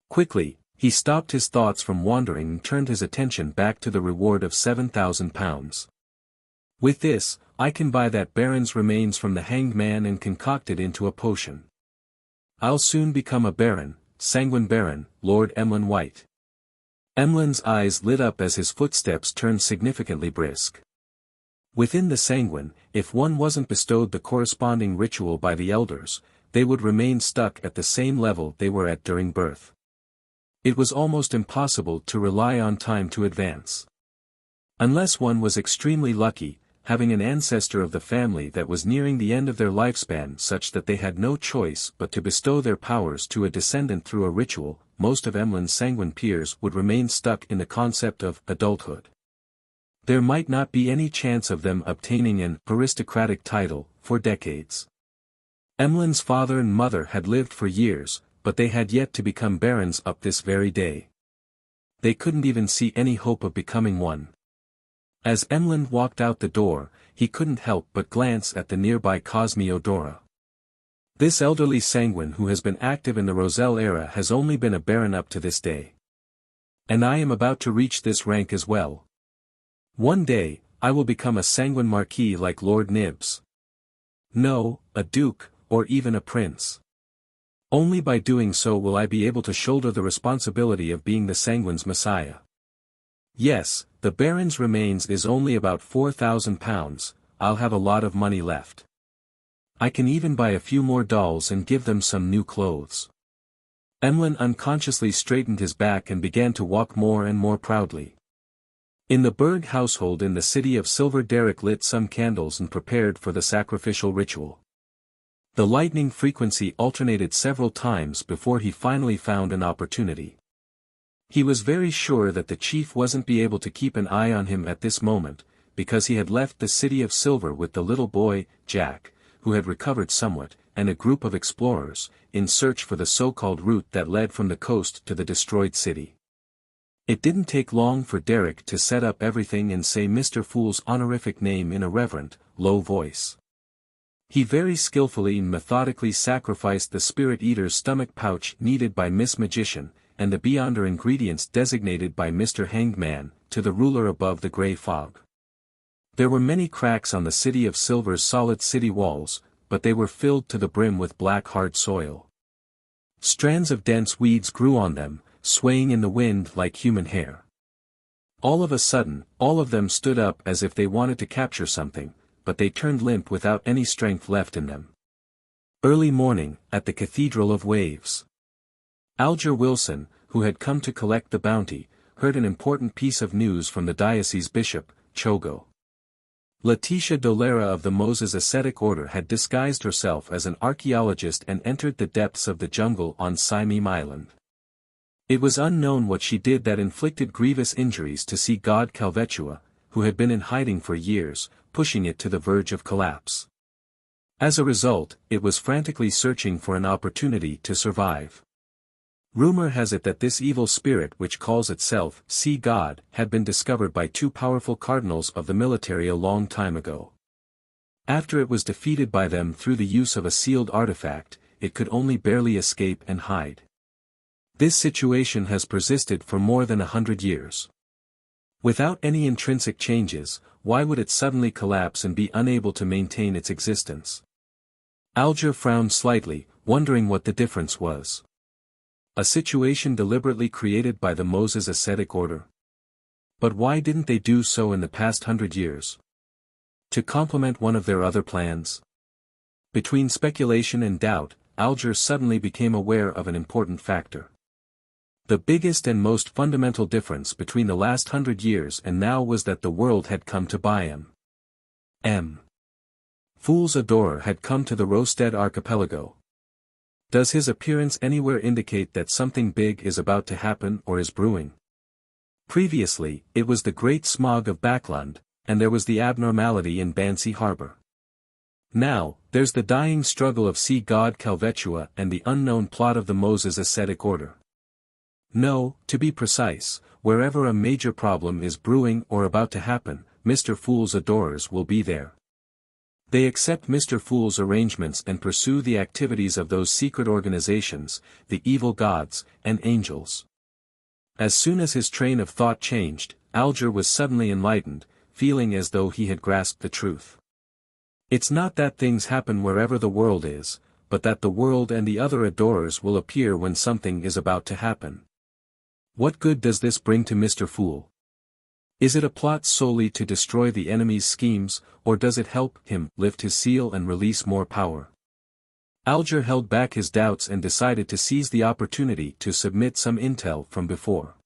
Quickly, he stopped his thoughts from wandering and turned his attention back to the reward of £7,000. With this, I can buy that baron's remains from the hanged man and concoct it into a potion. I'll soon become a baron, sanguine baron, Lord Emlyn White. Emlyn's eyes lit up as his footsteps turned significantly brisk. Within the sanguine, if one wasn't bestowed the corresponding ritual by the elders, they would remain stuck at the same level they were at during birth. It was almost impossible to rely on time to advance. Unless one was extremely lucky, having an ancestor of the family that was nearing the end of their lifespan such that they had no choice but to bestow their powers to a descendant through a ritual, most of Emlyn's sanguine peers would remain stuck in the concept of adulthood. There might not be any chance of them obtaining an aristocratic title for decades. Emlyn's father and mother had lived for years, but they had yet to become barons up this very day. They couldn't even see any hope of becoming one. As Emlyn walked out the door, he couldn't help but glance at the nearby Cosme Odora. This elderly sanguine who has been active in the Roselle era has only been a baron up to this day. And I am about to reach this rank as well. One day, I will become a sanguine marquis like Lord Nibs. No, a duke, or even a prince. Only by doing so will I be able to shoulder the responsibility of being the sanguine's messiah. Yes, the baron's remains is only about £4,000, I'll have a lot of money left. I can even buy a few more dolls and give them some new clothes. Emlyn unconsciously straightened his back and began to walk more and more proudly. In the Berg household in the city of Silver, Derek lit some candles and prepared for the sacrificial ritual. The lightning frequency alternated several times before he finally found an opportunity. He was very sure that the chief wasn't be able to keep an eye on him at this moment, because he had left the City of Silver with the little boy, Jack, who had recovered somewhat, and a group of explorers, in search for the so-called route that led from the coast to the destroyed city. It didn't take long for Derek to set up everything and say Mr. Fool's honorific name in a reverent, low voice. He very skillfully and methodically sacrificed the Spirit Eater's stomach pouch needed by Miss Magician, and the Beyonder ingredients designated by Mr. Hanged Man, to the ruler above the grey fog. There were many cracks on the City of Silver's solid city walls, but they were filled to the brim with black hard soil. Strands of dense weeds grew on them, swaying in the wind like human hair. All of a sudden, all of them stood up as if they wanted to capture something, but they turned limp without any strength left in them. Early morning, at the Cathedral of Waves. Alger Wilson, who had come to collect the bounty, heard an important piece of news from the diocese bishop, Chogo. Letitia Dolera of the Moses Ascetic Order had disguised herself as an archaeologist and entered the depths of the jungle on Simeem Island. It was unknown what she did that inflicted grievous injuries to Sea God Calvetua, who had been in hiding for years, pushing it to the verge of collapse. As a result, it was frantically searching for an opportunity to survive. Rumor has it that this evil spirit which calls itself Sea God had been discovered by two powerful cardinals of the military a long time ago. After it was defeated by them through the use of a sealed artifact, it could only barely escape and hide. This situation has persisted for more than 100 years. Without any intrinsic changes, why would it suddenly collapse and be unable to maintain its existence? Alger frowned slightly, wondering what the difference was. A situation deliberately created by the Moses Ascetic Order. But why didn't they do so in the past 100 years? To complement one of their other plans? Between speculation and doubt, Alger suddenly became aware of an important factor. The biggest and most fundamental difference between the last 100 years and now was that the world had come to buy him. Fool's adorer had come to the Rosted archipelago. Does his appearance anywhere indicate that something big is about to happen or is brewing? Previously, it was the great smog of Backland, and there was the abnormality in Bansi Harbor. Now, there's the dying struggle of Sea God Calvetua and the unknown plot of the Moses Ascetic Order. No, to be precise, wherever a major problem is brewing or about to happen, Mr. Fool's adorers will be there. They accept Mr. Fool's arrangements and pursue the activities of those secret organizations, the evil gods, and angels. As soon as his train of thought changed, Alger was suddenly enlightened, feeling as though he had grasped the truth. It's not that things happen wherever the world is, but that the world and the other adorers will appear when something is about to happen. What good does this bring to Mr. Fool? Is it a plot solely to destroy the enemy's schemes, or does it help him lift his seal and release more power? Alger held back his doubts and decided to seize the opportunity to submit some intel from before.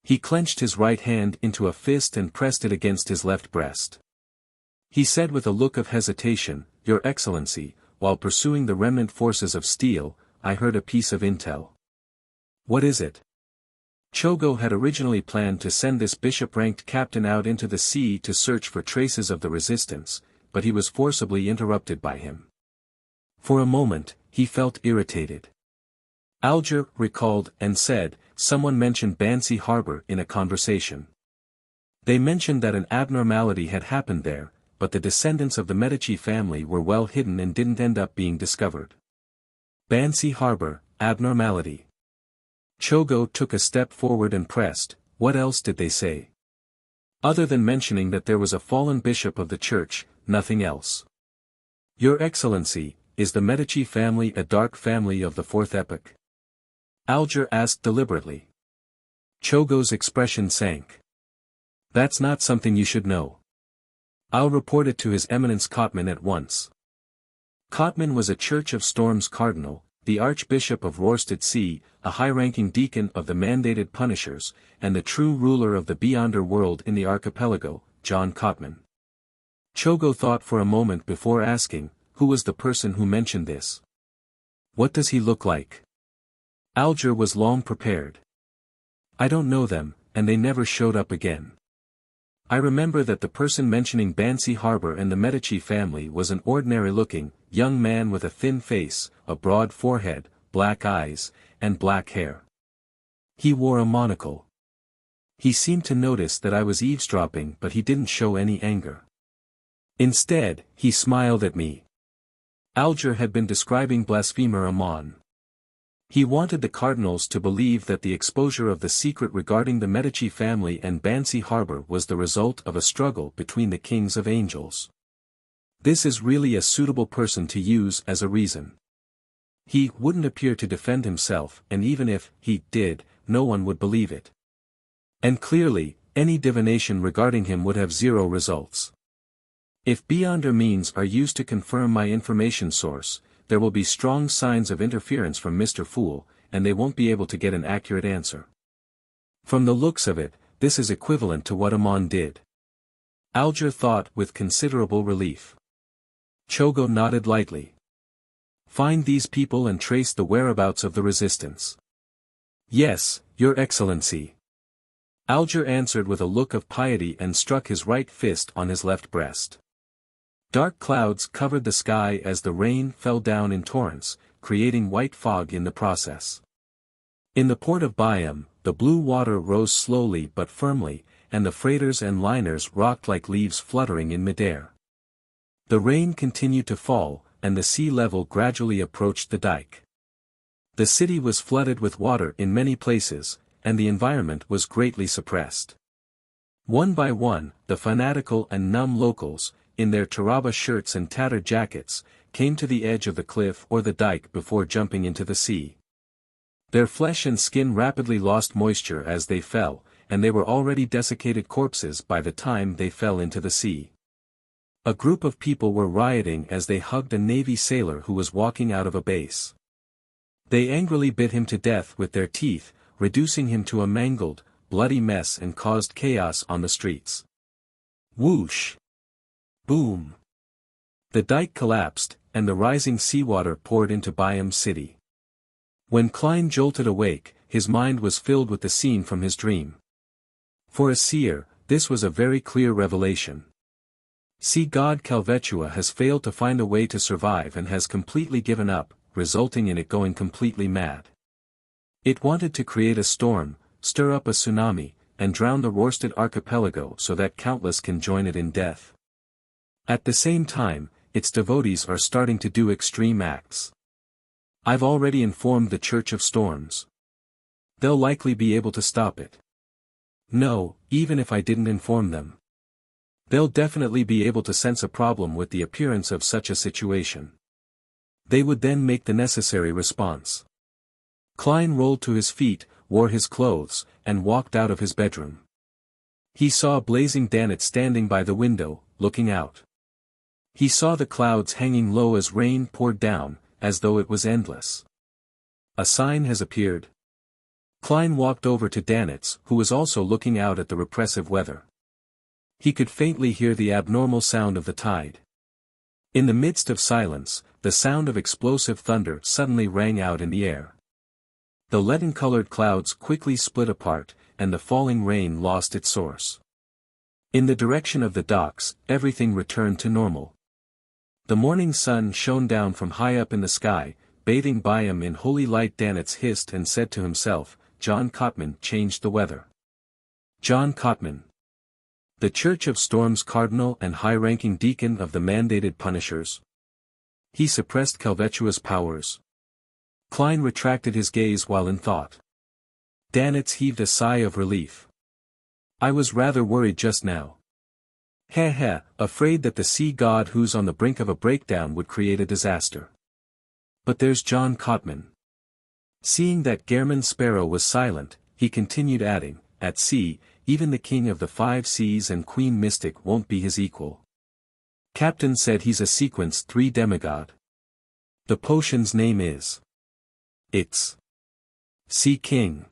He clenched his right hand into a fist and pressed it against his left breast. He said with a look of hesitation, "Your Excellency, while pursuing the remnant forces of steel, I heard a piece of intel." "What is it?" Chogo had originally planned to send this bishop-ranked captain out into the sea to search for traces of the resistance, but he was forcibly interrupted by him. For a moment, he felt irritated. Alger recalled and said, someone mentioned Bansi Harbor in a conversation. They mentioned that an abnormality had happened there, but the descendants of the Medici family were well hidden and didn't end up being discovered. Bansi Harbor, abnormality. Chogo took a step forward and pressed, "What else did they say?" "Other than mentioning that there was a fallen bishop of the church, nothing else." "Your Excellency, is the Medici family a dark family of the fourth epoch?" Alger asked deliberately. Chogo's expression sank. "That's not something you should know. I'll report it to His Eminence Cotman at once." Cotman was a Church of Storms cardinal, the Archbishop of Rorsted Sea, a high-ranking deacon of the mandated punishers, and the true ruler of the Beyonder world in the archipelago, John Cotman. Chogo thought for a moment before asking, who was the person who mentioned this? "What does he look like?" Alger was long prepared. I don't know them, and they never showed up again. I remember that the person mentioning Bansi Harbor and the Medici family was an ordinary-looking, young man with a thin face, a broad forehead, black eyes, and black hair. He wore a monocle. He seemed to notice that I was eavesdropping, but he didn't show any anger. Instead, he smiled at me. Alger had been describing blasphemer Amon. He wanted the cardinals to believe that the exposure of the secret regarding the Medici family and Bansi Harbor was the result of a struggle between the kings of angels. This is really a suitable person to use as a reason. He wouldn't appear to defend himself, and even if he did, no one would believe it. And clearly, any divination regarding him would have zero results. If beyonder means are used to confirm my information source, there will be strong signs of interference from Mr. Fool, and they won't be able to get an accurate answer. From the looks of it, this is equivalent to what Amon did. Alger thought with considerable relief. Chogo nodded lightly. Find these people and trace the whereabouts of the resistance. Yes, Your Excellency. Alger answered with a look of piety and struck his right fist on his left breast. Dark clouds covered the sky as the rain fell down in torrents, creating white fog in the process. In the port of Bayam, the blue water rose slowly but firmly, and the freighters and liners rocked like leaves fluttering in midair. The rain continued to fall, and the sea level gradually approached the dike. The city was flooded with water in many places, and the environment was greatly suppressed. One by one, the fanatical and numb locals, in their taraba shirts and tattered jackets, came to the edge of the cliff or the dike before jumping into the sea. Their flesh and skin rapidly lost moisture as they fell, and they were already desiccated corpses by the time they fell into the sea. A group of people were rioting as they hugged a Navy sailor who was walking out of a base. They angrily bit him to death with their teeth, reducing him to a mangled, bloody mess, and caused chaos on the streets. Whoosh! Boom! The dike collapsed, and the rising seawater poured into Bayam city. When Klein jolted awake, his mind was filled with the scene from his dream. For a seer, this was a very clear revelation. Sea god Calvetua has failed to find a way to survive and has completely given up, resulting in it going completely mad. It wanted to create a storm, stir up a tsunami, and drown the Rorsted archipelago so that countless can join it in death. At the same time, its devotees are starting to do extreme acts. I've already informed the Church of Storms. They'll likely be able to stop it. No, even if I didn't inform them. They'll definitely be able to sense a problem with the appearance of such a situation. They would then make the necessary response. Klein rolled to his feet, wore his clothes, and walked out of his bedroom. He saw blazing Danet standing by the window, looking out. He saw the clouds hanging low as rain poured down, as though it was endless. A sign has appeared. Klein walked over to Danitz, who was also looking out at the repressive weather. He could faintly hear the abnormal sound of the tide. In the midst of silence, the sound of explosive thunder suddenly rang out in the air. The leaden-colored clouds quickly split apart, and the falling rain lost its source. In the direction of the docks, everything returned to normal. The morning sun shone down from high up in the sky, bathing Bayam in holy light. Danitz hissed and said to himself, John Cotman changed the weather. John Cotman. The Church of Storms cardinal and high-ranking deacon of the mandated punishers. He suppressed Calvetua's powers. Klein retracted his gaze while in thought. Danitz heaved a sigh of relief. I was rather worried just now. Afraid that the sea god who's on the brink of a breakdown would create a disaster. But there's John Cotman. Seeing that German Sparrow was silent, he continued adding, at sea, even the king of the 5 seas and Queen Mystic won't be his equal. Captain said he's a sequence 3 demigod. The potion's name is. It's. Sea King.